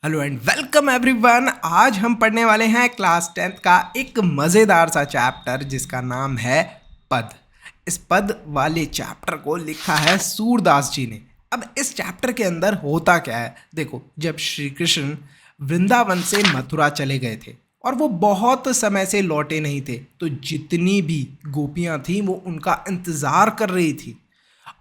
Hello and welcome everyone. आज हम पढ़ने वाले हैं क्लास 10th का एक मज़ेदार सा चैप्टर जिसका नाम है पद। इस पद वाले चैप्टर को लिखा है सूरदास जी ने। अब इस चैप्टर के अंदर होता क्या है, देखो, जब श्री कृष्ण वृंदावन से मथुरा चले गए थे और वो बहुत समय से लौटे नहीं थे, तो जितनी भी गोपियाँ थीं वो उनका इंतज़ार कर रही थी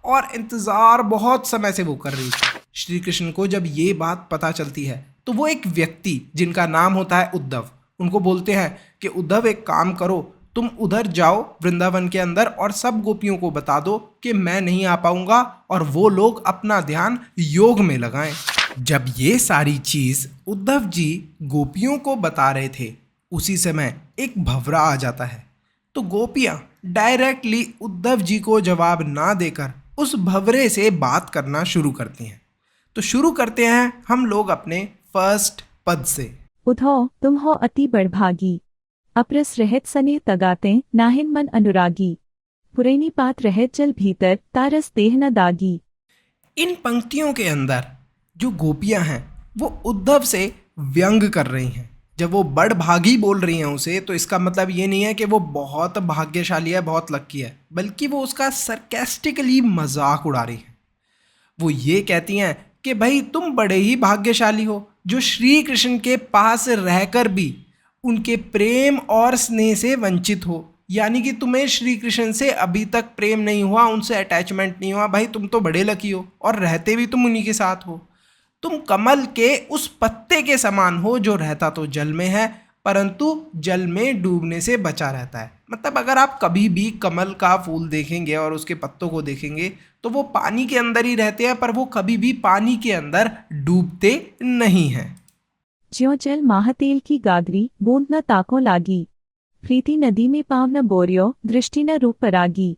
और इंतज़ार बहुत समय से वो कर रही थी। श्री कृष्ण को जब ये बात पता चलती है तो वो एक व्यक्ति जिनका नाम होता है उद्धव, उनको बोलते हैं कि उद्धव एक काम करो, तुम उधर जाओ वृंदावन के अंदर और सब गोपियों को बता दो कि मैं नहीं आ पाऊंगा और वो लोग अपना ध्यान योग में लगाएं। जब ये सारी चीज़ उद्धव जी गोपियों को बता रहे थे, उसी समय एक भंवरा आ जाता है। तो गोपियाँ डायरेक्टली उद्धव जी को जवाब ना देकर उस भंवरे से बात करना शुरू करती हैं। तो शुरू करते हैं हम लोग अपने फर्स्ट पद से। उधो तुम हो अति बड़भागी, अप्रस रहत सने तगाते नाहिन मन अनुरागी, पुरैनी पात रहत जल भीतर तारस देह न दागी। इन पंक्तियों के अंदर जो गोपियां हैं वो उद्धव से व्यंग कर रही हैं। जब वो बड़भागी बोल रही हैं उसे, तो इसका मतलब ये नहीं है कि वो बहुत भाग्यशाली है, बहुत लकी है, बल्कि वो उसका सरकास्टिकली मजाक उड़ा रही है। वो ये कहती हैं कि भाई तुम बड़े ही भाग्यशाली हो जो श्री कृष्ण के पास रहकर भी उनके प्रेम और स्नेह से वंचित हो, यानी कि तुम्हें श्री कृष्ण से अभी तक प्रेम नहीं हुआ, उनसे अटैचमेंट नहीं हुआ। भाई तुम तो बड़े लकी हो और रहते भी तुम उन्हीं के साथ हो। तुम कमल के उस पत्ते के समान हो जो रहता तो जल में है परंतु जल में डूबने से बचा रहता है। मतलब अगर आप कभी भी कमल का फूल देखेंगे और उसके पत्तों को देखेंगे तो वो पानी के अंदर ही रहते हैं, पर वो कभी भी पानी के अंदर डूबते नहीं हैं। ज्यों जल माहतेल की गागरी, बूंद न ताको लागी, प्रीति नदी में पाव न बोरियो, दृष्टि न रूप परागी,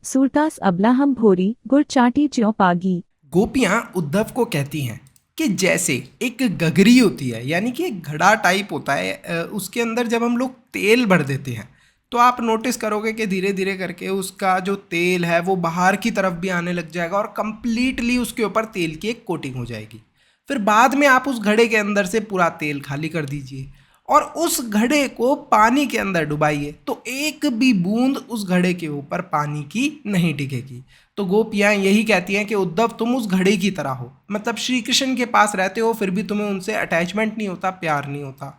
सूरदास अबला हम भोरी, गुड़ चाटी ज्यों पागी। गोपियाँ उद्धव को कहती हैं कि जैसे एक गगरी होती है, यानी कि एक घड़ा टाइप होता है, उसके अंदर जब हम लोग तेल भर देते हैं तो आप नोटिस करोगे कि धीरे धीरे करके उसका जो तेल है वो बाहर की तरफ भी आने लग जाएगा और कंप्लीटली उसके ऊपर तेल की एक कोटिंग हो जाएगी। फिर बाद में आप उस घड़े के अंदर से पूरा तेल खाली कर दीजिए और उस घड़े को पानी के अंदर डुबाइए, तो एक भी बूंद उस घड़े के ऊपर पानी की नहीं टिकेगी। तो गोपियाँ यही कहती हैं कि उद्धव तुम उस घड़े की तरह हो, मतलब श्री कृष्ण के पास रहते हो फिर भी तुम्हें उनसे अटैचमेंट नहीं होता, प्यार नहीं होता।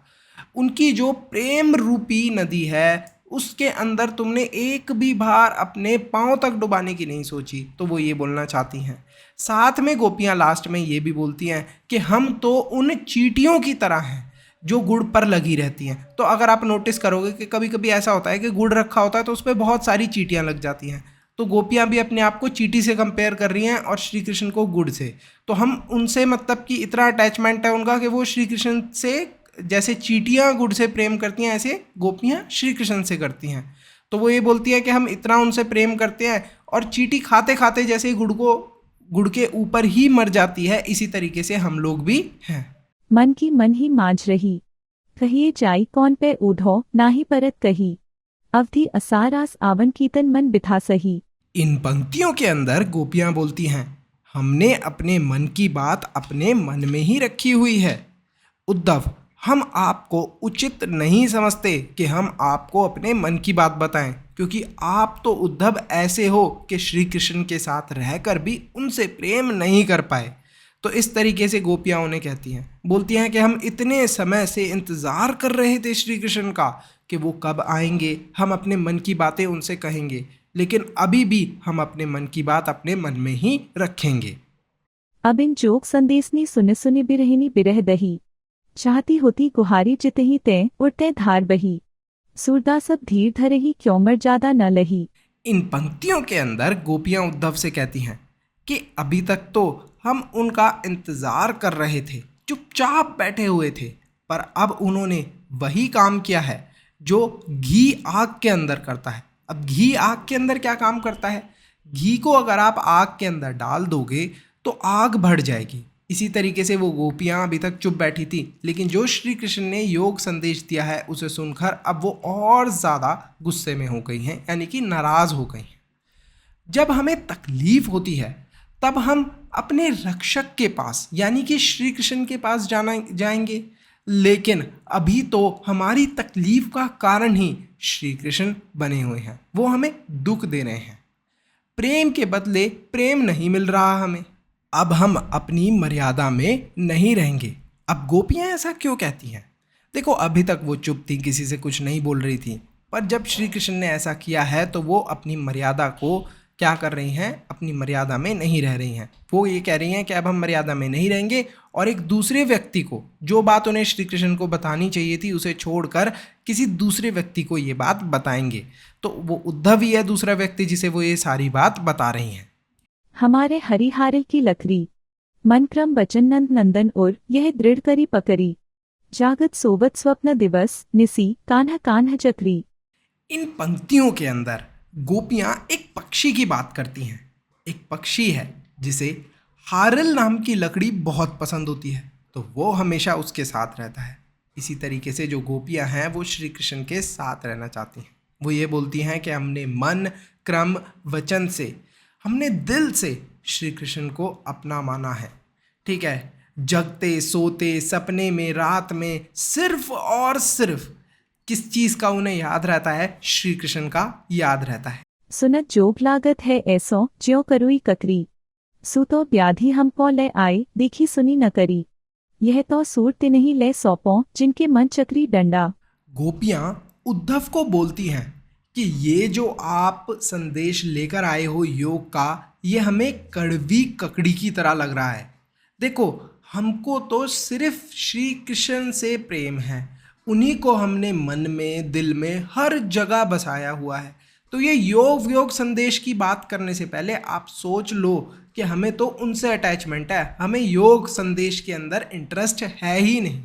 उनकी जो प्रेम रूपी नदी है उसके अंदर तुमने एक भी बार अपने पाँव तक डुबाने की नहीं सोची। तो वो ये बोलना चाहती हैं। साथ में गोपियाँ लास्ट में ये भी बोलती हैं कि हम तो उन चींटियों की तरह हैं जो गुड़ पर लगी रहती हैं। तो अगर आप नोटिस करोगे कि कभी कभी ऐसा होता है कि गुड़ रखा होता है तो उस पर बहुत सारी चींटियाँ लग जाती हैं। तो गोपियाँ भी अपने आप को चींटी से कंपेयर कर रही हैं और श्री कृष्ण को गुड़ से। तो हम उनसे मतलब कि इतना अटैचमेंट है उनका कि वो श्री कृष्ण से जैसे चींटियाँ गुड़ से प्रेम करती हैं ऐसे गोपियाँ श्री कृष्ण से करती हैं। तो वो ये बोलती है कि हम इतना उनसे प्रेम करते हैं और चींटी खाते खाते जैसे गुड़ के ऊपर ही मर जाती है, इसी तरीके से हम लोग भी हैं। मन की मन ही मांझ रही, कहिए जाई कौन पे उधो नाही परत कही, अवधि असारास आवन कीतन मन बिथा सही। इन पंक्तियों के अंदर गोपियाँ बोलती हैं हमने अपने मन की बात अपने मन में ही रखी हुई है। उद्धव, हम आपको उचित नहीं समझते कि हम आपको अपने मन की बात बताएं, क्योंकि आप तो उद्धव ऐसे हो कि श्री कृष्ण के साथ रहकर भी उनसे प्रेम नहीं कर पाए। तो इस तरीके से गोपियाँ उन्हें कहती हैं, बोलती हैं कि हम इतने समय से इंतज़ार कर रहे थे श्री कृष्ण का कि वो कब आएंगे, हम अपने मन की बातें उनसे कहेंगे, लेकिन अभी भी हम अपने मन की बात अपने मन में ही रखेंगे। अब इन जोग संदेशनी सुने सुने बिरहिनी बिरह दही, चाहती होती कुहारी जितही तय उठते धार बही, सूरदास अब धीर धरही क्यों मर ज्यादा न लही। इन पंक्तियों के अंदर गोपियाँ उद्धव से कहती हैं कि अभी तक तो हम उनका इंतज़ार कर रहे थे, चुपचाप बैठे हुए थे, पर अब उन्होंने वही काम किया है जो घी आग के अंदर करता है। अब घी आग के अंदर क्या काम करता है? घी को अगर आप आग के अंदर डाल दोगे तो आग बढ़ जाएगी। इसी तरीके से वो गोपियाँ अभी तक चुप बैठी थी, लेकिन जो श्री कृष्ण ने योग संदेश दिया है उसे सुनकर अब वो और ज़्यादा गुस्से में हो गई हैं, यानी कि नाराज़ हो गई हैं। जब हमें तकलीफ़ होती है तब हम अपने रक्षक के पास यानी कि श्री कृष्ण के पास जाएंगे, लेकिन अभी तो हमारी तकलीफ का कारण ही श्री कृष्ण बने हुए हैं। वो हमें दुख दे रहे हैं, प्रेम के बदले प्रेम नहीं मिल रहा हमें। अब हम अपनी मर्यादा में नहीं रहेंगे। अब गोपियाँ ऐसा क्यों कहती हैं? देखो, अभी तक वो चुप थी, किसी से कुछ नहीं बोल रही थी, पर जब श्री कृष्ण ने ऐसा किया है तो वो अपनी मर्यादा को क्या कर रही हैं? अपनी मर्यादा में नहीं रह रही हैं। वो ये कह रही हैं कि अब हम मर्यादा में नहीं रहेंगे और एक दूसरे व्यक्ति को, जो बात उन्हें श्री कृष्ण को बतानी चाहिए थी, उसे छोड़कर किसी दूसरे व्यक्ति को ये बात बताएंगे। तो वो उद्धव ही है दूसरा व्यक्ति जिसे वो ये सारी बात बता रही हैं। हमारे हरिहारिल की लकड़ी, मन क्रम बचन नंद नंदन और यह दृढ़ करी पकड़ी, जागत सोवत स्वप्न दिवस निसी कान्हा कान्हा चक्री। इन पंक्तियों के अंदर गोपियाँ एक पक्षी की बात करती हैं। एक पक्षी है जिसे हारिल नाम की लकड़ी बहुत पसंद होती है, तो वो हमेशा उसके साथ रहता है। इसी तरीके से जो गोपियाँ हैं वो श्री कृष्ण के साथ रहना चाहती हैं। वो ये बोलती हैं कि हमने मन क्रम वचन से, हमने दिल से श्री कृष्ण को अपना माना है। ठीक है, जगते सोते सपने में रात में सिर्फ और सिर्फ किस चीज़ का उन्हें याद रहता है? श्री कृष्ण का याद रहता है। सुनत जोग लागत है ऐसो ज्यो करुई ककरी, सुतो व्याधि हमको ले आए देखी सुनी न करी, यह तो सूरत नहीं ले सौंपो जिनके मन चक्री डंडा। गोपियाँ उद्धव को बोलती हैं कि ये जो आप संदेश लेकर आए हो योग का, ये हमें कड़वी ककड़ी की तरह लग रहा है। देखो, हमको तो सिर्फ श्री कृष्ण से प्रेम है, उन्हीं को हमने मन में दिल में हर जगह बसाया हुआ है। तो ये योग संदेश की बात करने से पहले आप सोच लो कि हमें तो उनसे अटैचमेंट है, हमें योग संदेश के अंदर इंटरेस्ट है ही नहीं।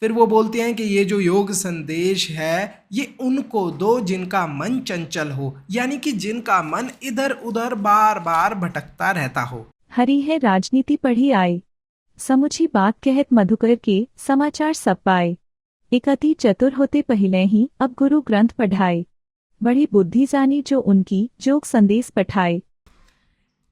फिर वो बोलते हैं कि ये जो योग संदेश है ये उनको दो जिनका मन चंचल हो, यानी कि जिनका मन इधर उधर बार बार भटकता रहता हो। हरी है राजनीति पढ़ी आए, समुची बात कहत मधुकर के समाचार सब पाए, एक अति चतुर होते पहले ही अब गुरु ग्रंथ पढ़ाए, बड़ी बुद्धि जानी जो उनकी जोग संदेश पठाए।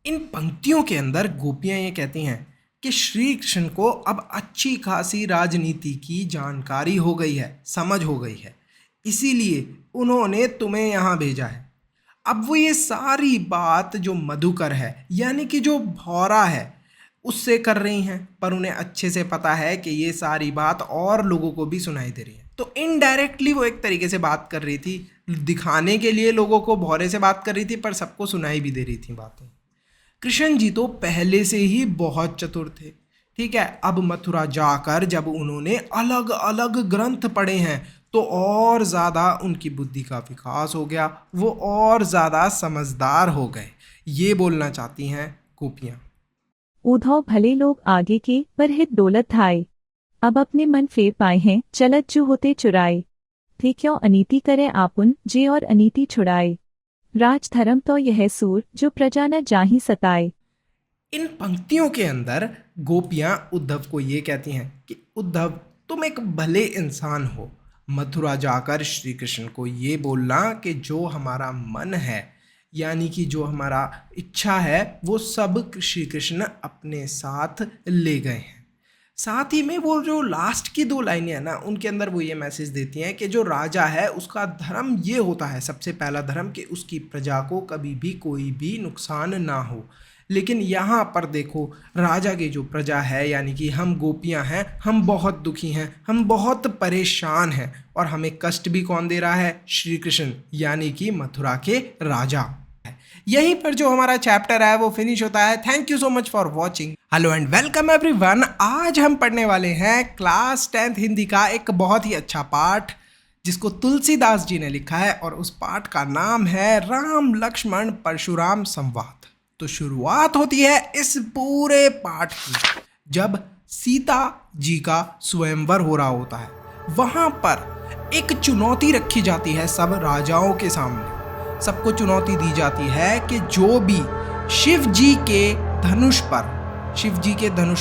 इन पंक्तियों के अंदर गोपियां ये कहती हैं कि श्री कृष्ण को अब अच्छी खासी राजनीति की जानकारी हो गई है, समझ हो गई है, इसीलिए उन्होंने तुम्हें यहाँ भेजा है। अब वो ये सारी बात जो मधुकर है यानी कि जो भौरा है उससे कर रही हैं, पर उन्हें अच्छे से पता है कि ये सारी बात और लोगों को भी सुनाई दे रही है। तो इनडायरेक्टली वो एक तरीके से बात कर रही थी, दिखाने के लिए लोगों को भौरे से बात कर रही थी, पर सबको सुनाई भी दे रही थी बातें। कृष्ण जी तो पहले से ही बहुत चतुर थे। ठीक है, अब मथुरा जाकर जब उन्होंने अलग अलग ग्रंथ पढ़े हैं तो और ज़्यादा उनकी बुद्धि का विकास हो गया, वो और ज़्यादा समझदार हो गए। ये बोलना चाहती हैं गोपियाँ। उधव भले लोग आगे के पर हित दौलत थाए, अब अपने मन फेर पाए हैं चलत जो होते चुराए, थे क्यों अनीति करे आपुन जे और अनीति छुड़ाए, राज धर्म तो यह सूर जो प्रजा न जाहि सताए। इन पंक्तियों के अंदर गोपियाँ उद्धव को ये कहती हैं कि उद्धव तुम एक भले इंसान हो, मथुरा जाकर श्री कृष्ण को ये बोलना कि जो हमारा मन है यानी कि जो हमारा इच्छा है वो सब श्री कृष्ण अपने साथ ले गए हैं। साथ ही में वो जो लास्ट की 2 लाइनें हैं ना, उनके अंदर वो ये मैसेज देती हैं कि जो राजा है उसका धर्म ये होता है, सबसे पहला धर्म, कि उसकी प्रजा को कभी भी कोई भी नुकसान ना हो। लेकिन यहाँ पर देखो, राजा की जो प्रजा है यानी कि हम गोपियाँ हैं, हम बहुत दुखी हैं, हम बहुत परेशान हैं, और हमें कष्ट भी कौन दे रहा है? श्री कृष्ण यानी कि मथुरा के राजा। यहीं पर जो हमारा चैप्टर है वो फिनिश होता है। Thank you so much for watching. Hello and welcome everyone. आज हम पढ़ने वाले हैं क्लास 10th हिंदी का एक बहुत ही अच्छा पाठ जिसको तुलसीदास जी ने लिखा है, और उस पाठ का नाम है राम लक्ष्मण परशुराम संवाद। तो शुरुआत होती है इस पूरे पाठ की जब सीता जी का स्वयंवर हो रहा होता है। वहाँ पर एक चुनौती रखी जाती है सब राजाओं के सामने। सबको चुनौती दी जाती है कि जो भी शिव जी के धनुष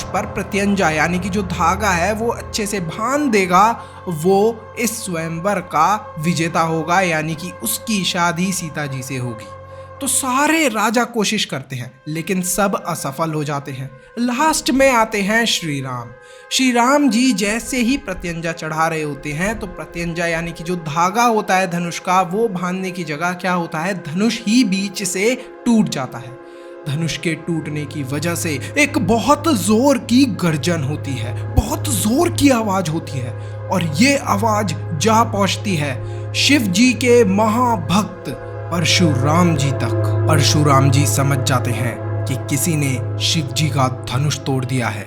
पर प्रत्यंजा यानी कि जो धागा है वो अच्छे से बांध देगा, वो इस स्वयंवर का विजेता होगा, यानी कि उसकी शादी सीता जी से होगी। तो सारे राजा कोशिश करते हैं लेकिन सब असफल हो जाते हैं। लास्ट में आते हैं श्री राम। श्री राम जी जैसे ही प्रत्यंजा चढ़ा रहे होते हैं तो प्रत्यंजा यानी कि जो धागा होता है धनुष का, वो बांधने की जगह क्या होता है, धनुष ही बीच से टूट जाता है। धनुष के टूटने की वजह से एक बहुत जोर की गर्जन होती है, बहुत जोर की आवाज होती है और ये आवाज जा पहुंचती है शिव जी के महाभक्त परशुराम जी तक। परशुराम जी समझ जाते हैं कि किसी ने शिव जी का धनुष तोड़ दिया है।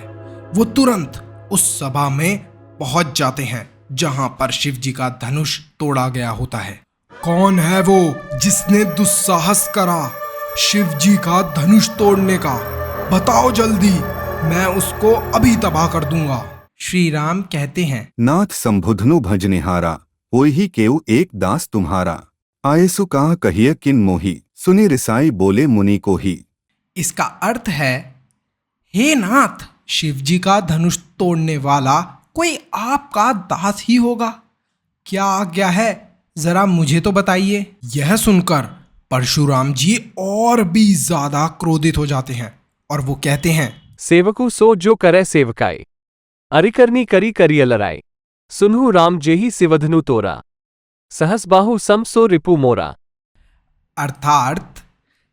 वो तुरंत उस सभा में पहुंच जाते हैं जहां पर शिव जी का धनुष तोड़ा गया होता है। कौन है वो जिसने दुस्साहस करा शिव जी का धनुष तोड़ने का? बताओ जल्दी, मैं उसको अभी तबाह कर दूंगा। श्री राम कहते हैं, नाथ संबुधनु भजनिहारा, होई ही केउ एक दास तुम्हारा। आयसु कहा कहिए किन मोही, सुनी रिसाई बोले मुनि को ही। इसका अर्थ है, हे नाथ, शिव जी का धनुष तोड़ने वाला कोई आपका दास ही होगा। क्या आज्ञा है, जरा मुझे तो बताइए। यह सुनकर परशुराम जी और भी ज्यादा क्रोधित हो जाते हैं और वो कहते हैं, सेवकु सो जो करे सेवकाई, अरिकरनी करी करिय लराई, सुनहु राम जेहि सिवधनु तोरा, सहस बाहु सम सो रिपु मोरा। अर्थात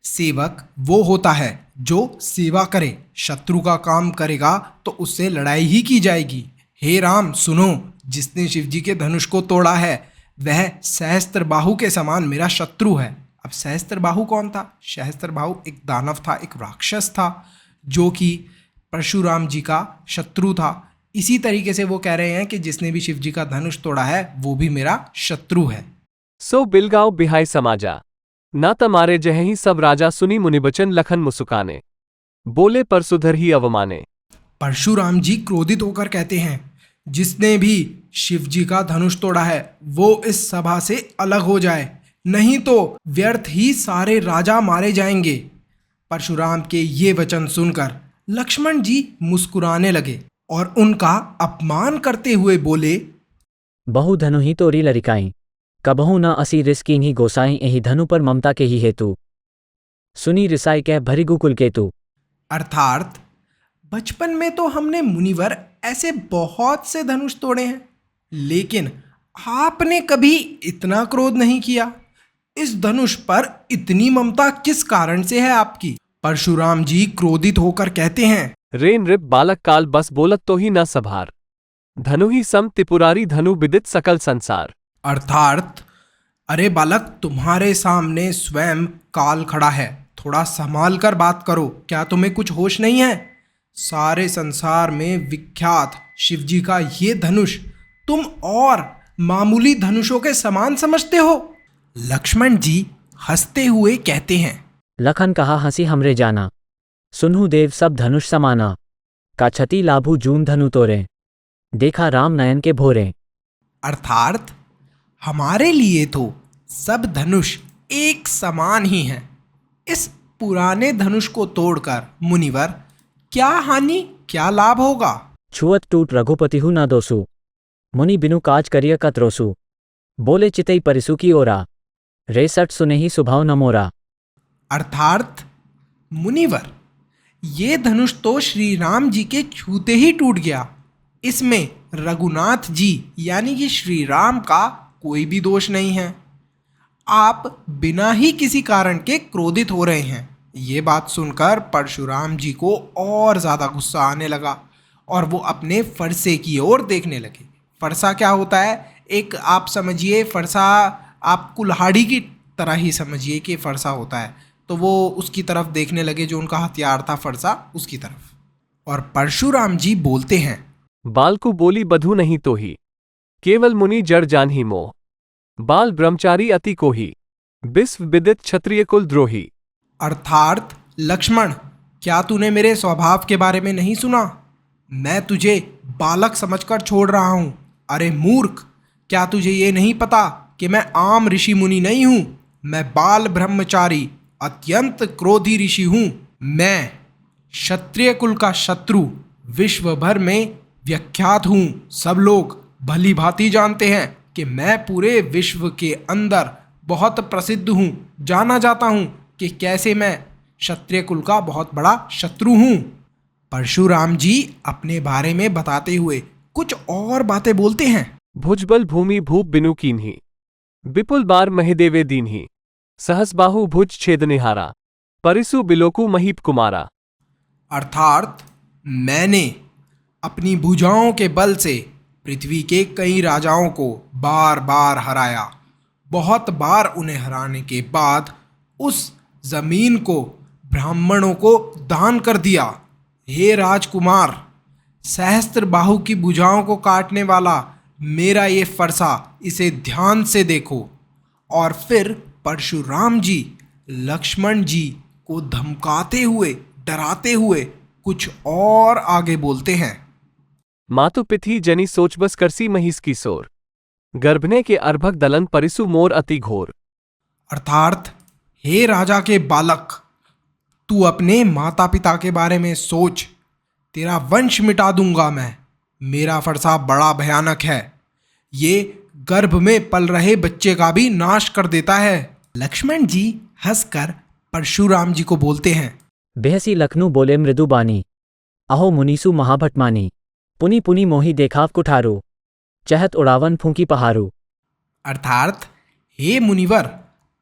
सेवक वो होता है जो सेवा करे, शत्रु का काम करेगा तो उससे लड़ाई ही की जाएगी। हे राम सुनो, जिसने शिव जी के धनुष को तोड़ा है वह सहस्त्र बाहु के समान मेरा शत्रु है। अब सहस्त्र बाहु कौन था? सहस्त्र बाहु एक दानव था, एक राक्षस था जो कि परशुराम जी का शत्रु था। इसी तरीके से वो कह रहे हैं कि जिसने भी शिव जी का धनुष तोड़ा है वो भी मेरा शत्रु है। सो बिलगाओ बिहाई समाजा, ना तमारे जहि सब राजा सुनी मुनिबचन लखन मुसुकाने, बोले परसुधर ही अवमाने। परशुराम जी क्रोधित होकर कहते हैं, जिसने भी शिव जी का धनुष तोड़ा है वो इस सभा से अलग हो जाए, नहीं तो व्यर्थ ही सारे राजा मारे जाएंगे। परशुराम के ये वचन सुनकर लक्ष्मण जी मुस्कुराने लगे और उनका अपमान करते हुए बोले, बहु धनु ही तोरी लरिकाई, कबहु न असी रिस्कीन ही गोसाई, एहि धनु पर ममता के ही हेतु, सुनी रिसाई कह भरी गुकुल केतु। अर्थात बचपन में तो हमने मुनिवर ऐसे बहुत से धनुष तोड़े हैं, लेकिन आपने कभी इतना क्रोध नहीं किया। इस धनुष पर इतनी ममता किस कारण से है आपकी? परशुराम जी क्रोधित होकर कहते हैं, रे नृप बालक काल बस बोलत तो ही न सभार, धनु ही सम त्रिपुरारी धनु विदित सकल संसार। अर्थात अरे बालक, तुम्हारे सामने स्वयं काल खड़ा है, थोड़ा संभाल कर बात करो। क्या तुम्हें कुछ होश नहीं है? सारे संसार में विख्यात शिव जी का ये धनुष तुम और मामूली धनुषों के समान समझते हो? लक्ष्मण जी हंसते हुए कहते हैं, लखन कहा हंसी हमरे जाना, सुनहु देव सब धनुष समाना, का छति लाभु जून धनु तोरे, देखा राम नयन के भोरे। अर्थात हमारे लिए तो सब धनुष एक समान ही हैं। इस पुराने धनुष को तोड़कर मुनिवर क्या हानि, क्या लाभ होगा? छुअत टूट रघुपति हु न दोसु, मुनि बिनु काज करिय कत्रोसु, बोले चितई परिसु की ओरा, रे सट सुने ही सुभाव न मोरा। अर्थात मुनिवर, ये धनुष तो श्री राम जी के छूते ही टूट गया। इसमें रघुनाथ जी यानी कि श्री राम का कोई भी दोष नहीं है। आप बिना ही किसी कारण के क्रोधित हो रहे हैं। ये बात सुनकर परशुराम जी को और ज़्यादा गुस्सा आने लगा और वो अपने फरसे की ओर देखने लगे। फरसा क्या होता है? एक आप समझिए, फरसा आप कुल्हाड़ी की तरह ही समझिए कि फरसा होता है। तो वो उसकी तरफ देखने लगे, जो उनका हथियार था फरसा, उसकी तरफ। और परशुराम जी बोलते हैं, बालकु बोली बधु नहीं तो ही, केवल मुनि जड़ जान ही मोह, बाल ब्रह्मचारी अति को ही, विश्व विदित क्षत्रिय कुल द्रोही। अर्थात लक्ष्मण, क्या तूने मेरे स्वभाव के बारे में नहीं सुना? मैं तुझे बालक समझकर छोड़ रहा हूं। अरे मूर्ख, क्या तुझे ये नहीं पता कि मैं आम ऋषि मुनि नहीं हूं? मैं बाल ब्रह्मचारी अत्यंत क्रोधी ऋषि हूं। मैं क्षत्रिय कुल का शत्रु विश्व भर में विख्यात हूं। सब लोग भली भांति जानते हैं कि मैं पूरे विश्व के अंदर बहुत प्रसिद्ध हूं। जाना जाता हूं कि कैसे मैं क्षत्रिय कुल का बहुत बड़ा शत्रु हूँ। परशुराम जी अपने बारे में बताते हुए कुछ और बातें बोलते हैं। भुजबल भूमि भूप बिनु कीन्ही, विपुल बार महिदेवे दीन्ही, सहसबाहु भुज छेदनिहारा, परिसु बिलोकु महीप कुमारा। अर्थात मैंने अपनी भुजाओं के बल से पृथ्वी के कई राजाओं को बार बार हराया। बहुत बार उन्हें हराने के बाद उस जमीन को ब्राह्मणों को दान कर दिया। हे राजकुमार, सहस्त्र बाहु की भुजाओं को काटने वाला मेरा ये फरसा, इसे ध्यान से देखो। और फिर परशुराम जी लक्ष्मण जी को धमकाते हुए, डराते हुए कुछ और आगे बोलते हैं। मातु पिथी जनी सोच बस करसी महिस की सोर, गर्भने के अर्भक दलन परिसु मोर अति घोर। अर्थात हे राजा के बालक, तू अपने माता पिता के बारे में सोच, तेरा वंश मिटा दूंगा मैं। मेरा फरसा बड़ा भयानक है, ये गर्भ में पल रहे बच्चे का भी नाश कर देता है। लक्ष्मण जी हंसकर परशुराम जी को बोलते हैं। बेहसी लखनऊ बोले मृदु बानी, अहो मुनीसु महाभटमानी, पुनी पुनी मोही देखाव कुठारू, चहत उड़ावन फूंकी पहारू। अर्थात हे मुनिवर,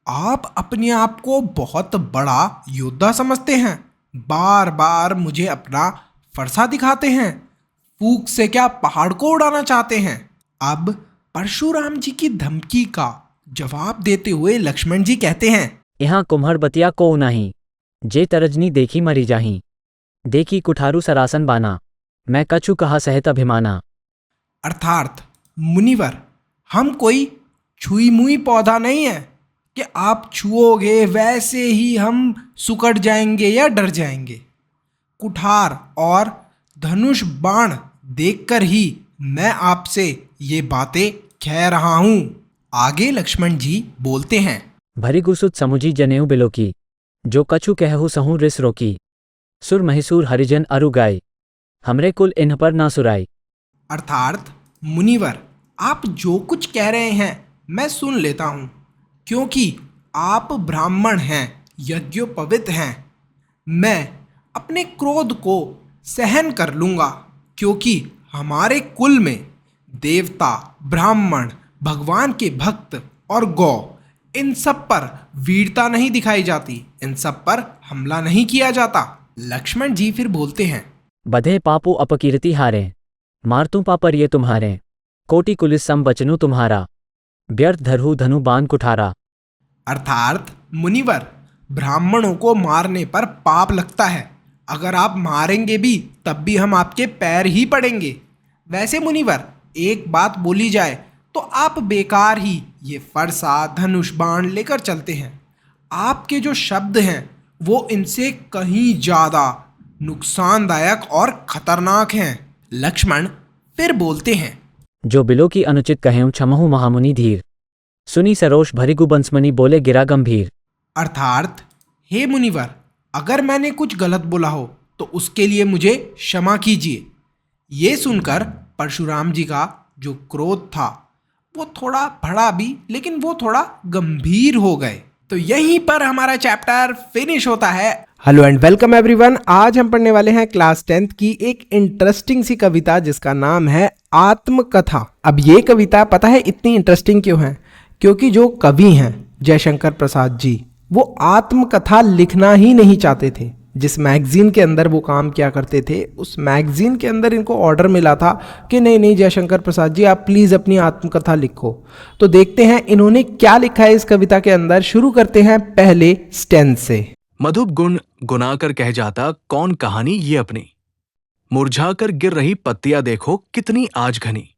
आप अपने आप को बहुत बड़ा योद्धा समझते हैं, बार बार मुझे अपना फरसा दिखाते हैं, फूंक से क्या पहाड़ को उड़ाना चाहते हैं। अब परशुराम जी की धमकी का जवाब देते हुए लक्ष्मण जी कहते हैं। यहाँ कुम्हर बतिया को नाही, जे तरजनी देखी मरी जाही, देखी कुठारू सरासन बाना, मैं कछु कहा सहत अभिमाना। अर्थात मुनिवर, हम कोई छुई मुई पौधा नहीं है कि आप छुओगे वैसे ही हम सुकड़ जाएंगे या डर जाएंगे। कुठार और धनुष बाण देखकर ही मैं आपसे ये बातें कह रहा हूँ। आगे लक्ष्मण जी बोलते हैं। भरी गुसुत समुझी जनेऊ बिलोकी, जो कछु कहु सहु रिस रोकी, सुर महिसूर हरिजन अरु गाय, हमरे कुल इन्ह पर ना सुराई। अर्थात मुनिवर, आप जो कुछ कह रहे हैं मैं सुन लेता हूँ, क्योंकि आप ब्राह्मण हैं, यज्ञोपवीत हैं। मैं अपने क्रोध को सहन कर लूँगा, क्योंकि हमारे कुल में देवता, ब्राह्मण, भगवान के भक्त और गौ, इन सब पर वीरता नहीं दिखाई जाती, इन सब पर हमला नहीं किया जाता। लक्ष्मण जी फिर बोलते हैं। बधे पापु अपकीर्ति हारे, मारतू पापर ये तुम्हारे, कोटि कुलिस सम बचनु तुम्हारा, व्यर्थ धरहु धनु बान कुठारा। अर्थात मुनिवर, ब्राह्मणों को मारने पर पाप लगता है, अगर आप मारेंगे भी तब भी हम आपके पैर ही पड़ेंगे। वैसे मुनिवर, एक बात बोली जाए तो आप बेकार ही ये फरसा, धनुष बाण लेकर चलते हैं। आपके जो शब्द हैं वो इनसे कहीं ज़्यादा नुकसानदायक और खतरनाक हैं। लक्ष्मण फिर बोलते हैं। जो बिलो की अनुचित कहें क्षमहु महामुनि धीर, सुनी सरोष भरिगु बंसमणि बोले गिरा गंभीर। अर्थात हे मुनिवर, अगर मैंने कुछ गलत बोला हो तो उसके लिए मुझे क्षमा कीजिए। ये सुनकर परशुराम जी का जो क्रोध था वो थोड़ा बढ़ा भी, लेकिन वो थोड़ा गंभीर हो गए। तो यहीं पर हमारा चैप्टर फिनिश होता है। Hello and welcome everyone. आज हम पढ़ने वाले हैं क्लास 10th की एक इंटरेस्टिंग सी कविता जिसका नाम है आत्मकथा। अब ये कविता पता है इतनी इंटरेस्टिंग क्यों है? क्योंकि जो कवि हैं जयशंकर प्रसाद जी, वो आत्मकथा लिखना ही नहीं चाहते थे। जिस मैगजीन के अंदर वो काम किया करते थे, उस मैगजीन के अंदर इनको ऑर्डर मिला था कि नहीं नहीं जयशंकर प्रसाद जी, आप प्लीज़ अपनी आत्मकथा लिखो। तो देखते हैं इन्होंने क्या लिखा है इस कविता के अंदर। शुरू करते हैं पहले स्टेंस से। मधुप गुण गुनाकर कह जाता कौन कहानी ये अपनी, मुरझाकर गिर रही पत्तियां देखो कितनी आज घनी,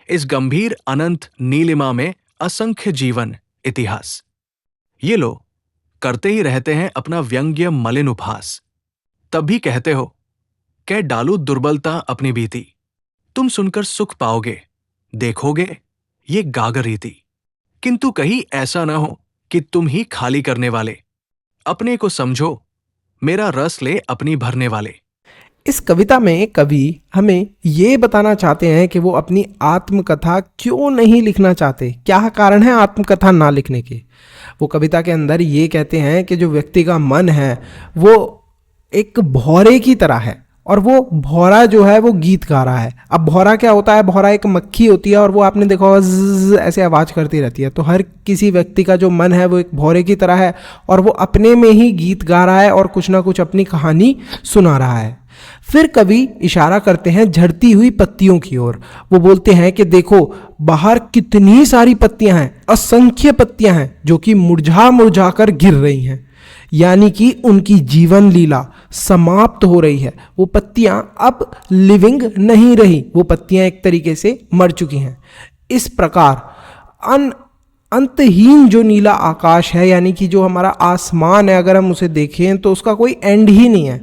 इस गंभीर अनंत नीलिमा में असंख्य जीवन इतिहास, ये लो करते ही रहते हैं अपना व्यंग्य मलिन उपहास। तब भी कहते हो कह डालू दुर्बलता अपनी बीती, तुम सुनकर सुख पाओगे देखोगे ये गागर रीति, किंतु कहीं ऐसा ना हो कि तुम ही खाली करने वाले, अपने को समझो मेरा रस ले अपनी भरने वाले। इस कविता में कवि हमें ये बताना चाहते हैं कि वो अपनी आत्मकथा क्यों नहीं लिखना चाहते, क्या कारण है आत्मकथा ना लिखने के। वो कविता के अंदर ये कहते हैं कि जो व्यक्ति का मन है वो एक भौरे की तरह है और वो भौरा जो है वो गीत गा रहा है। अब भौरा क्या होता है, भौरा एक मक्खी होती है और वो आपने देखा होगा ज़्ज़ ऐसे आवाज़ करती रहती है। तो हर किसी व्यक्ति का जो मन है वो एक भौरे की तरह है और वो अपने में ही गीत गा रहा है और कुछ ना कुछ अपनी कहानी सुना रहा है। फिर कवि इशारा करते हैं झड़ती हुई पत्तियों की ओर। वो बोलते हैं कि देखो बाहर कितनी सारी पत्तियां हैं, असंख्य पत्तियां हैं जो कि मुरझा मुरझा कर गिर रही हैं, यानी कि उनकी जीवन लीला समाप्त हो रही है। वो पत्तियां अब लिविंग नहीं रही, वो पत्तियां एक तरीके से मर चुकी हैं। इस प्रकार अंतहीन जो नीला आकाश है, यानी कि जो हमारा आसमान है, अगर हम उसे देखें तो उसका कोई एंड ही नहीं है।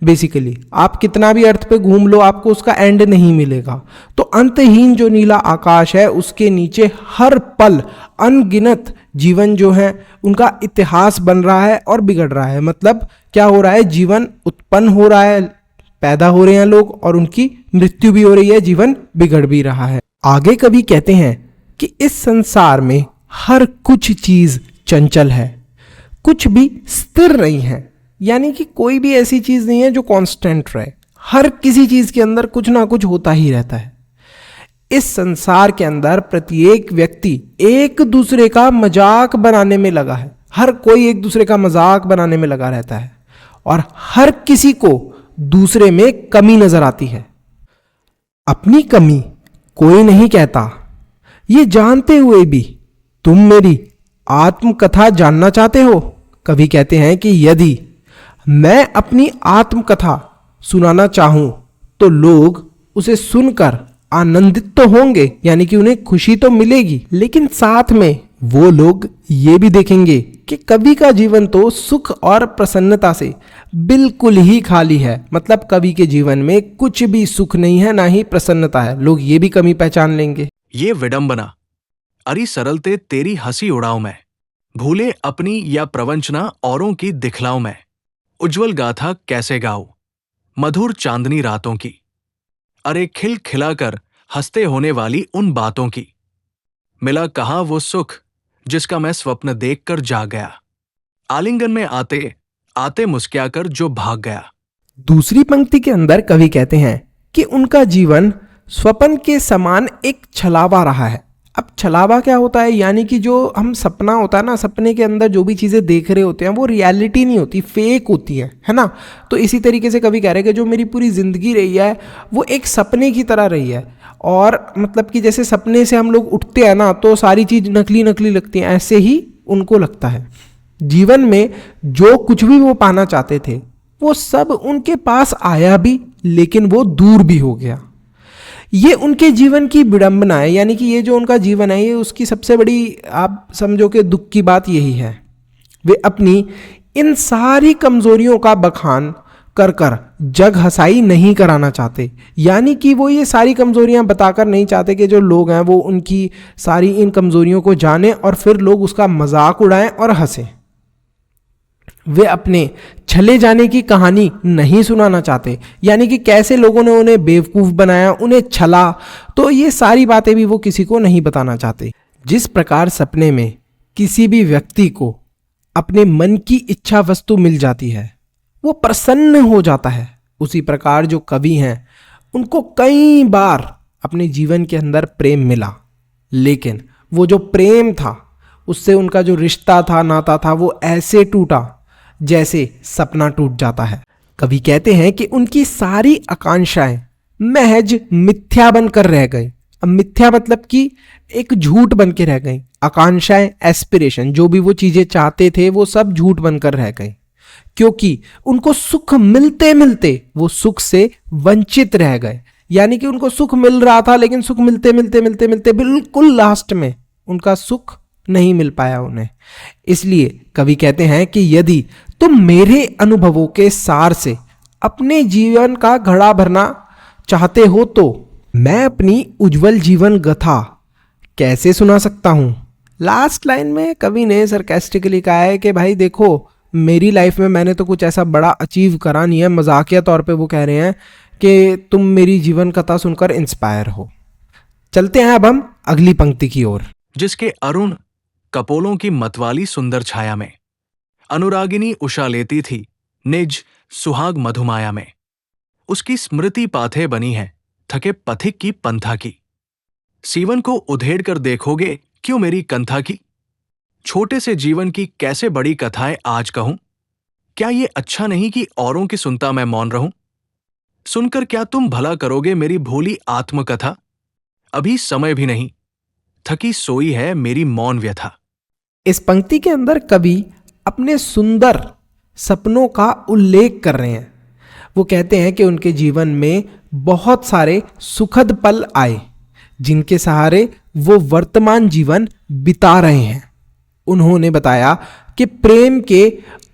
बेसिकली आप कितना भी अर्थ पे घूम लो आपको उसका एंड नहीं मिलेगा। तो अंतहीन जो नीला आकाश है उसके नीचे हर पल अनगिनत जीवन जो है उनका इतिहास बन रहा है और बिगड़ रहा है। मतलब क्या हो रहा है, जीवन उत्पन्न हो रहा है, पैदा हो रहे हैं लोग और उनकी मृत्यु भी हो रही है, जीवन बिगड़ भी रहा है। आगे कवि कहते हैं कि इस संसार में हर कुछ चीज चंचल है, कुछ भी स्थिर नहीं है, यानी कि कोई भी ऐसी चीज नहीं है जो कांस्टेंट रहे। हर किसी चीज के अंदर कुछ ना कुछ होता ही रहता है। इस संसार के अंदर प्रत्येक व्यक्ति एक दूसरे का मजाक बनाने में लगा है। हर कोई एक दूसरे का मजाक बनाने में लगा रहता है और हर किसी को दूसरे में कमी नजर आती है। अपनी कमी कोई नहीं कहता, ये जानते हुए भी तुम मेरी आत्मकथा जानना चाहते हो। कवि कहते हैं कि यदि मैं अपनी आत्मकथा सुनाना चाहूं तो लोग उसे सुनकर आनंदित तो होंगे, यानी कि उन्हें खुशी तो मिलेगी, लेकिन साथ में वो लोग ये भी देखेंगे कि कवि का जीवन तो सुख और प्रसन्नता से बिल्कुल ही खाली है। मतलब कवि के जीवन में कुछ भी सुख नहीं है, ना ही प्रसन्नता है। लोग ये भी कमी पहचान लेंगे। ये विडंबना, अरी सरलते तेरी हंसी उड़ाऊं मैं, भूले अपनी या प्रवंचना औरों की दिखलाऊं मैं, उज्जवल गाथा कैसे गाऊं, मधुर चांदनी रातों की, अरे खिल खिलाकर हंसते होने वाली उन बातों की, मिला कहाँ वो सुख जिसका मैं स्वप्न देखकर जाग गया, आलिंगन में आते आते मुस्कुराकर जो भाग गया। दूसरी पंक्ति के अंदर कवि कहते हैं कि उनका जीवन स्वप्न के समान एक छलावा रहा है। अब छलावा क्या होता है, यानी कि जो हम सपना होता है ना, सपने के अंदर जो भी चीज़ें देख रहे होते हैं वो रियलिटी नहीं होती, फेक होती है ना। तो इसी तरीके से कवि कह रहे हैं कि जो मेरी पूरी ज़िंदगी रही है वो एक सपने की तरह रही है। और मतलब कि जैसे सपने से हम लोग उठते हैं ना तो सारी चीज़ नकली नकली लगती हैं, ऐसे ही उनको लगता है। जीवन में जो कुछ भी वो पाना चाहते थे वो सब उनके पास आया भी, लेकिन वो दूर भी हो गया। ये उनके जीवन की विडंबना है, यानी कि ये जो उनका जीवन है ये उसकी सबसे बड़ी आप समझो कि दुख की बात यही है। वे अपनी इन सारी कमजोरियों का बखान कर कर जग हंसाई नहीं कराना चाहते, यानी कि वो ये सारी कमजोरियां बताकर नहीं चाहते कि जो लोग हैं वो उनकी सारी इन कमजोरियों को जाने और फिर लोग उसका मजाक उड़ाएं और हंसें। वे अपने छले जाने की कहानी नहीं सुनाना चाहते, यानी कि कैसे लोगों ने उन्हें बेवकूफ़ बनाया, उन्हें छला, तो ये सारी बातें भी वो किसी को नहीं बताना चाहते। जिस प्रकार सपने में किसी भी व्यक्ति को अपने मन की इच्छा वस्तु मिल जाती है वो प्रसन्न हो जाता है, उसी प्रकार जो कवि हैं उनको कई बार अपने जीवन के अंदर प्रेम मिला, लेकिन वो जो प्रेम था उससे उनका जो रिश्ता था, नाता था, वो ऐसे टूटा जैसे सपना टूट जाता है। कवि कहते हैं कि उनकी सारी आकांक्षाएं महज मिथ्या बनकर रह गए। अब मिथ्या मतलब कि एक झूठ बन के रह गई। आकांक्षाएं, एस्पिरेशन, जो भी वो चीजें चाहते थे वो सब झूठ बनकर रह गए, क्योंकि उनको सुख मिलते मिलते वो सुख से वंचित रह गए। यानी कि उनको सुख मिल रहा था लेकिन सुख मिलते मिलते मिलते मिलते बिल्कुल लास्ट में उनका सुख नहीं मिल पाया उन्हें। इसलिए कवि कहते हैं कि यदि तुम मेरे अनुभवों के सार से अपने जीवन का घड़ा भरना चाहते हो तो मैं अपनी उज्जवल जीवन गाथा कैसे सुना सकता हूं। लास्ट लाइन में कवि ने सरकास्टिकली कहा है कि भाई देखो, मेरी लाइफ में मैंने तो कुछ ऐसा बड़ा अचीव करा नहीं है। मजाकिया तौर पे वो कह रहे हैं कि तुम मेरी जीवन कथा सुनकर इंस्पायर हो। चलते हैं अब हम अगली पंक्ति की ओर। जिसके अरुण कपोलों की मतवाली सुंदर छाया में अनुरागिनी उषा लेती थी निज सुहाग मधुमाया में। उसकी स्मृति पाथे बनी है थके पथिक की पंथा की। सीवन को उधेड़ कर देखोगे क्यों मेरी कंथा की। छोटे से जीवन की कैसे बड़ी कथाएं आज कहूं। क्या ये अच्छा नहीं कि औरों की सुनता मैं मौन रहूं। सुनकर क्या तुम भला करोगे मेरी भोली आत्मकथा। अभी समय भी नहीं थकी सोई है मेरी मौन व्यथा। इस पंक्ति के अंदर कवि अपने सुंदर सपनों का उल्लेख कर रहे हैं। वो कहते हैं कि उनके जीवन में बहुत सारे सुखद पल आए जिनके सहारे वो वर्तमान जीवन बिता रहे हैं। उन्होंने बताया कि प्रेम के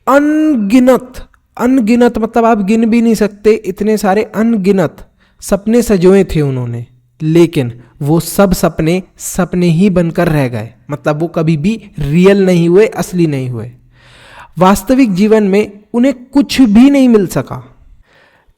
अनगिनत अनगिनत मतलब आप गिन भी नहीं सकते, इतने सारे अनगिनत सपने सजोए थे उन्होंने, लेकिन वो सब सपने सपने ही बनकर रह गए। मतलब वो कभी भी रियल नहीं हुए, असली नहीं हुए। वास्तविक जीवन में उन्हें कुछ भी नहीं मिल सका।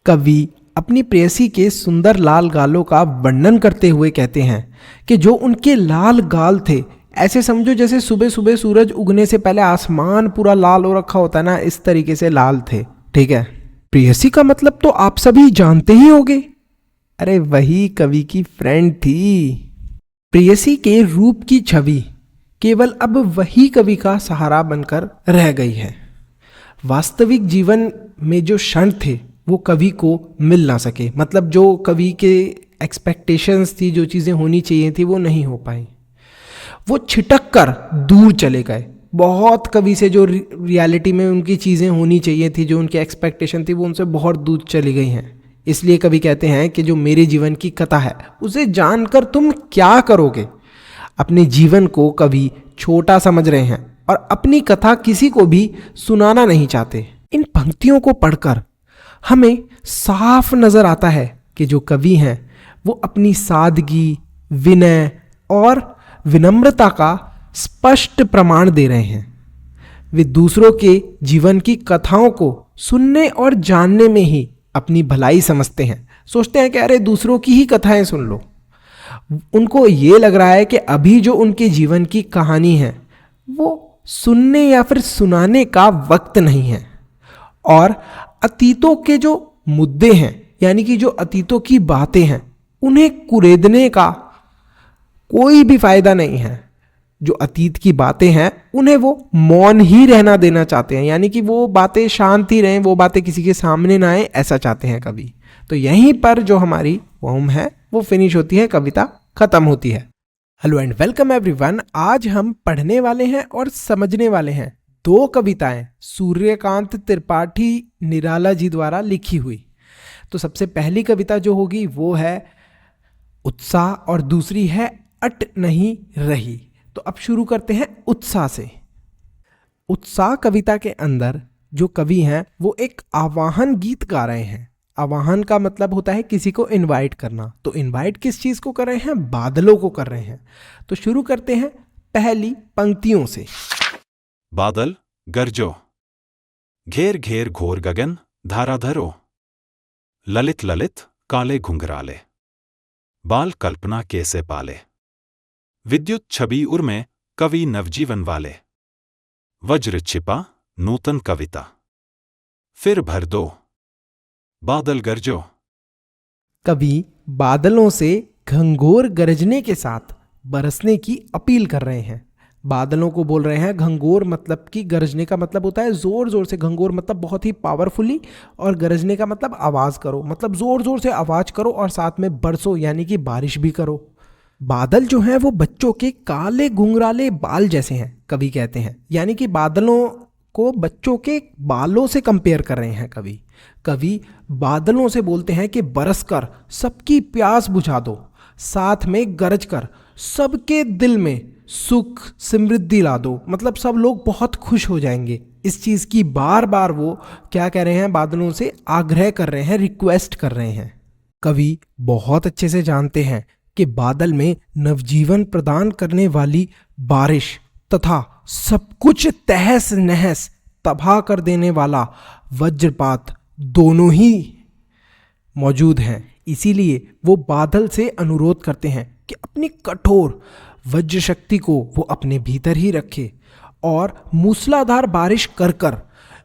कवि अपनी प्रेयसी के सुंदर लाल गालों का वर्णन करते हुए कहते हैं कि जो उनके लाल गाल थे, ऐसे समझो जैसे सुबह सुबह सूरज उगने से पहले आसमान पूरा लाल हो रखा होता है ना, इस तरीके से लाल थे। ठीक है, प्रेयसी का मतलब तो आप सभी जानते ही होंगे। अरे वही कवि की फ्रेंड थी। प्रेयसी के रूप की छवि केवल अब वही कवि का सहारा बनकर रह गई है। वास्तविक जीवन में जो क्षण थे वो कवि को मिल ना सके। मतलब जो कवि के एक्सपेक्टेशंस थी, जो चीज़ें होनी चाहिए थी, वो नहीं हो पाई। वो छिटक कर दूर चले गए। बहुत कवि से जो रियलिटी में उनकी चीज़ें होनी चाहिए थी, जो उनकी एक्सपेक्टेशन थी, वो उनसे बहुत दूर चली गई हैं। इसलिए कवि कहते हैं कि जो मेरे जीवन की कथा है उसे जानकर तुम क्या करोगे। अपने जीवन को कवि छोटा समझ रहे हैं और अपनी कथा किसी को भी सुनाना नहीं चाहते। इन पंक्तियों को पढ़कर हमें साफ नजर आता है कि जो कवि हैं वो अपनी सादगी, विनय और विनम्रता का स्पष्ट प्रमाण दे रहे हैं। वे दूसरों के जीवन की कथाओं को सुनने और जानने में ही अपनी भलाई समझते हैं। सोचते हैं कि अरे दूसरों की ही कथाएं सुन लो। उनको ये लग रहा है कि अभी जो उनके जीवन की कहानी है वो सुनने या फिर सुनाने का वक्त नहीं है। और अतीतों के जो मुद्दे हैं, यानी कि जो अतीतों की बातें हैं, उन्हें कुरेदने का कोई भी फायदा नहीं है। जो अतीत की बातें हैं उन्हें वो मौन ही रहना देना चाहते हैं, यानी कि वो बातें शांत ही रहें, वो बातें किसी के सामने ना आए, ऐसा चाहते हैं कवि। तो यहीं पर जो हमारी पोएम है वो फिनिश होती है, कविता खत्म होती है। Hello and welcome everyone. आज हम पढ़ने वाले हैं और समझने वाले हैं दो कविताएं सूर्यकांत त्रिपाठी निराला जी द्वारा लिखी हुई। तो सबसे पहली कविता जो होगी वो है उत्साह और दूसरी है अट नहीं रही। तो अब शुरू करते हैं उत्साह से। उत्साह कविता के अंदर जो कवि हैं वो एक आवाहन गीत गा रहे हैं। आवाहन का मतलब होता है किसी को इनवाइट करना। तो इनवाइट किस चीज को कर रहे हैं? बादलों को कर रहे हैं। तो शुरू करते हैं पहली पंक्तियों से। बादल गरजो, घेर घेर घोर गगन धारा धरो, ललित ललित काले घुंघराले, बाल कल्पना कैसे पाले, विद्युत छवि उर्मे कवि नवजीवन वाले, वज्र छिपा नूतन कविता, फिर भर दो बादल गरजो। कवि बादलों से घंघोर गरजने के साथ बरसने की अपील कर रहे हैं। बादलों को बोल रहे हैं घंघोर, मतलब कि गरजने का मतलब होता है जोर जोर से। घंघोर मतलब बहुत ही पावरफुली, और गरजने का मतलब आवाज करो, मतलब जोर जोर से आवाज करो और साथ में बरसो, यानी कि बारिश भी करो। बादल जो हैं वो बच्चों के काले घुंघराले बाल जैसे हैं, कवि कहते हैं। यानी कि बादलों को बच्चों के बालों से कंपेयर कर रहे हैं कवि। कवि बादलों से बोलते हैं कि बरसकर सबकी प्यास बुझा दो, साथ में गरज कर सबके दिल में सुख समृद्धि ला दो। मतलब सब लोग बहुत खुश हो जाएंगे। इस चीज़ की बार बार वो क्या कह रहे हैं? बादलों से आग्रह कर रहे हैं, रिक्वेस्ट कर रहे हैं। कवि बहुत अच्छे से जानते हैं कि बादल में नवजीवन प्रदान करने वाली बारिश तथा सब कुछ तहस नहस तबाह कर देने वाला वज्रपात दोनों ही मौजूद हैं। इसीलिए वो बादल से अनुरोध करते हैं कि अपनी कठोर वज्र शक्ति को वो अपने भीतर ही रखे और मूसलाधार बारिश कर कर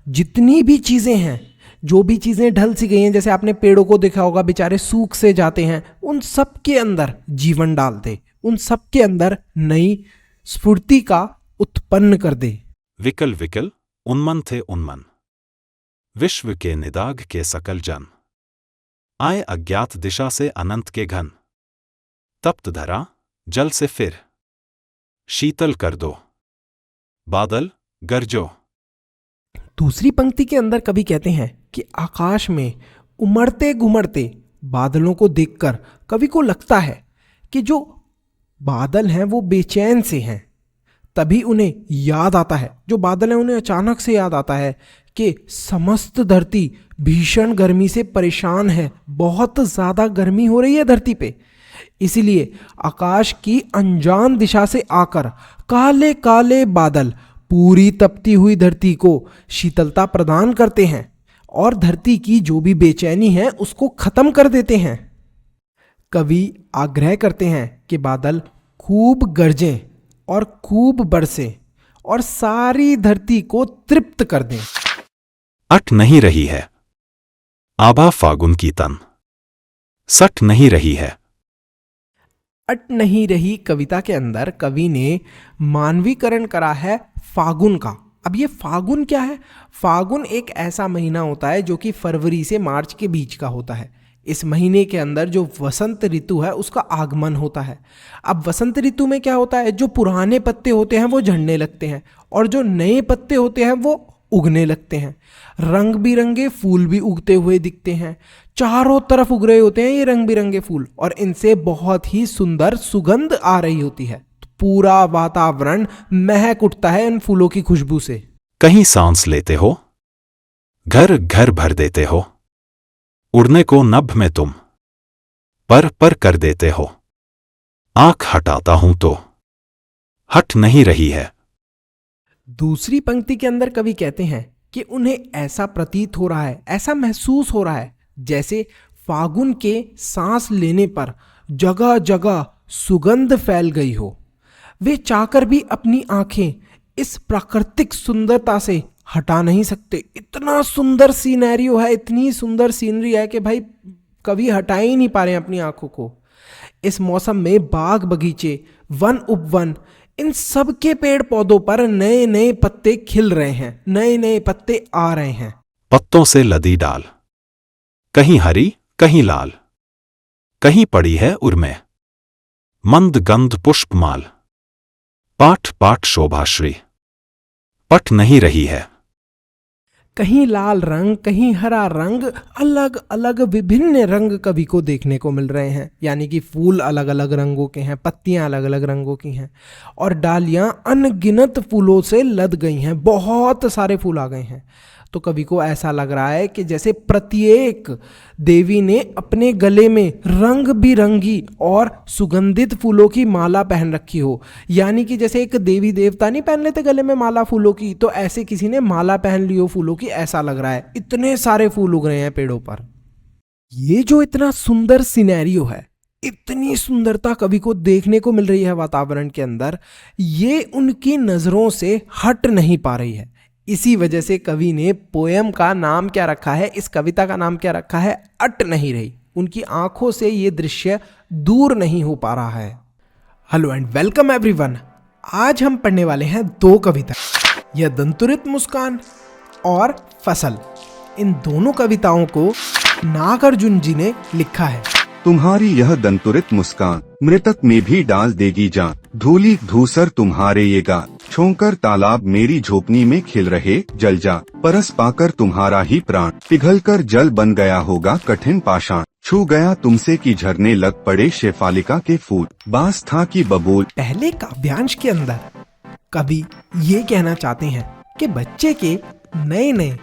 जितनी भी चीज़ें हैं, जो भी चीज़ें ढल सी गई हैं, जैसे आपने पेड़ों को देखा होगा बेचारे सूख से जाते हैं, उन सब के अंदर जीवन डाल दे, उन सब के अंदर नई स्फूर्ति का उत्पन्न कर दे। विकल विकल उन्मन थे उन्मन, विश्व के निदाग के सकल जन, आए अज्ञात दिशा से अनंत के घन, तप्त धरा जल से फिर शीतल कर दो, बादल गरजो। दूसरी पंक्ति के अंदर कवि कहते हैं कि आकाश में उमड़ते घुमड़ते बादलों को देखकर कवि को लगता है कि जो बादल हैं वो बेचैन से हैं। तभी उन्हें याद आता है, जो बादल हैं उन्हें अचानक से याद आता है कि समस्त धरती भीषण गर्मी से परेशान है, बहुत ज़्यादा गर्मी हो रही है धरती पे। इसीलिए आकाश की अनजान दिशा से आकर काले काले बादल पूरी तपती हुई धरती को शीतलता प्रदान करते हैं और धरती की जो भी बेचैनी है उसको खत्म कर देते हैं। कवि आग्रह करते हैं कि बादल खूब गरजें और खूब बरसे और सारी धरती को तृप्त कर दें। अट नहीं रही है आभा फागुन की तन, सट नहीं रही है। अट नहीं रही कविता के अंदर कवि ने मानवीकरण करा है फागुन का। अब ये फागुन क्या है? फागुन एक ऐसा महीना होता है जो कि फरवरी से मार्च के बीच का होता है। इस महीने के अंदर जो वसंत ऋतु है उसका आगमन होता है। अब वसंत ऋतु में क्या होता है, जो पुराने पत्ते होते हैं वो झड़ने लगते हैं और जो नए पत्ते होते हैं वो उगने लगते हैं। रंग बिरंगे फूल भी उगते हुए दिखते हैं, चारों तरफ उग रहे होते हैं ये रंग बिरंगे फूल और इनसे बहुत ही सुंदर सुगंध आ रही होती है। तो पूरा वातावरण महक उठता है इन फूलों की खुशबू से। कहीं सांस लेते हो, घर घर भर देते हो, उड़ने को नभ में तुम पर कर देते हो, आंख हटाता हूं तो हट नहीं रही है। दूसरी पंक्ति के अंदर कवि कहते हैं कि उन्हें ऐसा प्रतीत हो रहा है, ऐसा महसूस हो रहा है जैसे फागुन के सांस लेने पर जगह जगह सुगंध फैल गई हो। वे चाहकर भी अपनी आंखें इस प्राकृतिक सुंदरता से हटा नहीं सकते। इतना सुंदर सीनैरियो है, इतनी सुंदर सीनरी है कि भाई कभी हटा ही नहीं पा रहे हैं अपनी आंखों को। इस मौसम में बाग बगीचे, वन उपवन, इन सब के पेड़ पौधों पर नए नए पत्ते खिल रहे हैं, नए नए पत्ते आ रहे हैं। पत्तों से लदी डाल, कहीं हरी कहीं लाल, कहीं पड़ी है उर्मे, मंद गंध पुष्पमाल, पाठ पाठ शोभाश्री, पट नहीं रही है। कहीं लाल रंग, कहीं हरा रंग, अलग अलग विभिन्न रंग कवि को देखने को मिल रहे हैं। यानी कि फूल अलग अलग रंगों के हैं, पत्तियां अलग अलग रंगों की हैं और डालियां अनगिनत फूलों से लद गई हैं, बहुत सारे फूल आ गए हैं। तो कवि को ऐसा लग रहा है कि जैसे प्रत्येक देवी ने अपने गले में रंग बिरंगी और सुगंधित फूलों की माला पहन रखी हो। यानी कि जैसे एक देवी देवता नहीं पहन लेते गले में माला फूलों की, तो ऐसे किसी ने माला पहन ली हो फूलों की, ऐसा लग रहा है। इतने सारे फूल उग रहे हैं पेड़ों पर। ये जो इतना सुंदर सिनेरियो है, इतनी सुंदरता कवि को देखने को मिल रही है वातावरण के अंदर, ये उनकी नजरों से हट नहीं पा रही है। इसी वजह से कवि ने पोयम का नाम क्या रखा है, इस कविता का नाम क्या रखा है, अट नहीं रही। उनकी आंखों से ये दृश्य दूर नहीं हो पा रहा है। Hello and welcome everyone. आज हम पढ़ने वाले हैं दो कविता, यह दंतुरित मुस्कान और फसल। इन दोनों कविताओं को नागार्जुन जी ने लिखा है। तुम्हारी यह दंतुरित मुस्कान मृतक में भी डाल देगी जान, धूली धूसर तुम्हारे ये गान, छोंकर तालाब मेरी झोपनी में खिल रहे जल जा, परस पाकर तुम्हारा ही प्राण, पिघल कर जल बन गया होगा कठिन पाषाण, छू गया तुमसे की झरने लग पड़े शेफालिका के फूल, बांस था की बबूल। पहले काव्यांश के अंदर कवि ये कहना चाहते हैं कि बच्चे के नए नए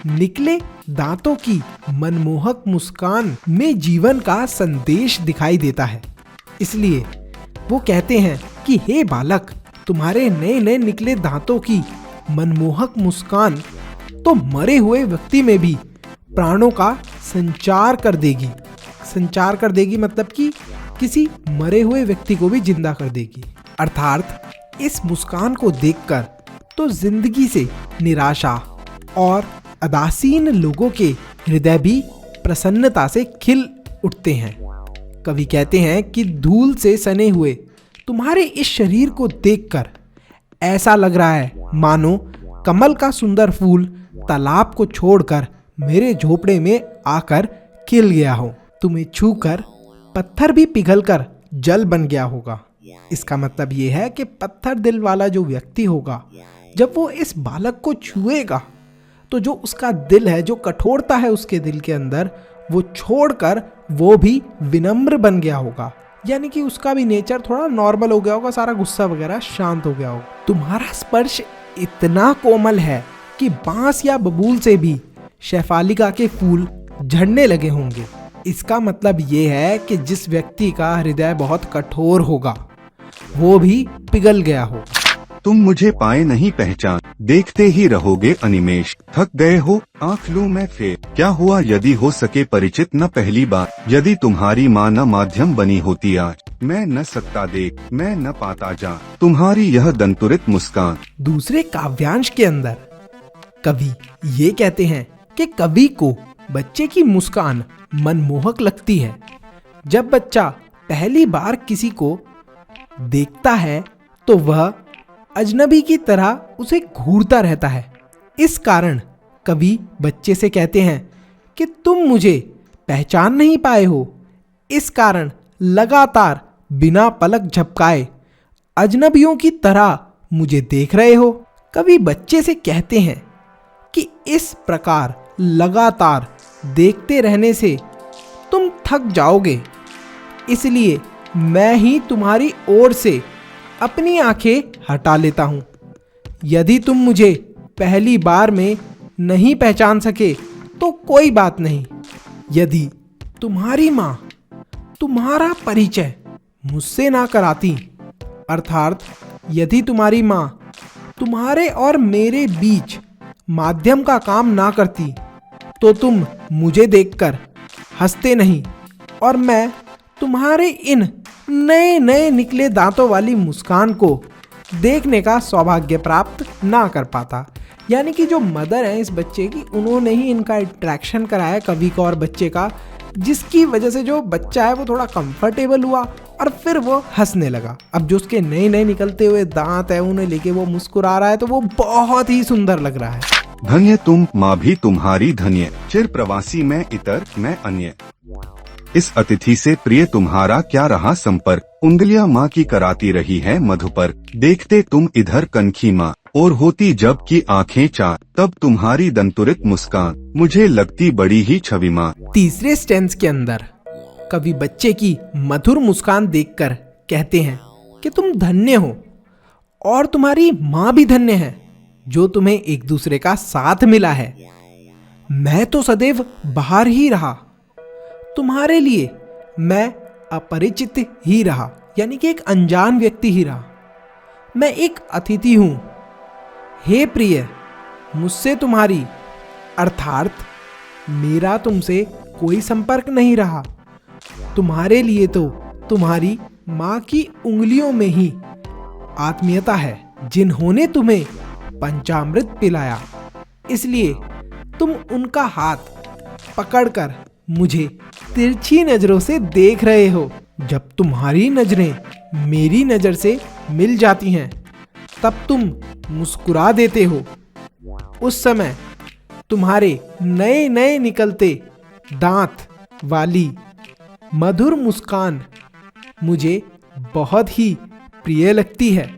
निकले दांतों की मनमोहक मुस्कान में जीवन का संदेश दिखाई देता है। इसलिए वो कहते हैं कि हे बालक, तुम्हारे नए नए निकले दांतों की मनमोहक मुस्कान तो मरे हुए व्यक्ति में भी प्राणों का संचार कर देगी। संचार कर देगी मतलब कि किसी मरे हुए व्यक्ति को भी जिंदा कर देगी। अर्थात इस मुस्कान को देखकर तो जिंदगी से निराशा और उदासीन लोगों के हृदय भी प्रसन्नता से खिल उठते हैं। कवि कहते हैं कि धूल से सने हुए तुम्हारे इस शरीर को देखकर ऐसा लग रहा है मानो कमल का सुंदर फूल तालाब को छोड़कर मेरे झोपड़े में आकर खिल गया हो। तुम्हें छूकर पत्थर भी पिघलकर जल बन गया होगा। इसका मतलब ये है कि पत्थर दिल वाला जो व्यक्ति होगा, जब वो इस बालक को छुएगा तो जो उसका दिल है, जो कठोरता है उसके दिल के अंदर, वो छोड़कर वो भी विनम्र बन गया होगा। यानी कि उसका भी नेचर थोड़ा नॉर्मल हो गया होगा, सारा गुस्सा वगैरह शांत हो गया होगा। तुम्हारा स्पर्श इतना कोमल है कि बांस या बबूल से भी शेफालिका के फूल झड़ने लगे होंगे। इसका मतलब ये है कि जिस व्यक्ति का हृदय बहुत कठोर होगा वो भी पिघल गया हो। तुम मुझे पाए नहीं पहचान, देखते ही रहोगे अनिमेष। थक गए हो, आंख लूं मैं फेर। क्या हुआ यदि हो सके परिचित न पहली बार, यदि तुम्हारी माँ न माध्यम बनी होती आज, मैं न सकता देख, मैं न पाता जा तुम्हारी यह दंतुरित मुस्कान। दूसरे काव्यांश के अंदर कवि ये कहते हैं कि कवि को बच्चे की मुस्कान मनमोहक लगती है। जब बच्चा पहली बार किसी को देखता है तो वह अजनबी की तरह उसे घूरता रहता है। इस कारण कवि बच्चे से कहते हैं कि तुम मुझे पहचान नहीं पाए हो, इस कारण लगातार बिना पलक झपकाए अजनबियों की तरह मुझे देख रहे हो। कवि बच्चे से कहते हैं कि इस प्रकार लगातार देखते रहने से तुम थक जाओगे, इसलिए मैं ही तुम्हारी ओर से अपनी आंखें हटा लेता हूं। यदि तुम मुझे पहली बार में नहीं पहचान सके तो कोई बात नहीं। यदि तुम्हारी माँ तुम्हारा परिचय मुझसे ना कराती, अर्थात यदि तुम्हारी माँ तुम्हारे और मेरे बीच माध्यम का काम ना करती, तो तुम मुझे देखकर हंसते नहीं और मैं तुम्हारे इन नए नए निकले दांतों वाली मुस्कान को देखने का सौभाग्य प्राप्त ना कर पाता। यानी कि जो मदर है इस बच्चे की, उन्होंने ही इनका इंट्रैक्शन कराया कवि का और बच्चे का, जिसकी वजह से जो बच्चा है वो थोड़ा कंफर्टेबल हुआ और फिर वो हंसने लगा। अब जो उसके नए नए निकलते हुए दांत है उन्हें लेके वो मुस्कुरा रहा है तो वो बहुत ही सुंदर लग रहा है। धन्य तुम माँ भी तुम्हारी धन्य, चिर प्रवासी मैं इतर मैं अन्य। इस अतिथि से प्रिय तुम्हारा क्या रहा संपर्क, उंगलियां माँ की कराती रही है मधुपर। देखते तुम इधर कनखी माँ और होती जब की आंखें चार, तब तुम्हारी दंतुरित मुस्कान मुझे लगती बड़ी ही छवि माँ। तीसरे स्टेंस के अंदर कवि बच्चे की मधुर मुस्कान देखकर कहते हैं कि तुम धन्य हो और तुम्हारी माँ भी धन्य है जो तुम्हें एक दूसरे का साथ मिला है। मैं तो सदैव बाहर ही रहा, तुम्हारे लिए मैं अपरिचित ही रहा, यानी कि एक अनजान व्यक्ति ही रहा। मैं एक अतिथि हूं, हे प्रिय, मुझसे तुम्हारी अर्थात मेरा तुमसे कोई संपर्क नहीं रहा। तुम्हारे लिए तो तुम्हारी माँ की उंगलियों में ही आत्मीयता है, जिन्होंने तुम्हें पंचामृत पिलाया, इसलिए तुम उनका हाथ पकड़कर मुझे तिरछी नजरों से देख रहे हो। जब तुम्हारी नजरें मेरी नजर से मिल जाती हैं तब तुम मुस्कुरा देते हो। उस समय तुम्हारे नए नए निकलते दांत वाली मधुर मुस्कान मुझे बहुत ही प्रिय लगती है।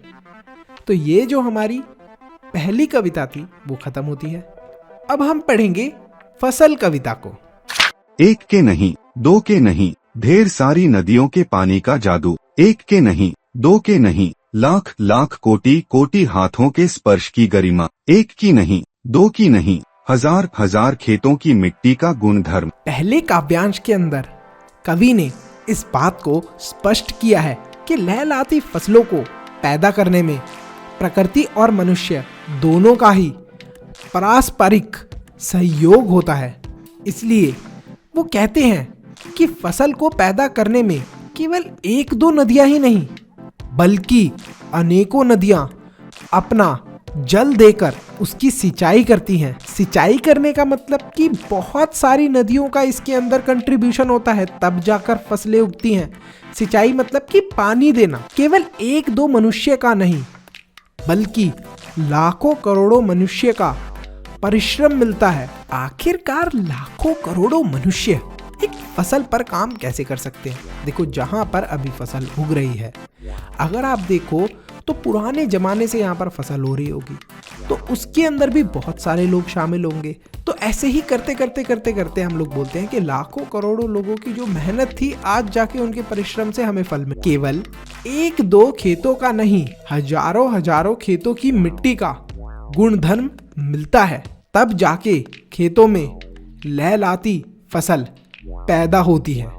तो ये जो हमारी पहली कविता थी वो खत्म होती है। अब हम पढ़ेंगे फसल कविता को। एक के नहीं, दो के नहीं, ढेर सारी नदियों के पानी का जादू। एक के नहीं, दो के नहीं, लाख लाख कोटि कोटि हाथों के स्पर्श की गरिमा। एक की नहीं, दो की नहीं, हजार हजार खेतों की मिट्टी का गुणधर्म। पहले काव्यांश के अंदर कवि ने इस बात को स्पष्ट किया है कि लहलहाती फसलों को पैदा करने में प्रकृति और मनुष्य दोनों का ही पारस्परिक सहयोग होता है। इसलिए वो कहते हैं कि फसल को पैदा करने में केवल एक दो नदियां ही नहीं बल्कि अनेकों नदियां अपना जल देकर उसकी सिंचाई करती हैं। सिंचाई करने का मतलब कि बहुत सारी नदियों का इसके अंदर कंट्रीब्यूशन होता है, तब जाकर फसलें उगती हैं। सिंचाई मतलब कि पानी देना केवल एक दो मनुष्य का नहीं बल्कि लाखों करोड़ों मनुष्य का परिश्रम मिलता है। आखिरकार लाखों करोड़ों मनुष्य एक फसल पर काम कैसे कर सकते हैं? देखो, जहां पर अभी फसल उग रही है, अगर आप देखो तो पुराने जमाने से यहाँ पर फसल हो रही होगी, तो उसके अंदर भी बहुत सारे लोग शामिल होंगे। तो ऐसे ही करते करते करते करते हम लोग बोलते हैं कि लाखों करोड़ों लोगों की जो मेहनत थी, आज जाके उनके परिश्रम से हमें फल मिला। केवल एक दो खेतों का नहीं, हजारों हजारों खेतों की मिट्टी का गुणधर्म मिलता है, तब जाके खेतों में लहलाती फसल पैदा होती है।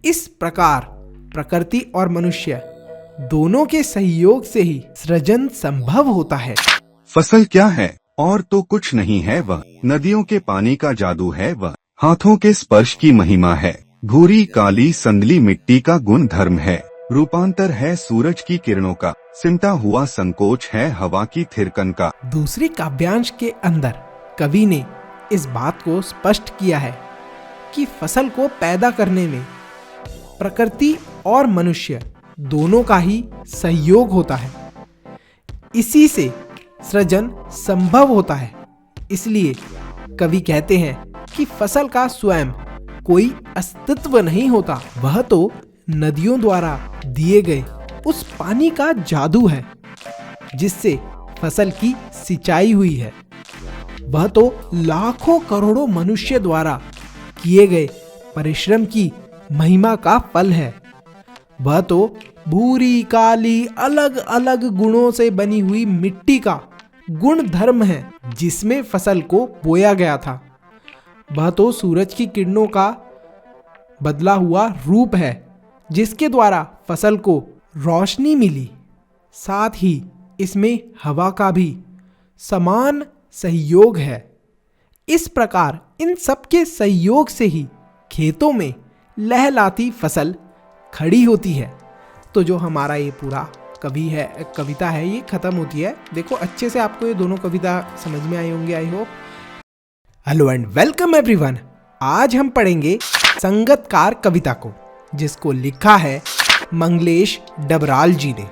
इस प्रकार प्रकृति और मनुष्य दोनों के सहयोग से ही सृजन संभव होता है। फसल क्या है? और तो कुछ नहीं है, वह नदियों के पानी का जादू है, वह हाथों के स्पर्श की महिमा है, भूरी काली संदली मिट्टी का गुण धर्म है, रूपांतर है सूरज की किरणों का, सिमटा हुआ संकोच है हवा की थिरकन का। दूसरे काव्यांश के अंदर कवि ने इस बात को स्पष्ट किया है कि फसल को पैदा करने में प्रकृति और मनुष्य दोनों का ही सहयोग होता है। इसी से सृजन संभव होता है। इसलिए कवि कहते हैं कि फसल का स्वयं कोई अस्तित्व नहीं होता, वह तो नदियों द्वारा दिए गए उस पानी का जादू है जिससे फसल की सिंचाई हुई है। वह तो लाखों करोड़ों मनुष्य द्वारा किए गए परिश्रम की महिमा का फल है। वह तो भूरी काली अलग अलग गुणों से बनी हुई मिट्टी का गुण धर्म है जिसमें फसल को बोया गया था। वह तो सूरज की किरणों का बदला हुआ रूप है जिसके द्वारा फसल को रोशनी मिली। साथ ही इसमें हवा का भी समान सहयोग है। इस प्रकार इन सबके सहयोग से ही खेतों में लहलाती फसल खड़ी होती है। तो जो हमारा ये पूरा कविता है ये खत्म होती है। देखो, अच्छे से आपको ये दोनों कविता समझ में आई होंगी, I hope. Hello and welcome everyone. आज हम पढ़ेंगे संगतकार कविता को, जिसको लिखा है मंगलेश डबराल जी ने।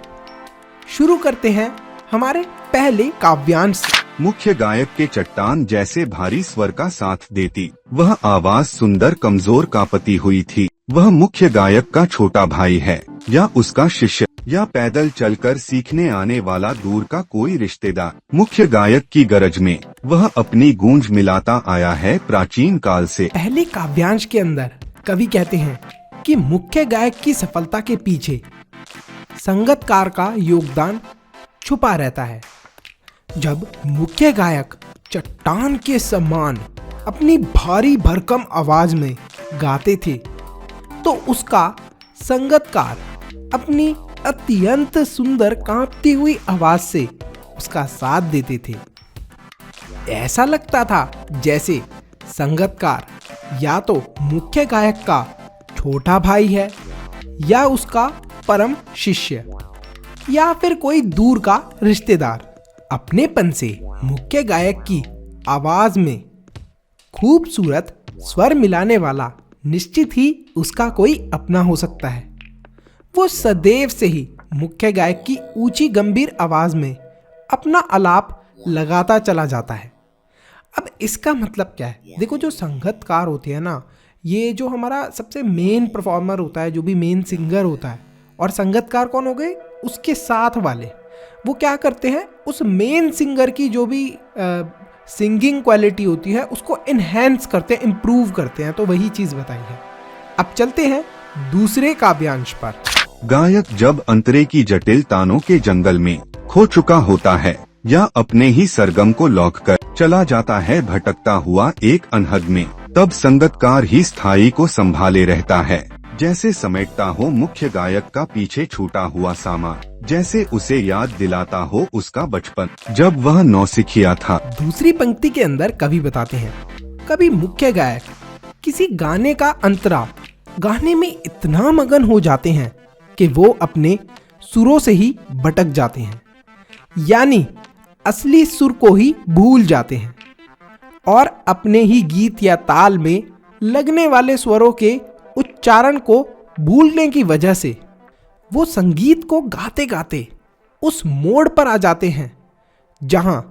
शुरू करते हैं हमारे पहले काव्यांश से। मुख्य गायक के चट्टान जैसे भारी स्वर का साथ देती, वह आवाज सुंदर कमजोर कांपती हुई थी। वह मुख्य गायक का छोटा भाई है या उसका शिष्य या पैदल चलकर सीखने आने वाला दूर का कोई रिश्तेदार। मुख्य गायक की गरज में वह अपनी गूंज मिलाता आया है प्राचीन काल से। पहले काव्यांश के अंदर कवि कहते हैं कि मुख्य गायक की सफलता के पीछे संगतकार का योगदान छुपा रहता है। जब मुख्य गायक चट्टान के समान अपनी भारी भरकम आवाज में गाते थे तो उसका संगतकार अपनी अत्यंत सुंदर कांपती हुई आवाज से उसका साथ देते थे। ऐसा लगता था जैसे संगतकार या तो मुख्य गायक का छोटा भाई है या उसका परम शिष्य या फिर कोई दूर का रिश्तेदार। अपनेपन से मुख्य गायक की आवाज में खूबसूरत स्वर मिलाने वाला निश्चित ही उसका कोई अपना हो सकता है। वो सदैव से ही मुख्य गायक की ऊंची गंभीर आवाज में अपना आलाप लगाता चला जाता है। अब इसका मतलब क्या है? देखो, जो संगतकार होते हैं ना, ये जो हमारा सबसे मेन परफॉर्मर होता है, जो भी मेन सिंगर होता है, और संगतकार कौन हो गए? उसके साथ वाले। वो क्या करते हैं, उस मेन सिंगर की जो भी सिंगिंग क्वालिटी होती है उसको इनहेंस करते हैं, इम्प्रूव करते हैं। तो वही चीज बताई है। अब चलते हैं दूसरे काव्यांश पर। गायक जब अंतरे की जटिल तानों के जंगल में खो चुका होता है या अपने ही सरगम को लौटकर चला जाता है भटकता हुआ एक अनहद में, तब संगतकार ही स्थायी को संभाले रहता है। जैसे समेटता हो मुख्य गायक का पीछे छूटा हुआ सामान, जैसे उसे याद दिलाता हो उसका बचपन जब वह नौसिखिया था। दूसरी पंक्ति के अंदर कवि बताते हैं, कभी मुख्य गायक किसी गाने का अंतरा गाने में इतना मगन हो जाते हैं कि वो अपने सुरों से ही भटक जाते हैं, यानी असली सुर को ही भूल जाते हैं और अपने ही गीत या ताल में लगने वाले स्वरों के उच्चारण को भूलने की वजह से वो संगीत को गाते गाते उस मोड़ पर आ जाते हैं जहां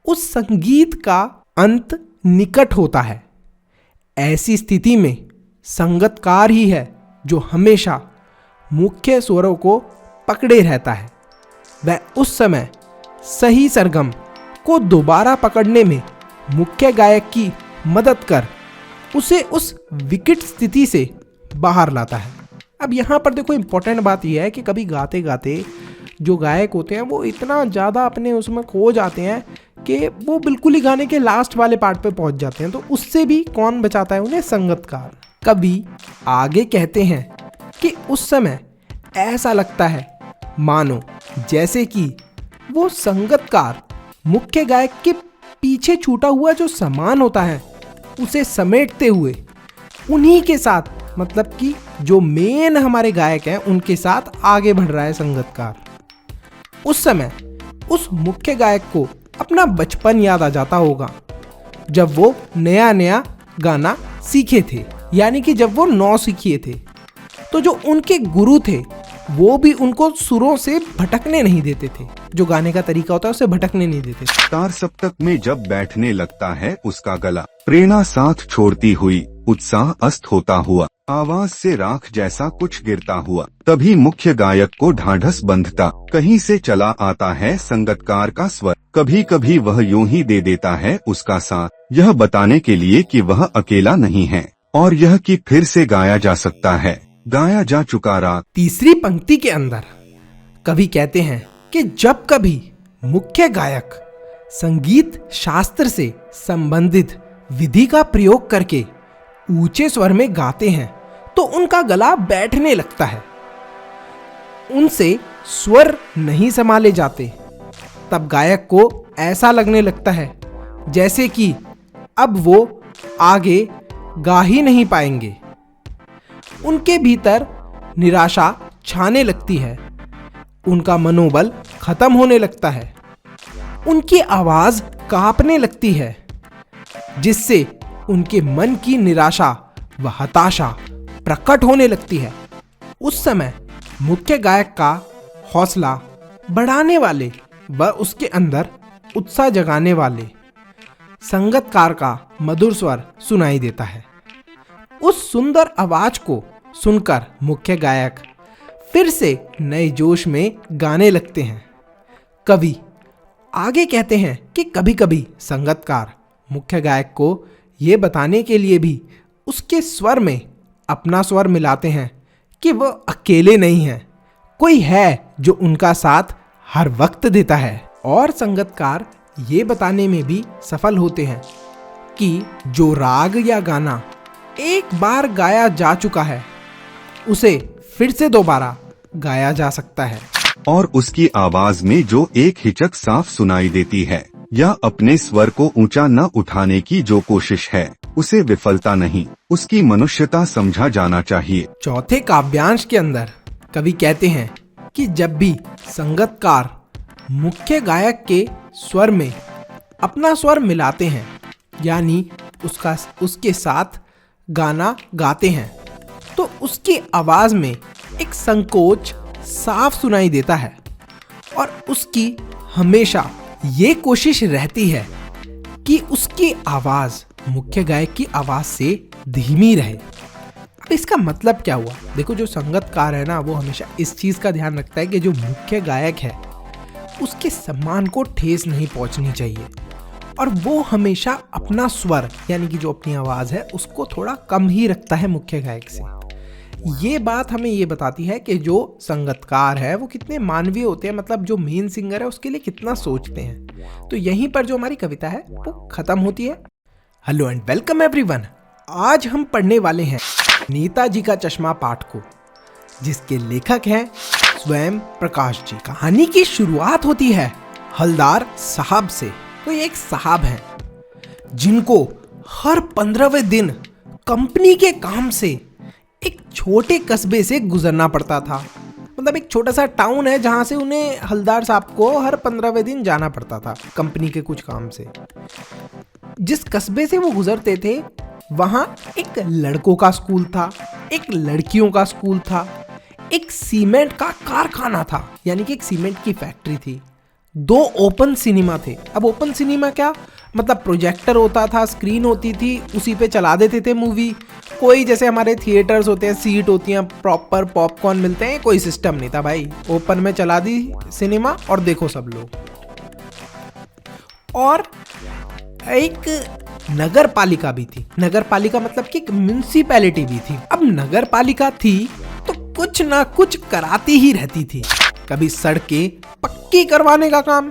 उस संगीत का अंत निकट होता है। ऐसी स्थिति में संगतकार ही है जो हमेशा मुख्य स्वरों को पकड़े रहता है। वह उस समय सही सरगम को दोबारा पकड़ने में मुख्य गायक की मदद कर उसे उस विकट स्थिति से बाहर लाता है। अब यहाँ पर देखो इम्पोर्टेंट बात यह है कि कभी गाते गाते जो गायक होते हैं वो इतना ज़्यादा अपने उसमें खो जाते हैं कि वो बिल्कुल ही गाने के लास्ट वाले पार्ट पे पहुंच जाते हैं, तो उससे भी कौन बचाता है उन्हें? संगतकार। कवि आगे कहते हैं कि उस समय ऐसा लगता है मानो जैसे कि वो संगतकार मुख्य गायक के पीछे छूटा हुआ जो सामान होता है उसे समेटते हुए उन्हीं के साथ, मतलब कि जो मेन हमारे गायक हैं उनके साथ आगे बढ़ रहा है संगतकार। उस समय उस मुख्य गायक को अपना बचपन याद आ जाता होगा जब वो नया नया गाना सीखे थे, यानी कि जब वो नौसिखिए थे, तो जो उनके गुरु थे वो भी उनको सुरों से भटकने नहीं देते थे। जो गाने का तरीका होता है उसे भटकने नहीं देते थे। तार सप्तक में जब बैठने लगता है उसका गला, प्रेरणा साथ छोड़ती हुई, उत्साह अस्त होता हुआ, आवाज से राख जैसा कुछ गिरता हुआ, तभी मुख्य गायक को ढांढस बंधता कहीं से चला आता है संगतकार का स्वर। कभी कभी वह यूं ही दे देता है उसका साथ, यह बताने के लिए कि वह अकेला नहीं है और यह कि फिर से गाया जा सकता है, गाया जा चुका राग। तीसरी पंक्ति के अंदर कवि कहते हैं कि जब कभी मुख्य गायक संगीत शास्त्र से संबंधित विधि का प्रयोग करके ऊंचे स्वर में गाते हैं तो उनका गला बैठने लगता है, उनसे स्वर नहीं संभाले जाते। तब गायक को ऐसा लगने लगता है जैसे कि अब वो आगे गा ही नहीं पाएंगे। उनके भीतर निराशा छाने लगती है, उनका मनोबल खत्म होने लगता है, उनकी आवाज कांपने लगती है, जिससे उनके मन की निराशा व हताशा प्रकट होने लगती है। उस समय मुख्य गायक का हौसला बढ़ाने वाले व उसके अंदर उत्साह जगाने वाले संगतकार का मधुर स्वर सुनाई देता है। उस सुंदर आवाज को सुनकर मुख्य गायक फिर से नए जोश में गाने लगते हैं। कवि आगे कहते हैं कि कभी कभी संगतकार मुख्य गायक को ये बताने के लिए भी उसके स्वर में अपना स्वर मिलाते हैं कि वह अकेले नहीं हैं, कोई है जो उनका साथ हर वक्त देता है। और संगतकार ये बताने में भी सफल होते हैं कि जो राग या गाना एक बार गाया जा चुका है उसे फिर से दोबारा गाया जा सकता है। और उसकी आवाज में जो एक हिचक साफ सुनाई देती है या अपने स्वर को ऊंचा न उठाने की जो कोशिश है उसे विफलता नहीं, उसकी मनुष्यता समझा जाना चाहिए। चौथे काव्यांश के अंदर कवि कहते हैं कि जब भी संगतकार मुख्य गायक के स्वर में अपना स्वर मिलाते हैं, यानी उसके साथ गाना गाते हैं, तो उसकी आवाज में एक संकोच साफ सुनाई देता है और उसकी हमेशा ये कोशिश रहती है कि उसकी आवाज मुख्य गायक की आवाज से धीमी रहे। अब इसका मतलब क्या हुआ? देखो, जो संगतकार है ना, वो हमेशा इस चीज का ध्यान रखता है कि जो मुख्य गायक है उसके सम्मान को ठेस नहीं पहुंचनी चाहिए और वो हमेशा अपना स्वर यानी कि जो अपनी आवाज है उसको थोड़ा कम ही रखता है मुख्य गायक से। ये बात हमें ये बताती है कि जो संगतकार है वो कितने मानवीय होते हैं, मतलब जो मेन सिंगर है उसके लिए कितना सोचते हैं। तो यहीं पर जो हमारी कविता है वो खत्म होती है। Hello and welcome everyone. आज हम पढ़ने वाले हैं नेताजी का चश्मा पाठ को, जिसके लेखक हैं स्वयं प्रकाश जी। कहानी की शुरुआत होती है हलदार साहब से। तो ये एक साहब हैं जिनको हर 15वें दिन कंपनी के काम से एक छोटे कस्बे से गुजरना पड़ता था। मतलब एक छोटा सा टाउन है जहां से उन्हें हलदार साहब को हर 15वें दिन जाना पड़ता था कंपनी के कुछ काम से। जिस कस्बे से वो गुजरते थे वहां एक लड़कों का स्कूल था, एक लड़कियों का स्कूल था, एक सीमेंट का कारखाना था, यानी कि एक सीमेंट की फैक्ट्री थी, 2 ओपन सिनेमा थे। अब ओपन सिनेमा क्या मतलब, प्रोजेक्टर होता था, स्क्रीन होती थी, उसी पे चला देते थे मूवी। कोई जैसे हमारे थिएटर्स होते हैं, सीट होती हैं, प्रॉपर पॉपकॉर्न मिलते हैं, कोई सिस्टम नहीं था भाई। ओपन में चला दी सिनेमा और देखो सब लोग। और एक नगर पालिका भी थी। नगर पालिका मतलब कि एक म्यूनिसिपैलिटी भी थी। अब नगर पालिका थी तो कुछ ना कुछ कराती ही रहती थी। कभी सड़कें पक्की करवाने का काम,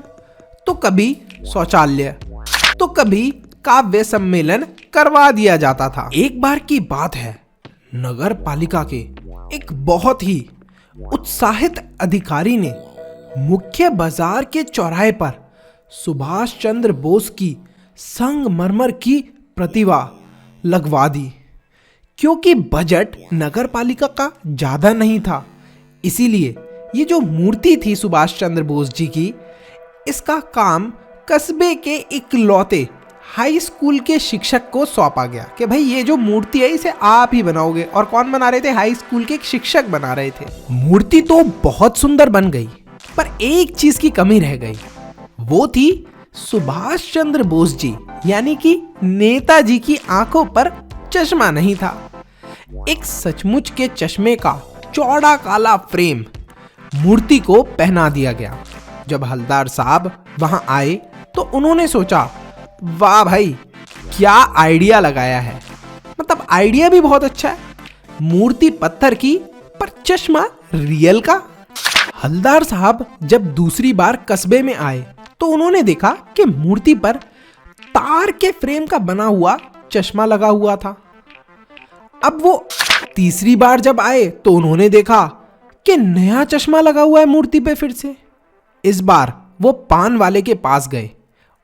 तो कभी शौचालय, तो कभी काव्य सम्मेलन करवा दिया जाता था। एक बार की बात है, नगर पालिका के एक बहुत ही उत्साहित अधिकारी ने मुख्य बाजार के चौराहे पर सुभाष चंद्र बोस की संगमरमर की प्रतिमा लगवा दी। क्योंकि बजट नगर पालिका का ज्यादा नहीं था, इसीलिए ये जो मूर्ति थी सुभाष चंद्र बोस जी की, इसका काम कस्बे के इकलौते हाई स्कूल के शिक्षक को सौंपा गया कि भाई ये जो मूर्ति है इसे आप ही बनाओगे। और कौन बना रहे थे? हाई स्कूल के एक शिक्षक बना रहे थे। मूर्ति तो बहुत सुंदर बन गई, पर एक चीज की कमी रह गई। वो थी सुभाष चंद्र बोस जी, यानी कि नेताजी की आंखों पर चश्मा नहीं था। एक सचमुच के चश्मे का चौड़ा काला फ्रेम मूर्ति को पहना दिया गया। जब हलदार साहब वहां आए तो उन्होंने सोचा, वाह भाई क्या आइडिया लगाया है। मतलब आइडिया भी बहुत अच्छा है, मूर्ति पत्थर की पर चश्मा रियल का। हलदार साहब जब दूसरी बार कस्बे में आए तो उन्होंने देखा कि मूर्ति पर तार के फ्रेम का बना हुआ चश्मा लगा हुआ था। अब वो तीसरी बार जब आए तो उन्होंने देखा कि नया चश्मा लगा हुआ है मूर्ति पे फिर से। इस बार वो पान वाले के पास गए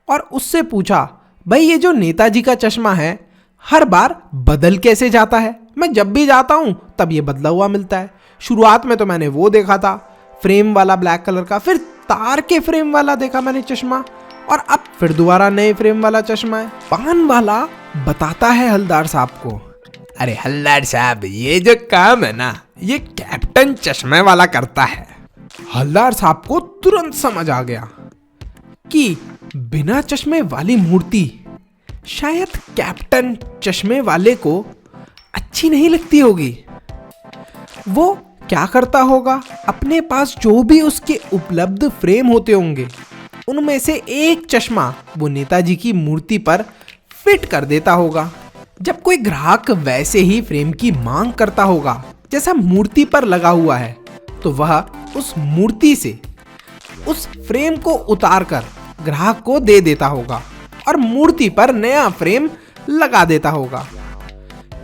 और उससे पूछा, भाई ये जो नेताजी का चश्मा है हर बार बदल कैसे जाता है? मैं जब भी जाता हूं तब ये बदला हुआ मिलता है। शुरुआत में तो मैंने वो देखा था फ्रेम वाला ब्लैक कलर का, फिर तार के फ्रेम वाला देखा मैंने चश्मा, और अब फिर दोबारा नए फ्रेम वाला चश्मा है। पान वाला बताता है हलदार साहब को, अरे हलदार साहब ये जो काम है ना ये कैप्टन चश्मे वाला करता है। हलदार साहब को तुरंत समझ आ गया कि बिना चश्मे वाली मूर्ति शायद कैप्टन चश्मे वाले को अच्छी नहीं लगती होगी। वो क्या करता होगा, अपने पास जो भी उसके उपलब्ध फ्रेम होते होंगे उनमें से एक चश्मा वो नेताजी की मूर्ति पर फिट कर देता होगा। जब कोई ग्राहक वैसे ही फ्रेम की मांग करता होगा जैसा मूर्ति पर लगा हुआ है, तो वह उस मूर्ति से उस फ्रेम को उतारकर ग्राहक को दे देता होगा और मूर्ति पर नया फ्रेम लगा देता होगा।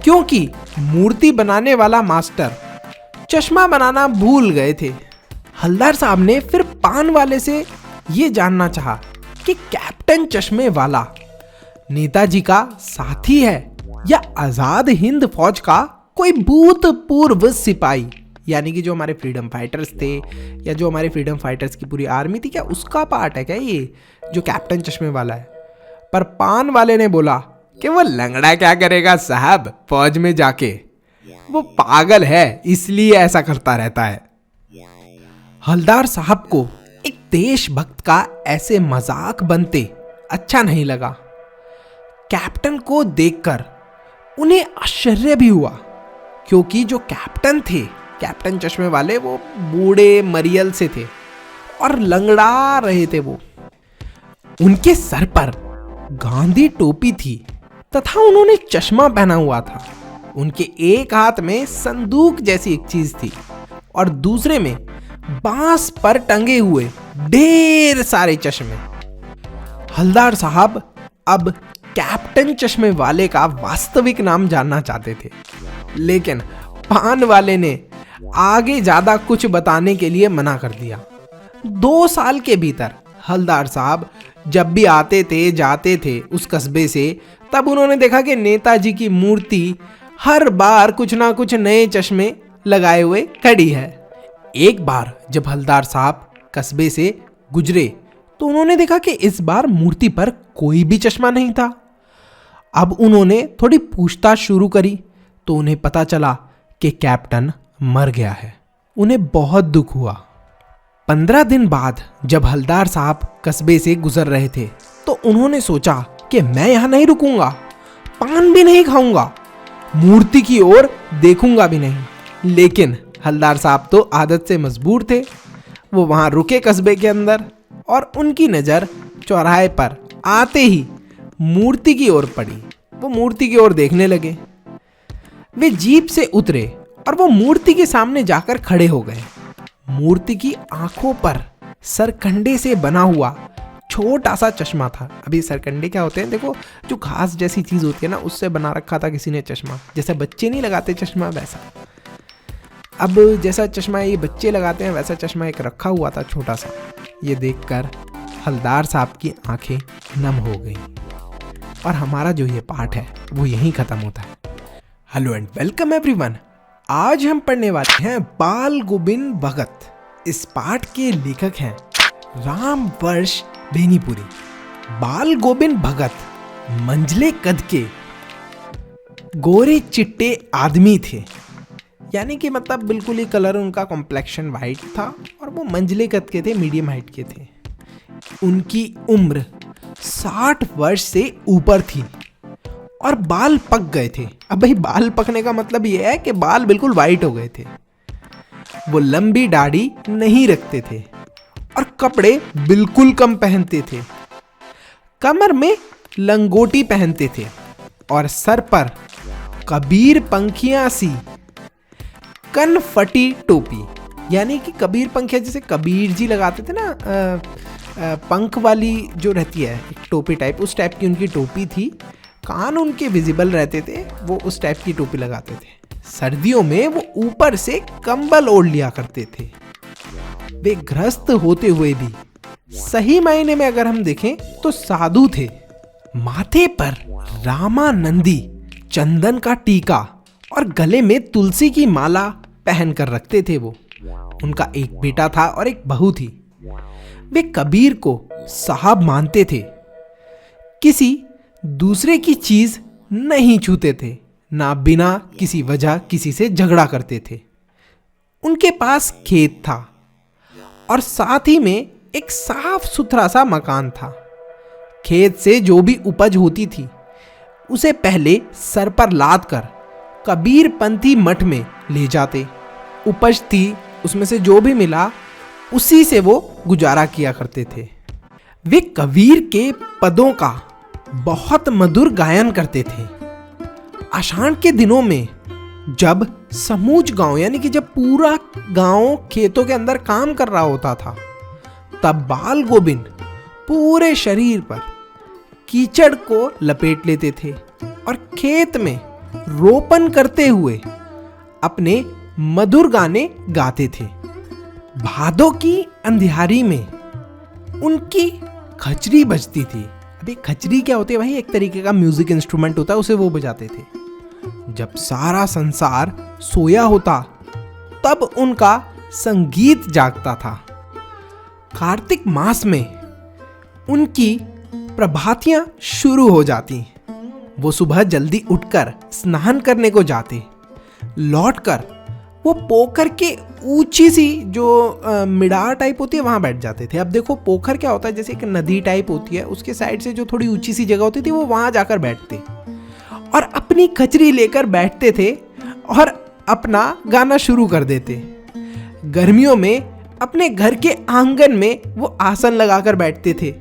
क्योंकि मूर्ति बनाने वाला मास्टर चश्मा बनाना भूल गए थे, हलदार साहब ने फिर पान वाले से ये जानना चाहा कि कैप्टन चश्मे वाला नेताजी का साथी है या आजाद हिंद फौज का कोई भूतपूर्व सिपाही, यानी कि जो हमारे फ्रीडम फाइटर्स थे या जो हमारे फ्रीडम फाइटर्स की पूरी आर्मी थी, क्या उसका पार्ट है क्या ये जो कैप्टन चश्मे वाला है? पर पान वाले ने बोला कि वो लंगड़ा क्या करेगा साहब फौज में जाके, वो पागल है इसलिए ऐसा करता रहता है। हलदार साहब को एक देशभक्त का ऐसे मजाक बनते अच्छा नहीं लगा। कैप्टन को देखकर उन्हें आश्चर्य भी हुआ, क्योंकि जो कैप्टन थे, कैप्टन चश्मे वाले, वो बूढ़े मरियल से थे और लंगड़ा रहे थे। वो उनके सर पर गांधी टोपी थी तथा उन्होंने चश्मा पहना हुआ था। उनके एक हाथ में संदूक जैसी एक चीज थी और दूसरे में बांस पर टंगे हुए ढेर सारे चश्मे। हलदार साहब अब कैप्टन चश्मे वाले का वास्तविक नाम जानना चाहते थे। लेकिन पान वाले ने आगे ज्यादा कुछ बताने के लिए मना कर दिया। 2 साल के भीतर हलदार साहब जब भी आते थे जाते थे उस कस्बे से, तब उन्होंने देखा कि नेताजी की मूर्ति हर बार कुछ ना कुछ नए चश्मे लगाए हुए खड़ी है। एक बार जब हलदार साहब कस्बे से गुजरे तो उन्होंने देखा कि इस बार मूर्ति पर कोई भी चश्मा नहीं था। अब उन्होंने थोड़ी पूछताछ शुरू करी तो उन्हें पता चला कि कैप्टन मर गया है। उन्हें बहुत दुख हुआ। 15 दिन बाद जब हलदार साहब कस्बे से गुजर रहे थे तो उन्होंने सोचा कि मैं यहां नहीं रुकूंगा, पान भी नहीं खाऊंगा, मूर्ति की ओर देखूंगा भी नहीं। लेकिन हलदार साहब तो आदत से मजबूर थे। वो वहां रुके कस्बे के अंदर और उनकी नजर चौराहे पर आते ही मूर्ति की ओर पड़ी। वो मूर्ति की ओर देखने लगे। वे जीप से उतरे और वो मूर्ति के सामने जाकर खड़े हो गए। मूर्ति की आंखों पर सरकंडे से बना हुआ छोटा सा चश्मा था। अभी सरकंडे क्या होते हैं, देखो जो घास जैसी चीज होती है ना, उससे बना रखा था किसी ने चश्मा। जैसे बच्चे नहीं लगाते चश्मा वैसा। अब जैसा चश्मा ये बच्चे लगाते हैं वैसा चश्मा एक रखा हुआ था छोटा सा। ये देखकर हलदार साहब की आंखें नम हो गई। और हमारा जो ये पाठ है वो यहीं खत्म होता है। Hello and welcome everyone. आज हम पढ़ने वाले हैं बाल गोविंद भगत। इस पाठ के लेखक हैं राम वर्ष बेनीपुरी। बाल गोविंद भगत मंझले कद के गोरे चिट्टे आदमी थे, यानी कि मतलब बिल्कुल ही कलर उनका कॉम्प्लेक्शन वाइट था और वो मंझले कद के थे, मीडियम हाइट के थे। उनकी उम्र 60 वर्ष से ऊपर थी और बाल पक गए थे। अब भाई बाल पकने का मतलब ये है कि बाल बिल्कुल वाइट हो गए थे। वो लंबी दाढ़ी नहीं रखते थे और कपड़े बिल्कुल कम पहनते थे। कमर में लंगोटी पहनते थे और सर पर कबीर पंखियां सी कनफटी टोपी, यानी कि कबीर पंखियां जैसे कबीर जी लगाते थे ना, पंख वाली जो रहती है एक टोपी टाइप, उस टाइप की उनकी टोपी थी। कान उनके विजिबल रहते थे, वो उस टाइप की टोपी लगाते थे। सर्दियों में वो ऊपर से कंबल ओढ़ लिया करते थे। वे गृहस्थ होते हुए भी सही मायने में अगर हम देखें तो साधु थे। माथे पर रामानंदी चंदन का टीका और गले में तुलसी की माला पहन कर रखते थे वो। उनका एक बेटा था और एक बहू थी। वे कबीर को साहब मानते थे। किसी दूसरे की चीज नहीं छूते थे, ना बिना किसी वजह किसी से झगड़ा करते थे। उनके पास खेत था और साथ ही में एक साफ सुथरा सा मकान था। खेत से जो भी उपज होती थी उसे पहले सर पर लाद कर कबीर पंथी मठ में ले जाते। उपज थी उसमें से जो भी मिला उसी से वो गुजारा किया करते थे। वे कबीर के पदों का बहुत मधुर गायन करते थे। आषाढ़ के दिनों में जब समूच गांव, यानी कि जब पूरा गांव खेतों के अंदर काम कर रहा होता था, तब बाल गोविंद पूरे शरीर पर कीचड़ को लपेट लेते थे और खेत में रोपण करते हुए अपने मधुर गाने गाते थे। भादों की अंधियारी में उनकी खचरी बजती थी। अभी खचरी क्या होती है भाई, एक तरीके का म्यूजिक इंस्ट्रूमेंट होता है, उसे वो बजाते थे। जब सारा संसार सोया होता तब उनका संगीत जागता था। कार्तिक मास में उनकी प्रभातियां शुरू हो जाती। वो सुबह जल्दी उठकर स्नान करने को जाते। लौटकर वो पोखर के ऊंची सी जो मिडार टाइप होती है वहां बैठ जाते थे। अब देखो पोखर क्या होता है, जैसे एक नदी टाइप होती है, उसके साइड से जो थोड़ी ऊंची सी जगह होती थी वो वहां जाकर बैठते और अपनी खचरी लेकर बैठते थे और अपना गाना शुरू कर देते। गर्मियों में अपने घर के आंगन में वो आसन लगाकर बैठते थे।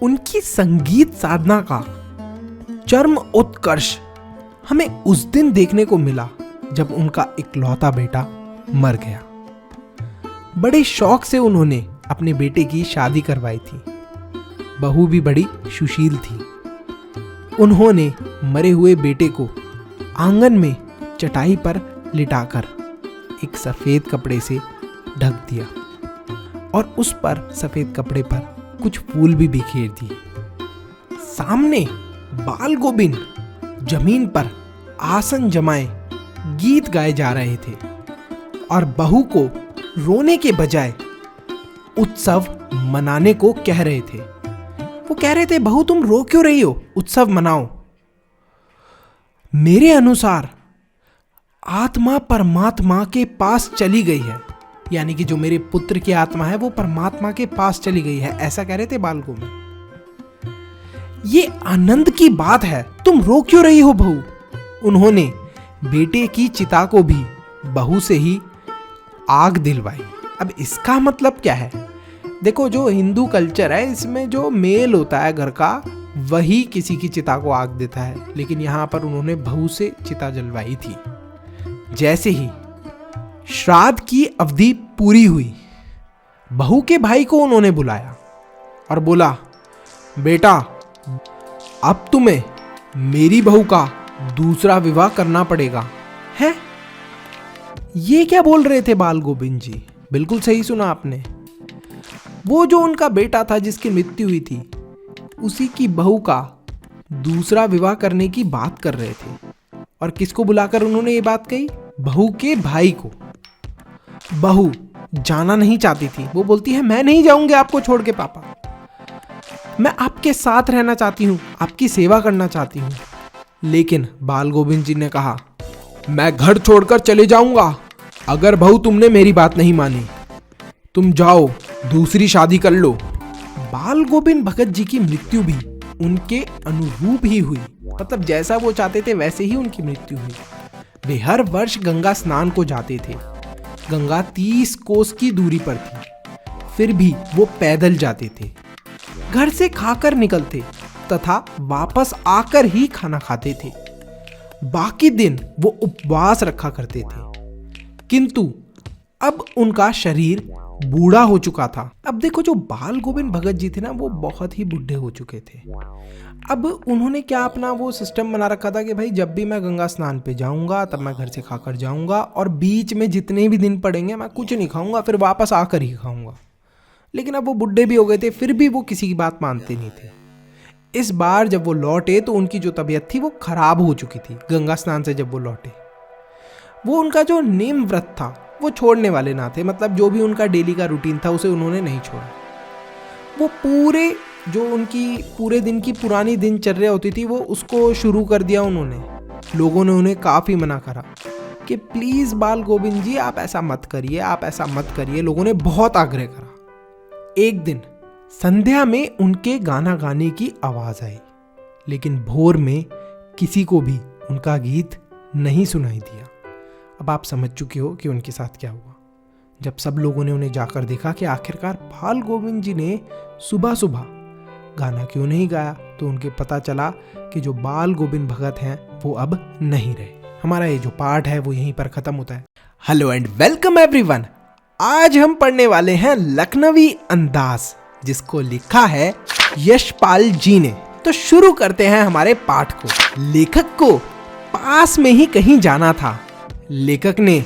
उनकी संगीत साधना का चरम उत्कर्ष हमें उस दिन देखने को मिला जब उनका इकलौता बेटा मर गया। बड़े शौक से उन्होंने अपने बेटे की शादी करवाई थी। बहू भी बड़ी सुशील थी। उन्होंने मरे हुए बेटे को आंगन में चटाई पर लिटाकर एक सफेद कपड़े से ढक दिया और उस पर सफेद कपड़े पर कुछ फूल भी बिखेर दिए। सामने बाल गोविंद जमीन पर आसन जमाए गीत गाए जा रहे थे और बहू को रोने के बजाय उत्सव मनाने को कह रहे थे। वो कह रहे थे, बहू तुम रो क्यों रही हो, उत्सव मनाओ। मेरे अनुसार आत्मा परमात्मा के पास चली गई है, यानी कि जो मेरे पुत्र की आत्मा है वो परमात्मा के पास चली गई है, ऐसा कह रहे थे बाल गोविंद। ये आनंद की बात है, तुम रो क्यों रही हो बहू। उन्होंने बेटे की चिता को भी बहू से ही आग दिलवाई। अब इसका मतलब क्या है? देखो, जो हिंदू कल्चर है इसमें जो मेल होता है घर का वही किसी की चिता को आग देता है, लेकिन यहां पर उन्होंने बहू से चिता जलवाई थी। जैसे ही श्राद्ध की अवधि पूरी हुई, बहू के भाई को उन्होंने बुलाया और बोला, बेटा अब तुम्हें मेरी बहू का दूसरा विवाह करना पड़ेगा। है ये क्या बोल रहे थे बाल गोविंद जी? बिल्कुल सही सुना आपने। वो जो उनका बेटा था जिसकी मृत्यु हुई थी, उसी की बहू का दूसरा विवाह करने की बात कर रहे थे। और किसको बुलाकर उन्होंने ये बात कही? बहू के भाई को। बहू जाना नहीं चाहती थी, वो बोलती है, मैं नहीं जाऊंगी आपको छोड़ के पापा, मैं आपके साथ रहना चाहती हूं, आपकी सेवा करना चाहती हूं। लेकिन बाल गोविंद जी ने कहा, मैं घर छोड़कर चले जाऊंगा अगर बहू तुमने मेरी बात नहीं मानी। तुम जाओ दूसरी शादी कर लो। बाल गोविंद भगत जी की मृत्यु भी उनके अनुरूप ही हुई, मतलब जैसा वो चाहते थे वैसे ही उनकी मृत्यु हुई। वे हर वर्ष गंगा स्नान को जाते थे। गंगा 30 कोस की दूरी पर थी, फिर भी वो पैदल जाते थे। घर से खाकर निकलते तथा वापस आकर ही खाना खाते थे। बाकी दिन वो उपवास रखा करते थे। किंतु अब उनका शरीर बूढ़ा हो चुका था। अब देखो, जो बाल गोविंद भगत जी थे ना, वो बहुत ही बूढ़े हो चुके थे। अब उन्होंने क्या अपना वो सिस्टम बना रखा था कि भाई जब भी मैं गंगा स्नान पे जाऊंगा तब मैं घर से खाकर जाऊंगा और बीच में जितने भी दिन पड़ेंगे मैं कुछ नहीं खाऊंगा, फिर वापस आकर ही खाऊंगा। लेकिन अब वो बुढ़े भी हो गए थे, फिर भी वो किसी की बात मानते नहीं थे। इस बार जब वो लौटे तो उनकी जो तबीयत थी वो खराब हो चुकी थी। गंगा स्नान से जब वो लौटे, वो उनका जो नेम व्रत था वो छोड़ने वाले ना थे, मतलब जो भी उनका डेली का रूटीन था उसे उन्होंने नहीं छोड़ा। वो पूरे जो उनकी पूरे दिन की पुरानी दिनचर्या होती थी वो उसको शुरू कर दिया उन्होंने। लोगों ने उन्हें काफ़ी मना करा कि प्लीज़ बाल गोविंद जी आप ऐसा मत करिए, आप ऐसा मत करिए। लोगों ने बहुत आग्रह करा। एक दिन संध्या में उनके गाना गाने की आवाज़ आई, लेकिन भोर में किसी को भी उनका गीत नहीं सुनाई दिया। अब आप समझ चुके हो कि उनके साथ क्या हुआ। जब सब लोगों ने उन्हें जाकर देखा कि आखिरकार बाल गोविंद जी ने सुबह सुबह गाना क्यों नहीं गाया, तो उनके पता चला कि जो बाल गोविंद भगत हैं वो अब नहीं रहे। हमारा ये जो पार्ट है वो यहीं पर खत्म होता है। Hello and welcome everyone. आज हम पढ़ने वाले हैं लखनवी अंदाज, जिसको लिखा है यशपाल जी ने। तो शुरू करते हैं हमारे पाठ को। लेखक को पास में ही कहीं जाना था। लेखक ने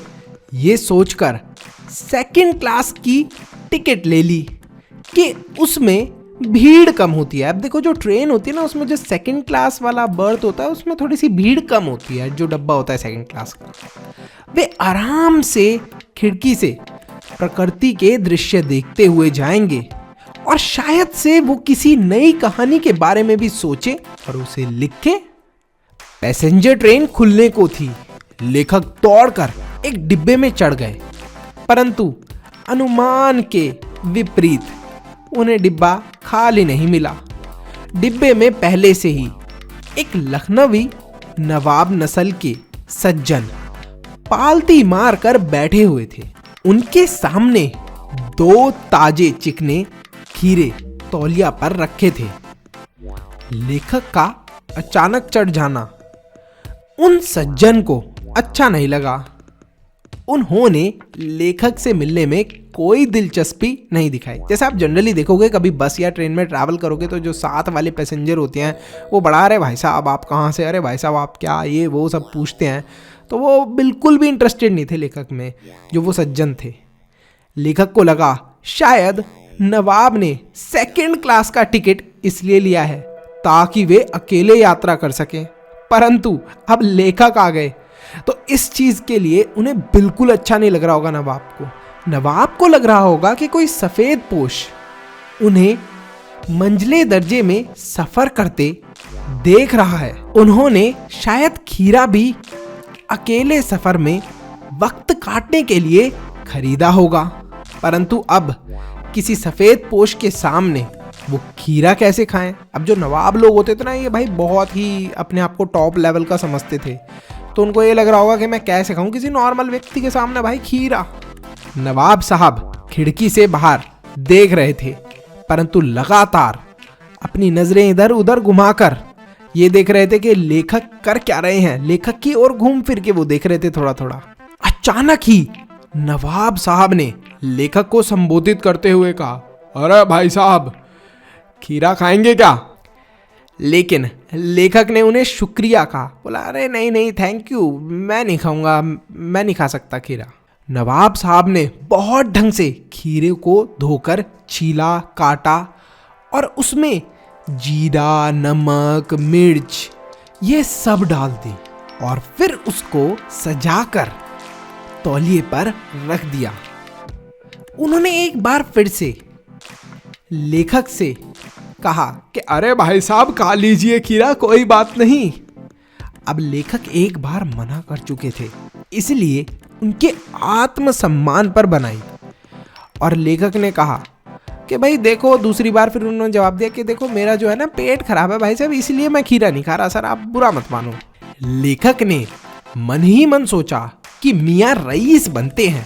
ये सोचकर सेकंड क्लास की टिकट ले ली कि उसमें भीड़ कम होती है। अब देखो, जो ट्रेन होती है ना उसमें जो सेकंड क्लास वाला बर्थ होता है उसमें थोड़ी सी भीड़ कम होती है, जो डब्बा होता है सेकंड क्लास का। वे आराम से खिड़की से प्रकृति के दृश्य देखते हुए जाएंगे और शायद से वो किसी नई कहानी के बारे में भी सोचे और उसे लिखे। पैसेंजर ट्रेन खुलने को थी। लेखक दौड़कर एक डिब्बे में चढ़ गए, परंतु अनुमान के विपरीत उन्हें डिब्बा खाली नहीं मिला। डिब्बे में पहले से ही एक लखनवी नवाब नस्ल के सज्जन पालती मारकर बैठे हुए थे। उनके सामने 2 ताजे चिकने खीरे तौलिया पर रखे थे। लेखक का अचानक चढ़ जाना उन सज्जन को अच्छा नहीं लगा। उन्होंने लेखक से मिलने में कोई दिलचस्पी नहीं दिखाई। जैसे आप जनरली देखोगे, कभी बस या ट्रेन में ट्रैवल करोगे तो जो साथ वाले पैसेंजर होते हैं वो बड़ा, अरे भाई साहब आप कहाँ से, अरे भाई साहब आप क्या, ये वो सब पूछते हैं। तो वो बिल्कुल भी इंटरेस्टेड नहीं थे लेखक में, जो वो सज्जन थे। लेखक को लगा शायद नवाब ने सेकंड क्लास का टिकट इसलिए लिया है ताकि वे अकेले यात्रा कर सकें, परंतु अब लेखक आ गए तो इस चीज़ के लिए उन्हें बिल्कुल अच्छा नहीं लग रहा होगा नवाब को। नवाब को लग रहा होगा कि कोई सफ़ेद पोश उन्हें मंझले दर्जे में सफ़र करते देख रहा है। उन्होंने शायद खीरा भी अकेले सफ़र में वक्त काटने के लिए खरीदा होगा, परंतु अब किसी सफ़ेद पोश के सामने वो खीरा कैसे खाएं। अब जो नवाब लोग होते थे ना, ये भाई बहुत ही अपने आप को टॉप लेवल का समझते थे, तो उनको ये लग रहा होगा कि मैं कैसे खाऊं किसी नॉर्मल व्यक्ति के सामने भाई खीरा। नवाब साहब खिड़की से बाहर देख रहे थे, परंतु लगातार अपनी नजरें इधर उधर घुमाकर ये देख रहे थे कि लेखक कर क्या रहे हैं। लेखक की ओर घूम फिर के वो देख रहे थे थोड़ा थोड़ा। अचानक ही नवाब साहब ने लेखक को संबोधित करते हुए कहा, अरे भाई साहब, खीरा खाएंगे क्या? लेकिन लेखक ने उन्हें शुक्रिया कहा, बोला अरे नहीं नहीं थैंक यू, मैं नहीं खाऊंगा, मैं नहीं खा सकता खीरा। नवाब साहब ने बहुत ढंग से खीरे को धोकर छीला, काटा और उसमें जीरा, नमक, मिर्च ये सब डाल दी और फिर उसको सजाकर तौलिए पर रख दिया। उन्होंने एक बार फिर से लेखक से कहा कि अरे भाई साहब खा लीजिए खीरा, कोई बात नहीं। अब लेखक एक बार मना कर चुके थे, इसलिए उनके आत्मसम्मान पर बनाई और लेखक ने कहा कि भाई देखो, दूसरी बार फिर उन्होंने जवाब दिया कि देखो मेरा जो है ना पेट खराब है भाई साहब, इसलिए मैं खीरा नहीं खा रहा सर, आप बुरा मत मानो। लेखक ने मन ही मन सोचा कि मियाँ रईस बनते हैं,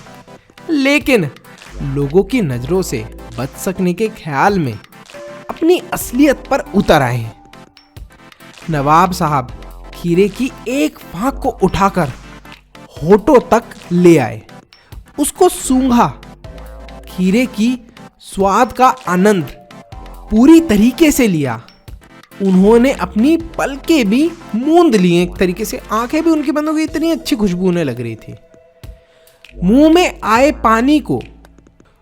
लेकिन लोगों की नजरों से बच सकने के ख्याल में अपनी असलियत पर उतर आए हैं। नवाब साहब खीरे की एक फांक को उठाकर होठों तक ले आए, उसको सूंघा, खीरे की स्वाद का आनंद पूरी तरीके से लिया। उन्होंने अपनी पलकें भी मूंद ली, एक तरीके से आंखें भी उनकी बंद हो गई, इतनी अच्छी खुशबू उन्हें लग रही थी। मुंह में आए पानी को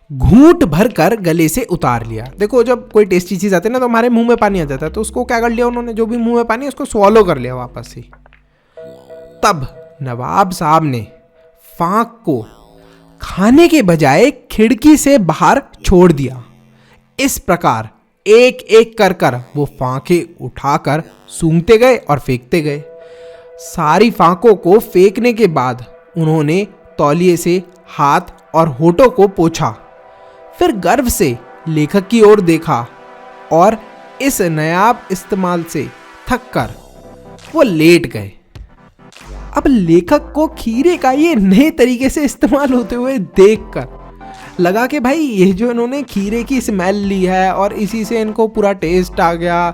घूंट भर कर गले से उतार लिया। देखो जब कोई टेस्टी चीज आती है ना तो हमारे मुंह में पानी आ जाता है, तो उसको क्या कर लिया उन्होंने, जो भी मुंह में पानी उसको स्वॉलो कर लिया वापस से। तब नवाब साहब ने फांक को खाने के बजाय खिड़की से बाहर छोड़ दिया। इस प्रकार एक एक कर कर वो फांकें उठाकर सूंघते गए और फेंकते गए। सारी फांकों को फेंकने के बाद उन्होंने तौलिए से हाथ और होठों को पोंछा, फिर गर्व से लेखक की ओर देखा और इस नायाब इस्तेमाल से थक कर वो लेट गए। अब लेखक को खीरे का ये नए तरीके से इस्तेमाल होते हुए देखकर लगा कि भाई ये जो इन्होंने खीरे की स्मेल ली है और इसी से इनको पूरा टेस्ट आ गया,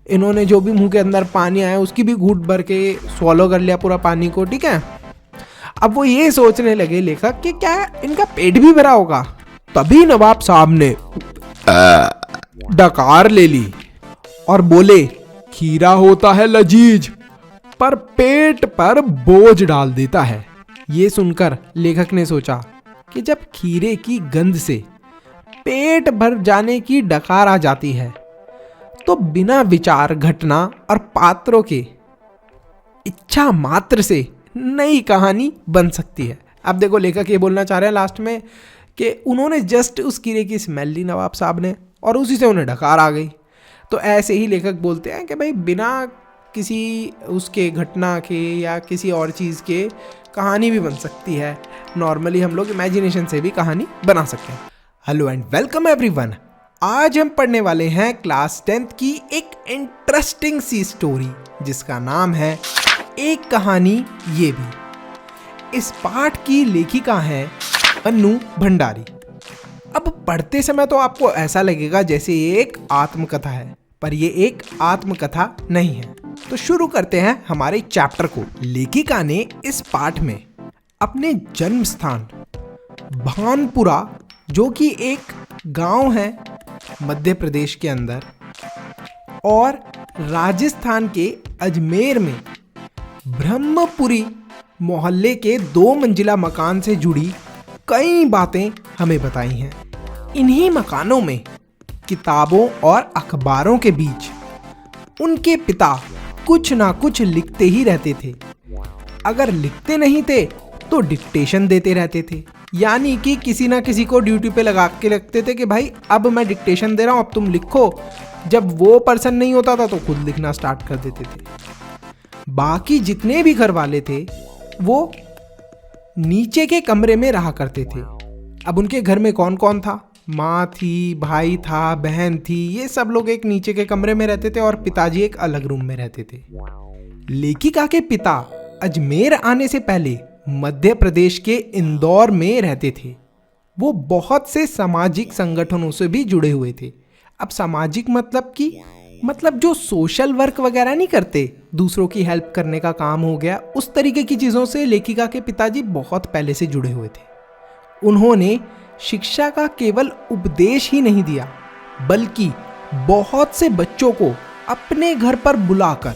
इन्होंने जो भी मुंह के अंदर पानी आया उसकी भी घूंट भर के स्वॉलो कर लिया पूरा पानी को, ठीक है। अब वो ये सोचने लगे लेखक कि क्या इनका पेट भी भरा होगा। तभी नवाब साहब ने डकार ले ली और बोले, खीरा होता है लजीज पर पेट पर बोझ डाल देता है। ये सुनकर लेखक ने सोचा कि जब खीरे की गंध से पेट भर जाने की डकार आ जाती है तो बिना विचार, घटना और पात्रों के इच्छा मात्र से नई कहानी बन सकती है। अब देखो लेखक ये बोलना चाह रहे हैं लास्ट में कि उन्होंने जस्ट उस कीड़े की स्मेल ली नवाब साहब ने और उसी से उन्हें डकार आ गई। तो ऐसे ही लेखक बोलते हैं कि भाई बिना किसी उसके घटना के या किसी और चीज़ के कहानी भी बन सकती है। नॉर्मली हम लोग इमेजिनेशन से भी कहानी बना सकते हैं। Hello and welcome everyone. आज हम पढ़ने वाले हैं क्लास 10th की एक इंटरेस्टिंग सी स्टोरी जिसका नाम है एक कहानी ये भी। इस पाठ की लेखिका है अन्नू भंडारी। अब पढ़ते समय तो आपको ऐसा लगेगा जैसे ये एक आत्मकथा है, पर ये एक आत्मकथा नहीं है। तो शुरू करते हैं हमारे चैप्टर को। लेखिका ने इस पाठ में अपने जन्म स्थान भानपुरा, जो कि एक गांव है मध्य प्रदेश के अंदर, और राजस्थान के अजमेर में ब्रह्मपुरी मोहल्ले के 2 मंजिला मकान से जुड़ी कई बातें हमें बताई हैं। इन्हीं मकानों में किताबों और अखबारों के बीच उनके पिता कुछ ना कुछ लिखते ही रहते थे। अगर लिखते नहीं थे तो डिक्टेशन देते रहते थे, यानी कि किसी ना किसी को ड्यूटी पे लगा के रखते थे कि भाई अब मैं डिक्टेशन दे रहा हूँ, अब तुम लिखो। जब वो पर्सन नहीं होता था तो खुद लिखना स्टार्ट कर देते थे। बाकी जितने भी घर वाले थे वो नीचे के कमरे में रहा करते थे। अब उनके घर में कौन कौन था? माँ थी, भाई था, बहन थी, ये सब लोग एक नीचे के कमरे में रहते थे और पिताजी एक अलग रूम में रहते थे। लेखिका के पिता अजमेर आने से पहले मध्य प्रदेश के इंदौर में रहते थे। वो बहुत से सामाजिक संगठनों से भी जुड़े हुए थे। अब सामाजिक मतलब जो सोशल वर्क वगैरह नहीं करते, दूसरों की हेल्प करने का काम हो गया, उस तरीके की चीज़ों से लेखिका के पिताजी बहुत पहले से जुड़े हुए थे। उन्होंने शिक्षा का केवल उपदेश ही नहीं दिया, बल्कि बहुत से बच्चों को अपने घर पर बुलाकर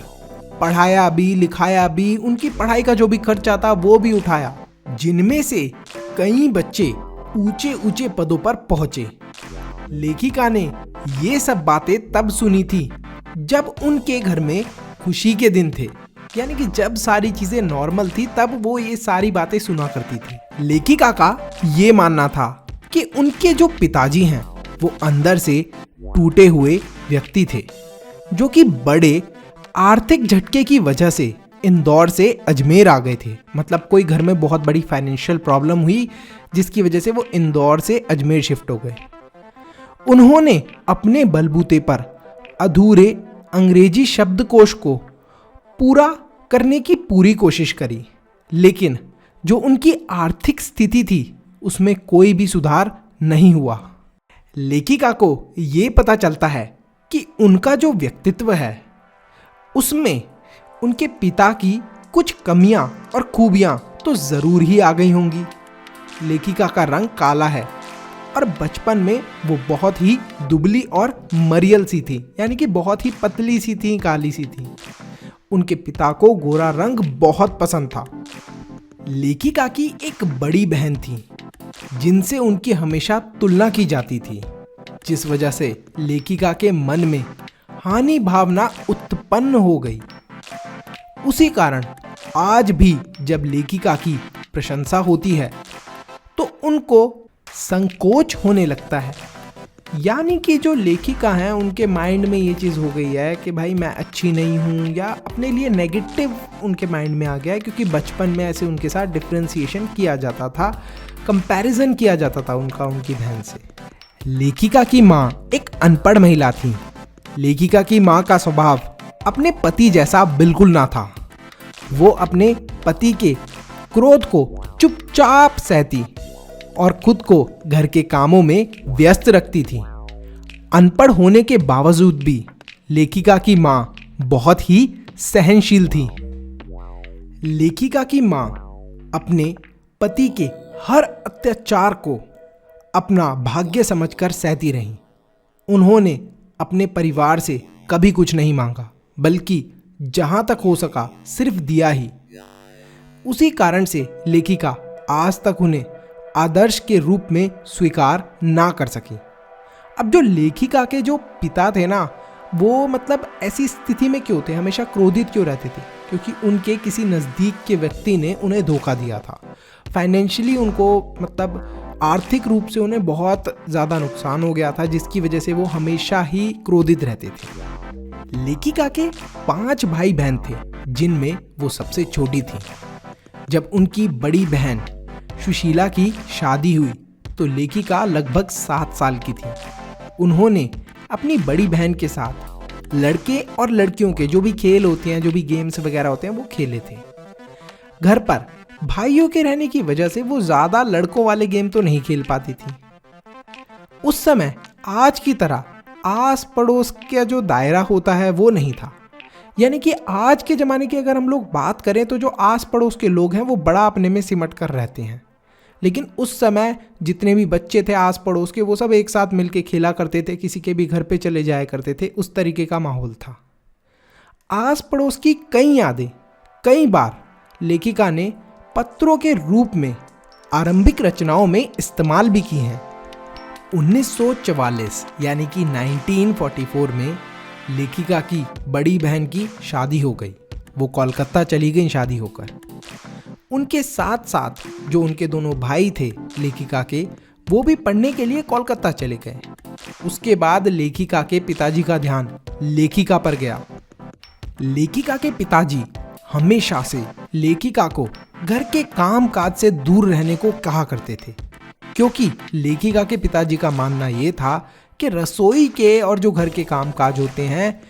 पढ़ाया भी, लिखाया भी, उनकी पढ़ाई का जो भी खर्च आता वो भी उठाया, जिनमें से कई बच्चे ऊंचे ऊंचे पदों पर पहुंचे। लेखिका ने ये सब बातें तब सुनी थी जब उनके घर में खुशी के दिन थे, यानी कि जब सारी चीजें नॉर्मल थी तब वो ये सारी बातें सुना करती थी। लेखिका का ये मानना था कि उनके जो पिताजी हैं वो अंदर से टूटे हुए व्यक्ति थे, जो कि बड़े आर्थिक झटके की वजह से इंदौर से अजमेर आ गए थे। मतलब कोई घर में बहुत बड़ी फाइनेंशियल प्रॉब्लम हुई जिसकी वजह से वो इंदौर से अजमेर शिफ्ट हो गए। उन्होंने अपने बलबूते पर अधूरे अंग्रेजी शब्दकोश को पूरा करने की पूरी कोशिश करी, लेकिन जो उनकी आर्थिक स्थिति थी उसमें कोई भी सुधार नहीं हुआ। लेखिका को ये पता चलता है कि उनका जो व्यक्तित्व है उसमें उनके पिता की कुछ कमियां और खूबियां तो ज़रूर ही आ गई होंगी। लेखिका का रंग काला है और बचपन में वो बहुत ही दुबली और मरियल सी थी, यानी कि बहुत ही पतली सी थी, काली सी थी। उनके पिता को गोरा रंग बहुत पसंद था। लेखिका की एक बड़ी बहन थी जिनसे उनकी हमेशा तुलना की जाती थी, जिस वजह से लेखिका के मन में हानि भावना उत्पन्न हो गई। उसी कारण आज भी जब लेखिका की प्रशंसा होती है तो उनको संकोच होने लगता है, यानी कि जो लेखिका हैं उनके माइंड में ये चीज़ हो गई है कि भाई मैं अच्छी नहीं हूँ, या अपने लिए नेगेटिव उनके माइंड में आ गया है, क्योंकि बचपन में ऐसे उनके साथ डिफ्रेंसिएशन किया जाता था, कंपैरिजन किया जाता था उनका उनकी बहन से। लेखिका की माँ एक अनपढ़ महिला थी। लेखिका की माँ का स्वभाव अपने पति जैसा बिल्कुल ना था। वो अपने पति के क्रोध को चुपचाप सहती और खुद को घर के कामों में व्यस्त रखती थी। अनपढ़ होने के बावजूद भी लेखिका की माँ बहुत ही सहनशील थी। लेखिका की माँ अपने पति के हर अत्याचार को अपना भाग्य समझकर सहती रहीं। उन्होंने अपने परिवार से कभी कुछ नहीं मांगा, बल्कि जहां तक हो सका सिर्फ दिया ही। उसी कारण से लेखिका आज तक उन्हें आदर्श के रूप में स्वीकार ना कर सकी। अब जो लेखिका के जो पिता थे ना, वो मतलब ऐसी स्थिति में क्यों थे, हमेशा क्रोधित क्यों रहते थे? क्योंकि उनके किसी नज़दीक के व्यक्ति ने उन्हें धोखा दिया था। फाइनेंशियली उनको मतलब आर्थिक रूप से उन्हें बहुत ज़्यादा नुकसान हो गया था, जिसकी वजह से वो हमेशा ही क्रोधित रहते थे। लेखिका के 5 भाई बहन थे, जिनमें वो सबसे छोटी थी। जब उनकी बड़ी बहन सुशीला की शादी हुई तो लेखिका लगभग 7 साल की थी। उन्होंने अपनी बड़ी बहन के साथ लड़के और लड़कियों के जो भी खेल होते हैं, जो भी गेम्स वगैरह होते हैं, वो खेले थे। घर पर भाइयों के रहने की वजह से वो ज़्यादा लड़कों वाले गेम तो नहीं खेल पाती थी। उस समय आज की तरह आस पड़ोस का जो दायरा होता है वो नहीं था। यानी कि आज के ज़माने की अगर हम लोग बात करें तो जो आस पड़ोस के लोग हैं वो बड़ा अपने में सिमट कर रहते हैं, लेकिन उस समय जितने भी बच्चे थे आस पड़ोस के वो सब एक साथ मिलके खेला करते थे, किसी के भी घर पे चले जाया करते थे। उस तरीके का माहौल था। आस पड़ोस की कई यादें कई बार लेखिका ने पत्रों के रूप में आरंभिक रचनाओं में इस्तेमाल भी की हैं। 1944 यानी कि 1944 में लेखिका की बड़ी बहन की शादी हो गई। वो कोलकाता चली गई शादी होकर। उनके साथ साथ जो उनके दोनों भाई थे लेखिका के, वो भी पढ़ने के लिए कोलकाता चले गए। उसके बाद लेखिका के पिताजी का ध्यान लेखिका पर गया। लेखिका के पिताजी हमेशा से लेखिका को घर के काम काज से दूर रहने को कहा करते थे, क्योंकि लेखिका के पिताजी का मानना ये था कि रसोई के और जो घर के काम काज होते हैं,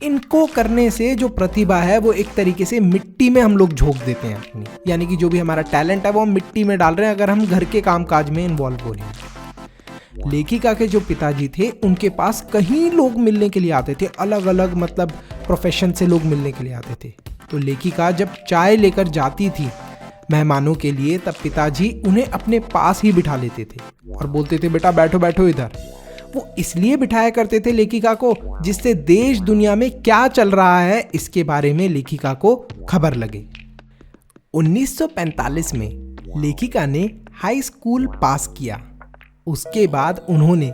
इनको करने से जो प्रतिभा है वो एक तरीके से मिट्टी में हम लोग झोंक देते हैं अपनी, यानी कि जो भी हमारा टैलेंट है वो हम मिट्टी में डाल रहे हैं अगर हम घर के काम काज में इन्वॉल्व हो रहे हैं। लेखिका के जो पिताजी थे उनके पास कहीं लोग मिलने के लिए आते थे, अलग अलग मतलब प्रोफेशन से लोग मिलने के लिए आते थे। तो लेखिका जब चाय लेकर जाती थी मेहमानों के लिए, तब पिताजी उन्हें अपने पास ही बिठा लेते थे और बोलते थे बेटा बैठो बैठो इधर। वो इसलिए बिठाया करते थे लेखिका को जिससे देश दुनिया में क्या चल रहा है इसके बारे में लेखिका को खबर लगे। 1945 में लेखिका ने हाई स्कूल पास किया। उसके बाद उन्होंने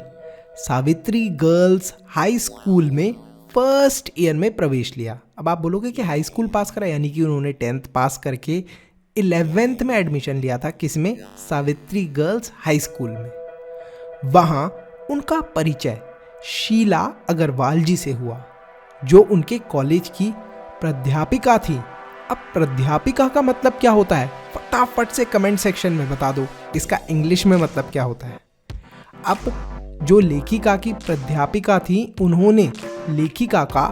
सावित्री गर्ल्स हाई स्कूल में फर्स्ट ईयर में प्रवेश लिया। अब आप बोलोगे कि हाई स्कूल पास करा, यानी कि उन्होंने 10th पास करके 11th में एडमिशन लिया था। किसमें? सावित्री गर्ल्स हाई स्कूल में। वहाँ उनका परिचय शीला अग्रवाल जी से हुआ, जो उनके कॉलेज की प्राध्यापिका थी। अब प्राध्यापिका का मतलब क्या होता है फटाफट से कमेंट सेक्शन में बता दो, इसका इंग्लिश में मतलब क्या होता है। अब जो लेखिका की प्राध्यापिका थी, उन्होंने लेखिका का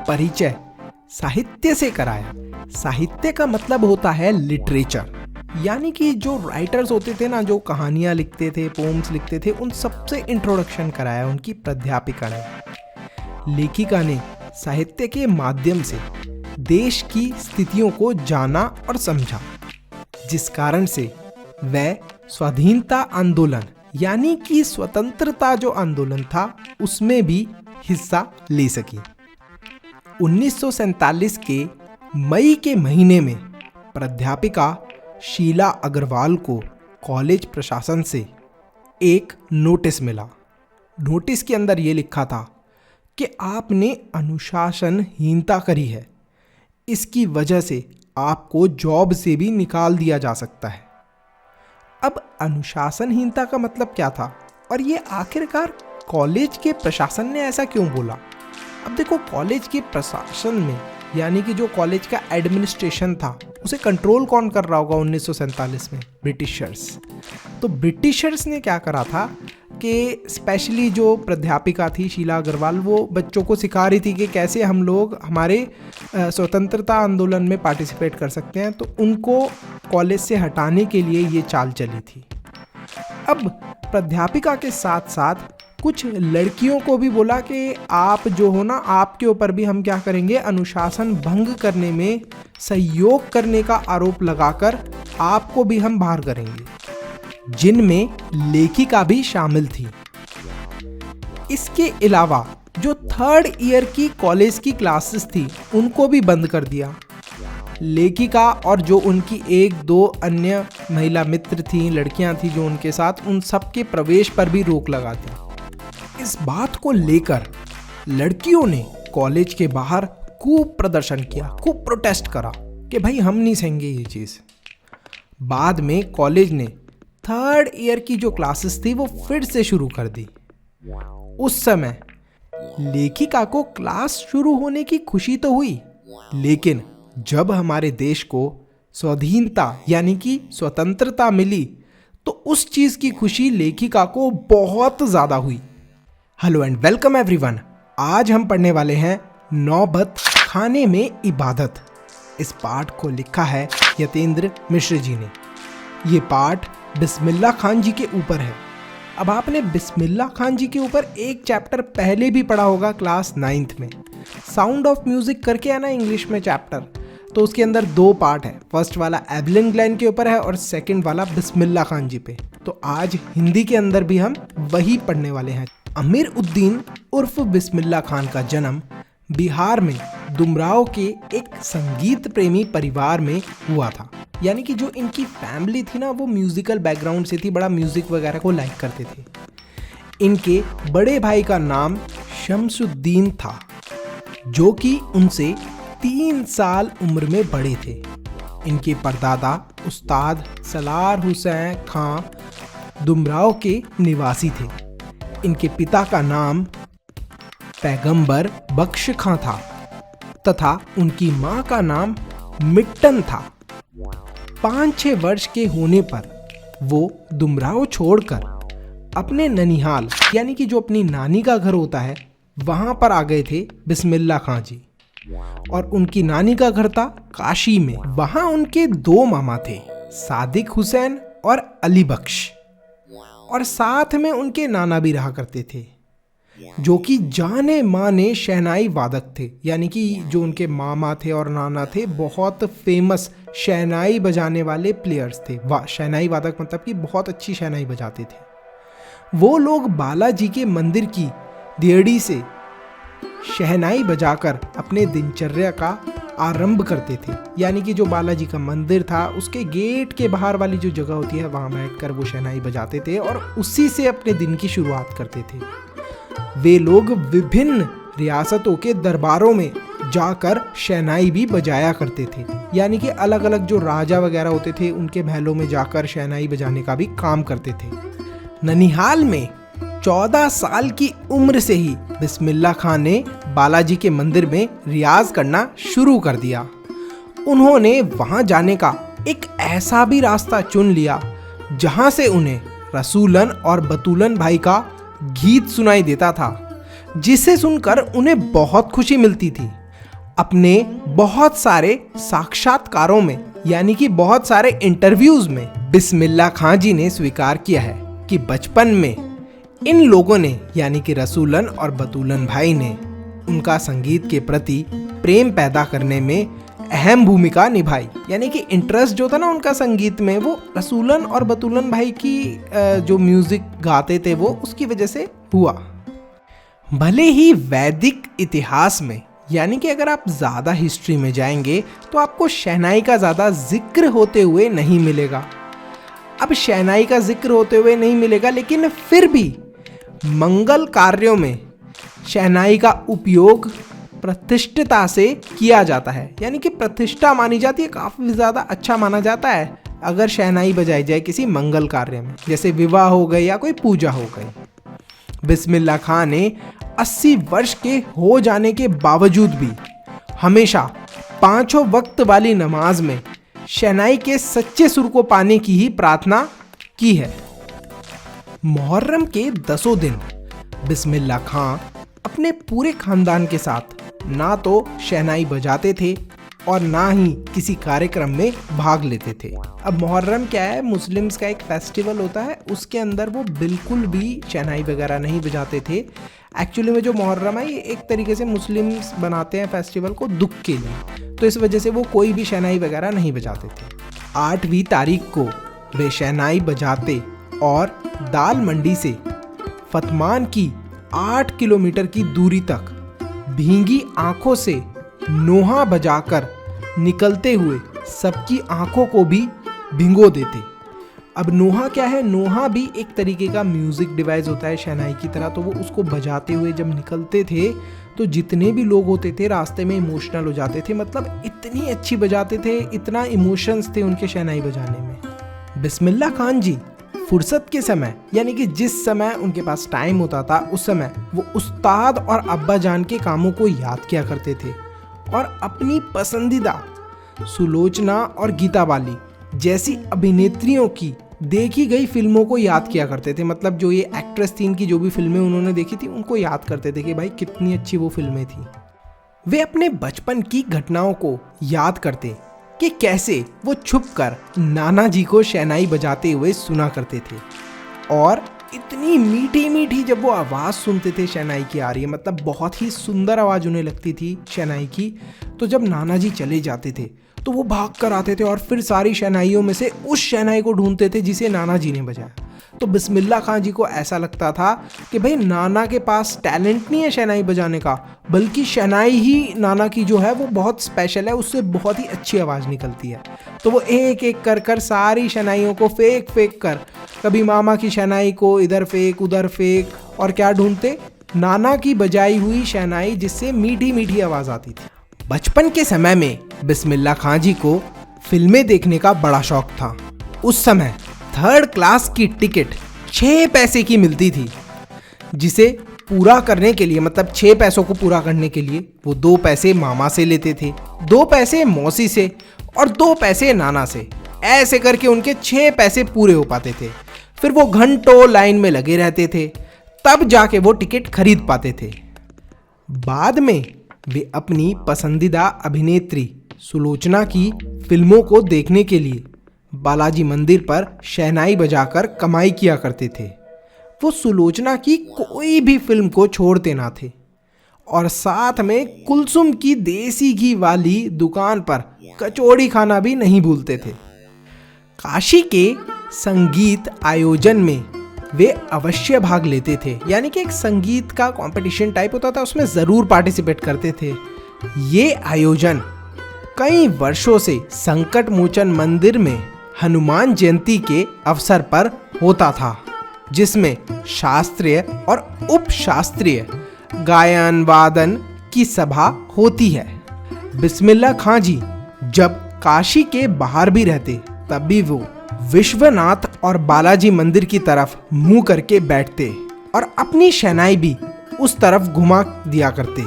परिचय साहित्य से कराया। साहित्य का मतलब होता है लिटरेचर, यानी कि जो राइटर्स होते थे ना, जो कहानियां लिखते थे, पोम्स लिखते थे, उन सबसे इंट्रोडक्शन कराया उनकी प्राध्यापिका ने। लेखिका ने साहित्य के माध्यम से देश की स्थितियों को जाना और समझा, जिस कारण से वह स्वाधीनता आंदोलन यानी कि स्वतंत्रता जो आंदोलन था उसमें भी हिस्सा ले सकी। 1947 के मई के महीने में प्राध्यापिका शीला अग्रवाल को कॉलेज प्रशासन से एक नोटिस मिला। नोटिस के अंदर ये लिखा था कि आपने अनुशासनहीनता करी है, इसकी वजह से आपको जॉब से भी निकाल दिया जा सकता है। अब अनुशासनहीनता का मतलब क्या था और ये आखिरकार कॉलेज के प्रशासन ने ऐसा क्यों बोला? अब देखो, कॉलेज के प्रशासन में यानी कि जो कॉलेज का एडमिनिस्ट्रेशन था उसे कंट्रोल कौन कर रहा होगा 1947 में? ब्रिटिशर्स। तो ब्रिटिशर्स ने क्या करा था कि स्पेशली जो प्राध्यापिका थी शीला अग्रवाल, वो बच्चों को सिखा रही थी कि कैसे हम लोग हमारे स्वतंत्रता आंदोलन में पार्टिसिपेट कर सकते हैं। तो उनको कॉलेज से हटाने के लिए ये चाल चली थी। अब प्राध्यापिका के साथ साथ कुछ लड़कियों को भी बोला कि आप जो हो ना, आपके ऊपर भी हम क्या करेंगे, अनुशासन भंग करने में सहयोग करने का आरोप लगाकर आपको भी हम बाहर करेंगे, जिनमें लेखिका भी शामिल थी। इसके अलावा जो 3rd ईयर की कॉलेज की क्लासेस थी उनको भी बंद कर दिया। लेखिका और जो उनकी 1-2 अन्य महिला मित्र थीं, लड़कियां थीं जो उनके साथ, उन सब के प्रवेश पर भी रोक लगा दी। इस बात को लेकर लड़कियों ने कॉलेज के बाहर खूब प्रदर्शन किया, खूब प्रोटेस्ट करा कि भाई हम नहीं सहेंगे ये चीज़। बाद में कॉलेज ने 3rd ईयर की जो क्लासेस थी वो फिर से शुरू कर दी। उस समय लेखिका को क्लास शुरू होने की खुशी तो हुई, लेकिन जब हमारे देश को स्वाधीनता यानी कि स्वतंत्रता मिली तो उस चीज़ की खुशी लेखिका को बहुत ज़्यादा हुई। Hello and welcome everyone. आज हम पढ़ने वाले हैं नौबत खाने में इबादत। इस पाठ को लिखा है यतेंद्र मिश्र जी ने। ये पाठ बिस्मिल्लाह खान जी के ऊपर है। अब आपने बिस्मिल्लाह खान जी के ऊपर एक चैप्टर पहले भी पढ़ा होगा क्लास 9th में, साउंड ऑफ म्यूजिक करके है ना इंग्लिश में चैप्टर। तो उसके अंदर 2 पार्ट है, फर्स्ट वाला एवलिन ग्लेन के ऊपर है और सेकंड वाला बिस्मिल्लाह खान जी पे। तो आज हिंदी के अंदर भी हम वही पढ़ने वाले हैं। अमीर उद्दीन उर्फ बिस्मिल्लाह खान का जन्म बिहार में दुमराव के एक संगीत प्रेमी परिवार में हुआ था। यानी कि जो इनकी फैमिली थी ना, वो म्यूज़िकल बैकग्राउंड से थी, बड़ा म्यूज़िक वगैरह को लाइक करते थे। इनके बड़े भाई का नाम शमसुद्दीन था, जो कि उनसे 3 साल उम्र में बड़े थे। इनके परदादा उस्ताद सलार हुसैन खां दुमराव के निवासी थे। इनके पिता का नाम पैगंबर बख्श खां था तथा उनकी मां का नाम मिट्टन था। 5-6 वर्ष के होने पर वो दुमराव छोड़कर अपने ननिहाल यानी कि जो अपनी नानी का घर होता है वहां पर आ गए थे बिस्मिल्लाह खां जी। और उनकी नानी का घर था काशी में। वहां उनके 2 मामा थे, सादिक हुसैन और अली बख्श, और साथ में उनके नाना भी रहा करते थे, जो कि जाने माने शहनाई वादक थे। यानी कि जो उनके मामा थे और नाना थे, बहुत फेमस शहनाई बजाने वाले प्लेयर्स थे। शहनाई वादक मतलब कि बहुत अच्छी शहनाई बजाते थे। वो लोग बालाजी के मंदिर की देहड़ी से शहनाई बजाकर अपने दिनचर्या का आरंभ करते थे। यानी कि जो बालाजी का मंदिर था उसके गेट के बाहर वाली जो जगह होती है वहाँ बैठकर वो शहनाई बजाते थे और उसी से अपने दिन की शुरुआत करते थे। वे लोग विभिन्न रियासतों के दरबारों में जाकर शहनाई भी बजाया करते थे। यानी कि अलग अलग जो राजा वगैरह होते थे उनके महलों में जाकर शहनाई बजाने का भी काम करते थे। ननिहाल में 14 साल की उम्र से ही बिस्मिल्लाह खां ने बालाजी के मंदिर में रियाज करना शुरू कर दिया। उन्होंने वहां जाने का एक ऐसा भी रास्ता चुन लिया जहां से उन्हें रसूलन और बतूलन भाई का गीत सुनाई देता था, जिसे सुनकर उन्हें बहुत खुशी मिलती थी। अपने बहुत सारे साक्षात्कारों में यानी कि बहुत सारे इंटरव्यूज में बिस्मिल्लाह खां जी ने स्वीकार किया है कि बचपन में इन लोगों ने यानी कि रसूलन और बतूलन भाई ने उनका संगीत के प्रति प्रेम पैदा करने में अहम भूमिका निभाई। यानी कि इंटरेस्ट जो था ना उनका संगीत में, वो रसूलन और बतूलन भाई की जो म्यूजिक गाते थे वो उसकी वजह से हुआ। भले ही वैदिक इतिहास में यानी कि अगर आप ज़्यादा हिस्ट्री में जाएंगे तो आपको शहनाई का ज़्यादा जिक्र होते हुए नहीं मिलेगा। अब शहनाई का जिक्र होते हुए नहीं मिलेगा, लेकिन फिर भी मंगल कार्यों में शहनाई का उपयोग प्रतिष्ठिता से किया जाता है। यानी कि प्रतिष्ठा मानी जाती है, काफ़ी ज़्यादा अच्छा माना जाता है अगर शहनाई बजाई जाए किसी मंगल कार्य में, जैसे विवाह हो गए या कोई पूजा हो गई। बिस्मिल्लाह खां ने 80 वर्ष के हो जाने के बावजूद भी हमेशा 5 वक्त वाली नमाज में शहनाई के सच्चे सुर को पाने की ही प्रार्थना की है। मुहर्रम के 10 दिन बिस्मिल्लाह खां अपने पूरे खानदान के साथ ना तो शहनाई बजाते थे और ना ही किसी कार्यक्रम में भाग लेते थे। अब मुहर्रम क्या है, मुस्लिम्स का एक फेस्टिवल होता है, उसके अंदर वो बिल्कुल भी शहनाई वगैरह नहीं बजाते थे। एक्चुअली में जो मुहर्रम है ये एक तरीके से मुस्लिम्स बनाते हैं फेस्टिवल को दुख के लिए, तो इस वजह से वो कोई भी शहनाई वगैरह नहीं बजाते थे। 8वीं तारीख को वे शहनाई बजाते और दाल मंडी से फतमान की 8 किलोमीटर की दूरी तक भींगी आंखों से नोहा बजाकर निकलते हुए सबकी आंखों को भी भिगो देते। अब नोहा क्या है, नोहा भी एक तरीके का म्यूजिक डिवाइस होता है शहनाई की तरह, तो वो उसको बजाते हुए जब निकलते थे तो जितने भी लोग होते थे रास्ते में इमोशनल हो जाते थे। मतलब इतनी अच्छी बजाते थे, इतना इमोशंस थे उनके शहनाई बजाने में। बिस्मिल्लाह खान जी फुर्सत के समय यानी कि जिस समय उनके पास टाइम होता था उस समय वो उस्ताद और अब्बा जान के कामों को याद किया करते थे और अपनी पसंदीदा सुलोचना और गीता बाली जैसी अभिनेत्रियों की देखी गई फिल्मों को याद किया करते थे। मतलब जो ये एक्ट्रेस थी, इनकी जो भी फिल्में उन्होंने देखी थी उनको याद करते थे कि भाई कितनी अच्छी वो फिल्में थी। वे अपने बचपन की घटनाओं को याद करते कि कैसे वो छुपकर नाना जी को शहनाई बजाते हुए सुना करते थे और इतनी मीठी मीठी जब वो आवाज़ सुनते थे शहनाई की आ रही है, मतलब बहुत ही सुंदर आवाज़ उन्हें लगती थी शहनाई की। तो जब नाना जी चले जाते थे तो वो भाग कर आते थे और फिर सारी शहनाइयों में से उस शहनाई को ढूंढते थे जिसे नाना जी ने बजाया। तो बिस्मिल्लाह खां जी को ऐसा लगता था कि भाई नाना के पास टैलेंट नहीं है शहनाई बजाने का, बल्कि शहनाई ही नाना की जो है वो बहुत स्पेशल है, उससे बहुत ही अच्छी आवाज़ निकलती है। तो वो एक एक कर कर सारी शहनाइयों को फेंक फेंक कर, कभी मामा की शहनाई को इधर फेंक उधर फेंक, और क्या ढूंढते, नाना की बजाई हुई शहनाई जिससे मीठी मीठी आवाज़ आती थी। बचपन के समय में बिस्मिल्लाह खां जी को फिल्में देखने का बड़ा शौक था। उस समय 3rd क्लास की टिकट 6 पैसे की मिलती थी, जिसे पूरा करने के लिए, मतलब 6 पैसों को पूरा करने के लिए वो 2 पैसे मामा से लेते थे, 2 पैसे मौसी से और 2 पैसे नाना से। ऐसे करके उनके 6 पैसे पूरे हो पाते थे। फिर वो घंटों लाइन में लगे रहते थे, तब जाके वो टिकट खरीद पाते थे। बाद में वे अपनी पसंदीदा अभिनेत्री सुलोचना की फिल्मों को देखने के लिए बालाजी मंदिर पर शहनाई बजाकर कमाई किया करते थे। वो सुलोचना की कोई भी फिल्म को छोड़ते ना थे और साथ में कुलसुम की देसी घी वाली दुकान पर कचौड़ी खाना भी नहीं भूलते थे। काशी के संगीत आयोजन में वे अवश्य भाग लेते थे, यानी कि एक संगीत का कंपटीशन टाइप होता था, उसमें ज़रूर पार्टिसिपेट करते थे। ये आयोजन कई वर्षों से संकट मोचन मंदिर में हनुमान जयंती के अवसर पर होता था, जिसमें शास्त्रीय और उपशास्त्रीय गायन वादन की सभा होती है। बिस्मिल्लाह खां जी जब काशी के बाहर भी रहते, तब भी वो विश्वनाथ और बालाजी मंदिर की तरफ मुंह करके बैठते और अपनी शहनाई भी उस तरफ घुमा दिया करते।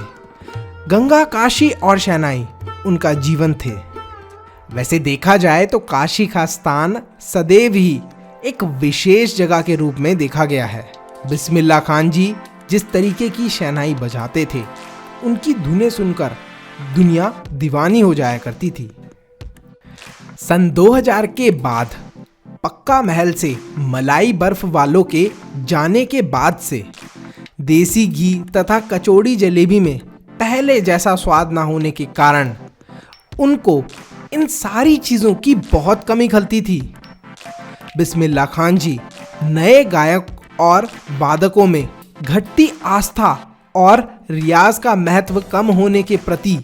गंगा, काशी और शहनाई उनका जीवन थे। वैसे देखा जाए तो काशी का स्थान सदैव ही एक विशेष जगह के रूप में देखा गया है। बिस्मिल्लाह खान जी जिस तरीके की शहनाई बजाते थे, उनकी धुनें सुनकर दुनिया दीवानी हो जाया करती थी। सन 2000 के बाद पक्का महल से मलाई बर्फ वालों के जाने के बाद से देसी घी तथा कचौड़ी जलेबी में पहले जैसा स्वाद ना होने के कारण उनको इन सारी चीज़ों की बहुत कमी खलती थी। बिस्मिल्लाह खान जी नए गायक और वादकों में घटती आस्था और रियाज का महत्व कम होने के प्रति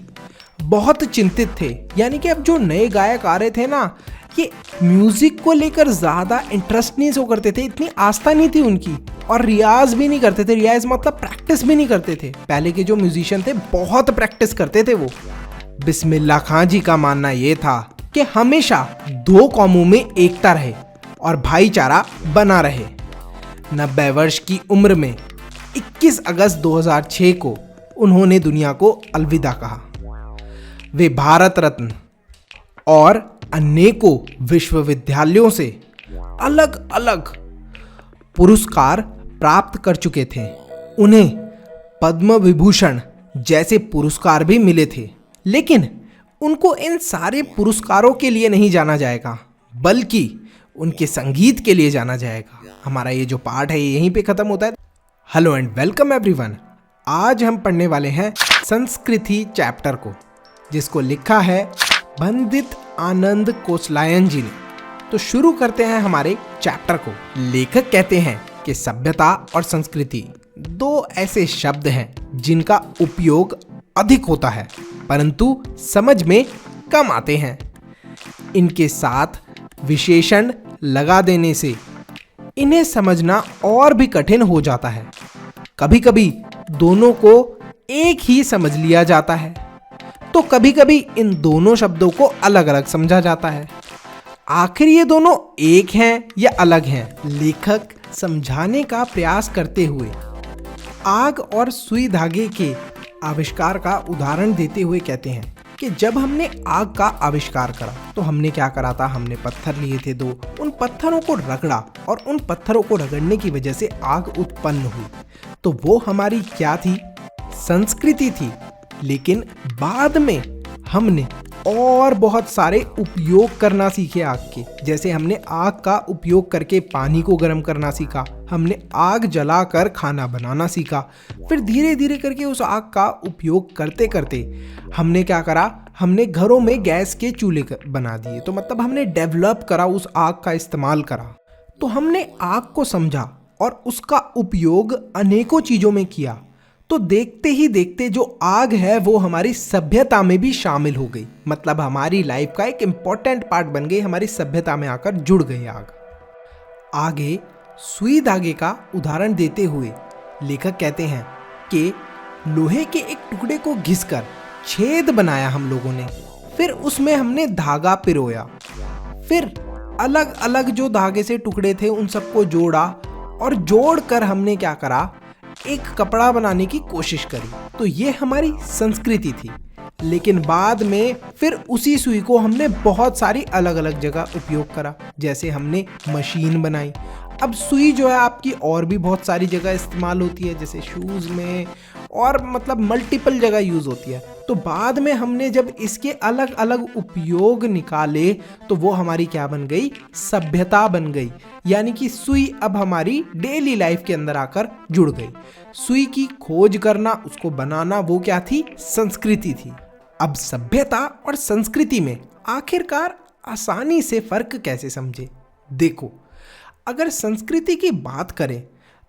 बहुत चिंतित थे। यानी कि अब जो नए गायक आ रहे थे ना, ये म्यूजिक को लेकर ज़्यादा इंटरेस्ट नहीं शो करते थे, इतनी आस्था नहीं थी उनकी, और रियाज भी नहीं करते थे। रियाज मतलब प्रैक्टिस भी नहीं करते थे। पहले के जो म्यूजिशियन थे बहुत प्रैक्टिस करते थे वो। बिस्मिल्लाह खान जी का मानना ये था कि हमेशा 2 कौमों में एकता रहे और भाईचारा बना रहे। 90 वर्ष की उम्र में 21 अगस्त 2006 को उन्होंने दुनिया को अलविदा कहा। वे भारत रत्न और अनेकों विश्वविद्यालयों से अलग अलग पुरस्कार प्राप्त कर चुके थे। उन्हें पद्म विभूषण जैसे पुरस्कार भी मिले थे, लेकिन उनको इन सारे पुरस्कारों के लिए नहीं जाना जाएगा, बल्कि उनके संगीत के लिए जाना जाएगा। हमारा ये जो पार्ट है यहीं पे खत्म होता है। Hello and welcome everyone. आज हम पढ़ने वाले हैं संस्कृति चैप्टर को, जिसको लिखा है पंडित आनंद कोसलायन जी ने। तो शुरू करते हैं हमारे चैप्टर को। लेखक कहते हैं कि सभ्यता और संस्कृति 2 ऐसे शब्द हैं जिनका उपयोग अधिक होता है परंतु समझ में कम आते हैं। इनके साथ विशेषण लगा देने से इन्हें समझना और भी कठिन हो जाता है। कभी कभी दोनों को एक ही समझ लिया जाता है, तो कभी कभी इन दोनों शब्दों को अलग अलग समझा जाता है। आखिर ये दोनों एक हैं या अलग हैं? लेखक समझाने का प्रयास करते हुए आग और सुई धागे के आविष्कार का उदाहरण देते हुए कहते हैं कि जब हमने आग का आविष्कार करा तो हमने क्या करा था, हमने पत्थर लिए थे 2, उन पत्थरों को रगड़ा और उन पत्थरों को रगड़ने की वजह से आग उत्पन्न हुई। तो वो हमारी क्या थी? संस्कृति थी। लेकिन बाद में हमने और बहुत सारे उपयोग करना सीखे आग के। जैसे हमने आग का उपयोग करके पानी को गर्म करना सीखा, हमने आग जलाकर खाना बनाना सीखा। फिर धीरे धीरे करके उस आग का उपयोग करते करते हमने क्या करा, हमने घरों में गैस के चूल्हे बना दिए। तो मतलब हमने डेवलप करा, उस आग का इस्तेमाल करा। तो हमने आग को समझा और उसका उपयोग अनेकों चीज़ों में किया। तो देखते ही देखते जो आग है वो हमारी सभ्यता में भी शामिल हो गई, मतलब हमारी लाइफ का एक इम्पॉर्टेंट पार्ट बन गई, हमारी सभ्यता में आकर जुड़ गई आग। आगे सुई धागे का उदाहरण देते हुए लेखक कहते हैं कि लोहे के एक टुकड़े को घिसकर छेद बनाया हम लोगों ने, फिर उसमें हमने धागा पिरोया, फिर अलग अलग जो धागे से टुकड़े थे उन सबको जोड़ा और जोड़कर हमने क्या करा, एक कपड़ा बनाने की कोशिश करी। तो ये हमारी संस्कृति थी। लेकिन बाद में फिर उसी सुई को हमने बहुत सारी अलग अलग जगह उपयोग करा, जैसे हमने मशीन बनाई। अब सुई जो है आपकी और भी बहुत सारी जगह इस्तेमाल होती है, जैसे शूज़ में, और मतलब मल्टीपल जगह यूज़ होती है। तो बाद में हमने जब इसके अलग अलग उपयोग निकाले तो वो हमारी क्या बन गई, सभ्यता बन गई। यानी कि सुई अब हमारी डेली लाइफ के अंदर आकर जुड़ गई। सुई की खोज करना, उसको बनाना, वो क्या थी, संस्कृति थी। अब सभ्यता और संस्कृति में आखिरकार आसानी से फर्क कैसे समझे? देखो, अगर संस्कृति की बात करें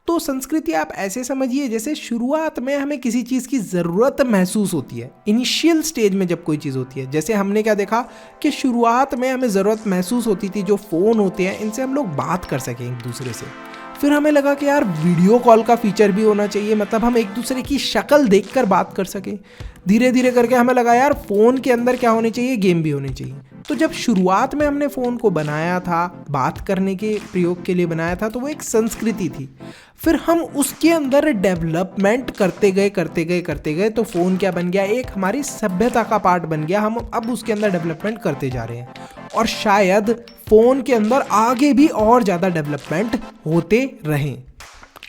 तो संस्कृति आप ऐसे समझिए जैसे शुरुआत में हमें किसी चीज़ की ज़रूरत महसूस होती है, इनिशियल स्टेज में जब कोई चीज़ होती है। जैसे हमने क्या देखा कि शुरुआत में हमें ज़रूरत महसूस होती थी जो फ़ोन होते हैं इनसे हम लोग बात कर सकें एक दूसरे से। फिर हमें लगा कि यार वीडियो कॉल का फीचर भी होना चाहिए, मतलब हम एक दूसरे की शक्ल देखकर बात कर सकें। धीरे धीरे करके हमें लगा यार फ़ोन के अंदर क्या होने चाहिए, गेम भी होने चाहिए। तो जब शुरुआत में हमने फ़ोन को बनाया था, बात करने के प्रयोग के लिए बनाया था, तो वो एक संस्कृति थी। फिर हम उसके अंदर डेवलपमेंट करते गए तो फ़ोन क्या बन गया, एक हमारी सभ्यता का पार्ट बन गया। हम अब उसके अंदर डेवलपमेंट करते जा रहे हैं और शायद फ़ोन के अंदर आगे भी और ज़्यादा डेवलपमेंट होते रहें।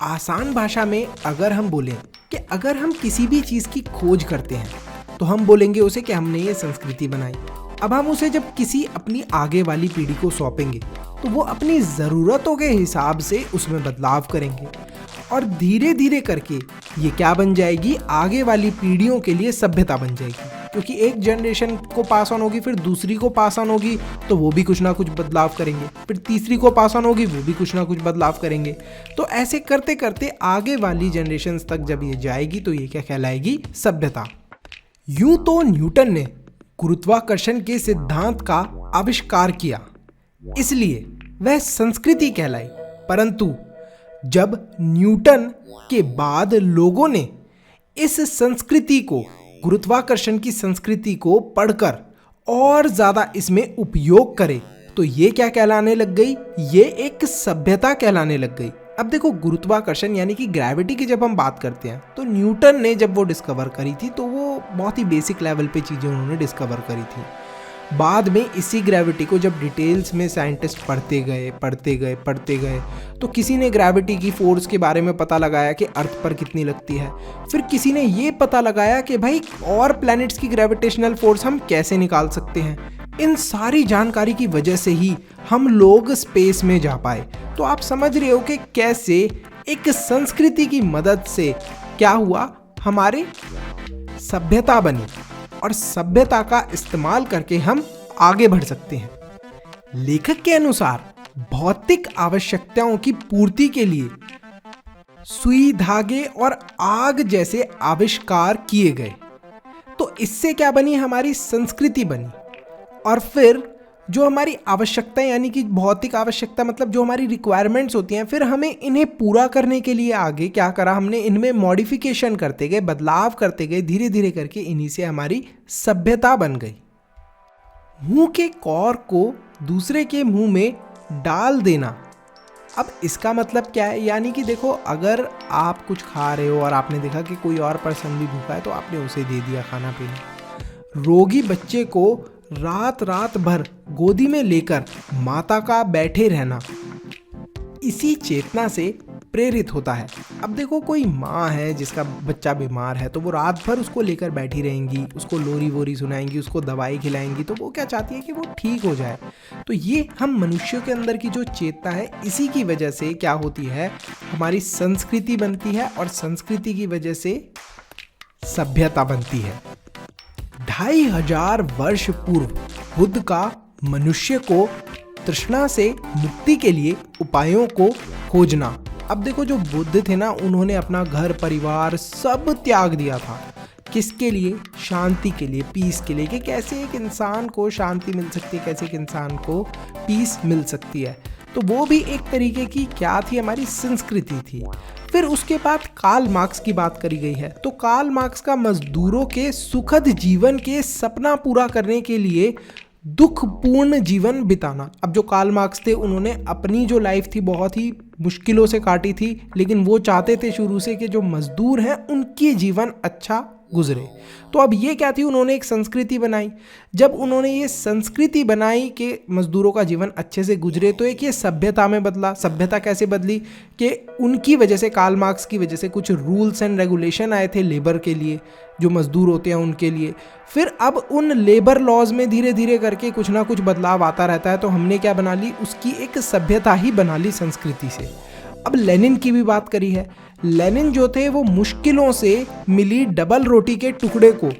आसान भाषा में अगर हम बोलें कि अगर हम किसी भी चीज़ की खोज करते हैं तो हम बोलेंगे उसे कि हमने ये संस्कृति बनाई। अब हम उसे जब किसी अपनी आगे वाली पीढ़ी को सौंपेंगे तो वो अपनी ज़रूरतों के हिसाब से उसमें बदलाव करेंगे और धीरे धीरे करके ये क्या बन जाएगी, आगे वाली पीढ़ियों के लिए सभ्यता बन जाएगी। क्योंकि एक जनरेशन को पास ऑन होगी, फिर दूसरी को पास ऑन होगी तो वो भी कुछ ना कुछ बदलाव करेंगे, फिर तीसरी को पास ऑन होगी वो भी कुछ ना कुछ बदलाव करेंगे। तो ऐसे करते करते आगे वाली जनरेशन तक जब ये जाएगी तो ये क्या कहलाएगी, सभ्यता। यूं तो न्यूटन ने गुरुत्वाकर्षण के सिद्धांत का आविष्कार किया, इसलिए वह संस्कृति कहलाई। परंतु जब न्यूटन के बाद लोगों ने इस संस्कृति को, गुरुत्वाकर्षण की संस्कृति को पढ़कर और ज़्यादा इसमें उपयोग करे तो ये क्या कहलाने लग गई, ये एक सभ्यता कहलाने लग गई। अब देखो, गुरुत्वाकर्षण यानी कि ग्रेविटी की जब हम बात करते हैं तो न्यूटन ने जब वो डिस्कवर करी थी तो वो बहुत ही बेसिक लेवल पे चीज़ें उन्होंने डिस्कवर करी थी। बाद में इसी ग्रेविटी को जब डिटेल्स में साइंटिस्ट पढ़ते गए तो किसी ने ग्रेविटी की फोर्स के बारे में पता लगाया कि अर्थ पर कितनी लगती है। फिर किसी ने ये पता लगाया कि भाई और प्लैनेट्स की ग्रेविटेशनल फोर्स हम कैसे निकाल सकते हैं। इन सारी जानकारी की वजह से ही हम लोग स्पेस में जा पाए। तो आप समझ रहे हो कि कैसे एक संस्कृति की मदद से क्या हुआ, हमारी सभ्यता बनी और सभ्यता का इस्तेमाल करके हम आगे बढ़ सकते हैं। लेखक के अनुसार भौतिक आवश्यकताओं की पूर्ति के लिए सुई, धागे और आग जैसे आविष्कार किए गए। तो इससे क्या बनी, हमारी संस्कृति बनी। और फिर जो हमारी आवश्यकता यानी कि भौतिक आवश्यकता मतलब जो हमारी रिक्वायरमेंट्स होती हैं, फिर हमें इन्हें पूरा करने के लिए आगे क्या करा, हमने इनमें मॉडिफिकेशन करते गए, बदलाव करते गए, धीरे धीरे करके इन्हीं से हमारी सभ्यता बन गई। मुंह के कौर को दूसरे के मुंह में डाल देना। अब इसका मतलब क्या है, यानी कि देखो, अगर आप कुछ खा रहे हो और आपने देखा कि कोई और पर्सन भी भूखा है तो आपने उसे दे दिया खाना पीना। रोगी बच्चे को रात भर गोदी में लेकर माता का बैठे रहना इसी चेतना से प्रेरित होता है। अब देखो, कोई माँ है जिसका बच्चा बीमार है तो वो रात भर उसको लेकर बैठी रहेंगी, उसको लोरी वोरी सुनाएंगी, उसको दवाई खिलाएंगी, तो वो क्या चाहती है कि वो ठीक हो जाए। तो ये हम मनुष्यों के अंदर की जो चेतना है, इसी की वजह से क्या होती है, हमारी संस्कृति बनती है और संस्कृति की वजह से सभ्यता बनती है। 2500 वर्ष पूर्व बुद्ध का मनुष्य को तृष्णा से मुक्ति के लिए उपायों को खोजना। अब देखो जो बुद्ध थे ना, उन्होंने अपना घर परिवार सब त्याग दिया था। किसके लिए? शांति के लिए, पीस के लिए, कि कैसे एक इंसान को शांति मिल सकती है, कैसे एक इंसान को पीस मिल सकती है। तो वो भी एक तरीके की क्या थी, हमारी संस्कृति थी। फिर उसके बाद कार्ल मार्क्स की बात करी गई है। तो कार्ल मार्क्स का मजदूरों के सुखद जीवन के सपना पूरा करने के लिए दुखपूर्ण जीवन बिताना। अब जो कार्ल मार्क्स थे, उन्होंने अपनी जो लाइफ थी बहुत ही मुश्किलों से काटी थी, लेकिन वो चाहते थे शुरू से कि जो मजदूर हैं उनकी जीवन अच्छा गुजरे। तो अब ये क्या थी, उन्होंने एक संस्कृति बनाई। जब उन्होंने ये संस्कृति बनाई कि मजदूरों का जीवन अच्छे से गुजरे, तो एक ये सभ्यता में बदला। सभ्यता कैसे बदली कि उनकी वजह से, कार्ल मार्क्स की वजह से कुछ रूल्स एंड रेगुलेशन आए थे लेबर के लिए, जो मजदूर होते हैं उनके लिए। फिर अब उन लेबर लॉज में धीरे धीरे करके कुछ ना कुछ बदलाव आता रहता है। तो हमने क्या बना ली, उसकी एक सभ्यता ही बना ली संस्कृति से। अब लेनिन की भी बात करी है। लेनिन जो थे वो मुश्किलों से मिली डबल रोटी के टुकड़े को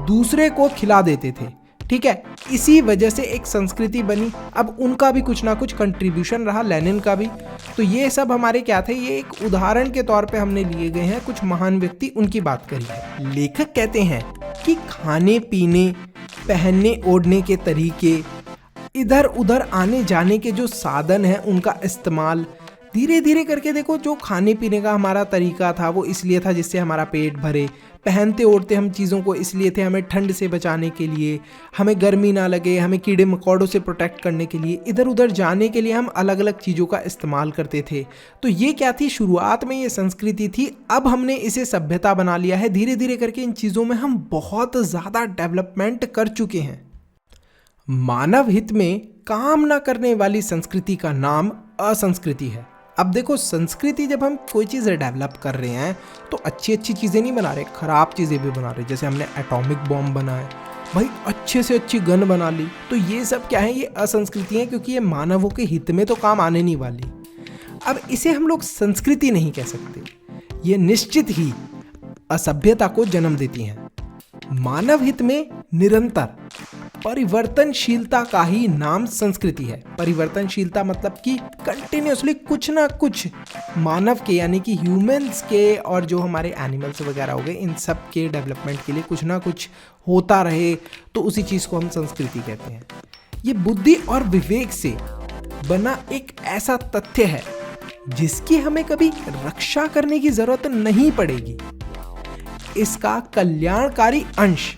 दूसरे को खिला देते थे, ठीक है। इसी वजह से एक संस्कृति बनी। अब उनका भी कुछ ना कुछ कंट्रीब्यूशन रहा, लेनिन का भी। तो ये सब हमारे क्या थे, ये एक उदाहरण के तौर पे हमने लिए गए हैं, कुछ महान व्यक्ति, उनकी बात करी है। लेखक कहते हैं कि खाने पीने, पहनने ओढ़ने के तरीके, इधर उधर आने जाने के जो साधन हैं उनका इस्तेमाल, धीरे धीरे करके देखो, जो खाने पीने का हमारा तरीका था वो इसलिए था जिससे हमारा पेट भरे। पहनते ओढ़ते हम चीज़ों को इसलिए थे, हमें ठंड से बचाने के लिए, हमें गर्मी ना लगे, हमें कीड़े मकोड़ों से प्रोटेक्ट करने के लिए। इधर उधर जाने के लिए हम अलग अलग चीज़ों का इस्तेमाल करते थे। तो ये क्या थी, शुरुआत में ये संस्कृति थी। अब हमने इसे सभ्यता बना लिया है। धीरे धीरे करके इन चीज़ों में हम बहुत ज़्यादा डेवलपमेंट कर चुके हैं। मानव हित में काम न करने वाली संस्कृति का नाम असंस्कृति है। अब देखो, संस्कृति जब हम कोई चीज़ डेवलप कर रहे हैं तो अच्छी अच्छी चीज़ें नहीं बना रहे, खराब चीज़ें भी बना रहे। जैसे हमने एटॉमिक बॉम्ब बनाया, भाई अच्छे से अच्छी गन बना ली। तो ये सब क्या है, ये असंस्कृति है, क्योंकि ये मानवों के हित में तो काम आने नहीं वाली। अब इसे हम लोग संस्कृति नहीं कह सकते, ये निश्चित ही असभ्यता को जन्म देती हैं। मानव हित में निरंतर परिवर्तनशीलता का ही नाम संस्कृति है। परिवर्तनशीलता मतलब कि कंटिन्यूसली कुछ ना कुछ मानव के, यानी कि ह्यूमंस के और जो हमारे एनिमल्स वगैरह हो गए, इन सब के डेवलपमेंट के लिए कुछ ना कुछ होता रहे, तो उसी चीज़ को हम संस्कृति कहते हैं। ये बुद्धि और विवेक से बना एक ऐसा तथ्य है जिसकी हमें कभी रक्षा करने की जरूरत नहीं पड़ेगी। इसका कल्याणकारी अंश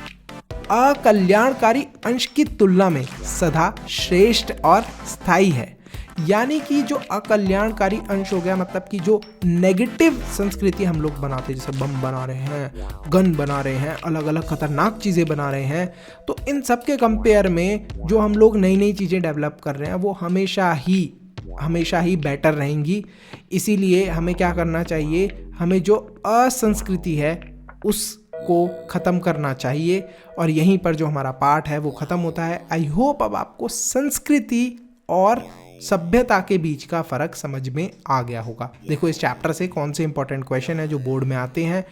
अकल्याणकारी अंश की तुलना में सदा श्रेष्ठ और स्थायी है। यानी कि जो अकल्याणकारी अंश हो गया, मतलब कि जो नेगेटिव संस्कृति हम लोग बनाते हैं, जैसे बम बना रहे हैं, गन बना रहे हैं, अलग अलग खतरनाक चीज़ें बना रहे हैं, तो इन सब के कंपेयर में जो हम लोग नई नई चीज़ें डेवलप कर रहे हैं वो हमेशा ही बेटर रहेंगी। इसीलिए हमें क्या करना चाहिए, हमें जो असंस्कृति है उसको ख़त्म करना चाहिए। और यहीं पर जो हमारा पाठ है वो ख़त्म होता है। आई होप अब आपको संस्कृति और सभ्यता के बीच का फ़र्क समझ में आ गया होगा। देखो, इस चैप्टर से कौन से इंपॉर्टेंट क्वेश्चन है जो बोर्ड में आते हैं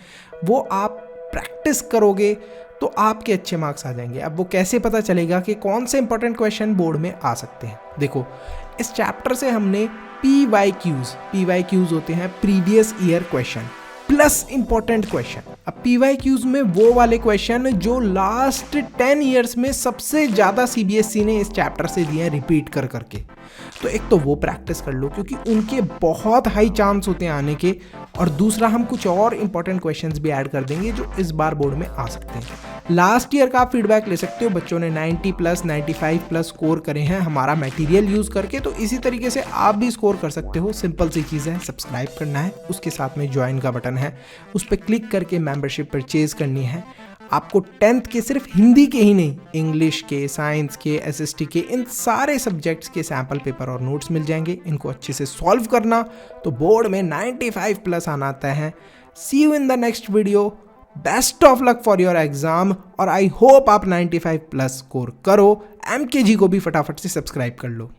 वो आप प्रैक्टिस करोगे तो आपके अच्छे मार्क्स आ जाएंगे। अब वो कैसे पता चलेगा कि कौन से इंपॉर्टेंट क्वेश्चन बोर्ड में आ सकते हैं? देखो, इस चैप्टर से हमने PYQs होते हैं previous year question plus important question. अब PYQs में वो वाले क्वेश्चन जो लास्ट 10 ईयर्स में सबसे ज़्यादा CBSE ने इस चैप्टर से दिए हैं रिपीट कर करके। तो एक तो वो प्रैक्टिस कर लो क्योंकि उनके बहुत हाई चांस होते हैं आने के, और दूसरा हम कुछ और इंपॉर्टेंट क्वेश्चंस भी ऐड कर देंगे जो इस बार बोर्ड में आ सकते हैं। लास्ट ईयर का आप फीडबैक ले सकते हो, बच्चों ने 90 प्लस 95 प्लस स्कोर करे हैं हमारा मटेरियल यूज़ करके, तो इसी तरीके से आप भी स्कोर कर सकते हो। सिंपल सी चीज़ है, सब्सक्राइब करना है, उसके साथ में ज्वाइन का बटन है, उस पर क्लिक करके मेंबरशिप परचेज करनी है। आपको 10th के सिर्फ हिंदी के ही नहीं, इंग्लिश के, साइंस के, SST के, इन सारे सब्जेक्ट्स के सैम्पल पेपर और नोट्स मिल जाएंगे। इनको अच्छे से सॉल्व करना तो बोर्ड में 95 प्लस आना आता है। See you in the next video. Best of luck for your exam, और आई होप आप 95 प्लस स्कोर करो। MKG को भी फटाफट से सब्सक्राइब कर लो।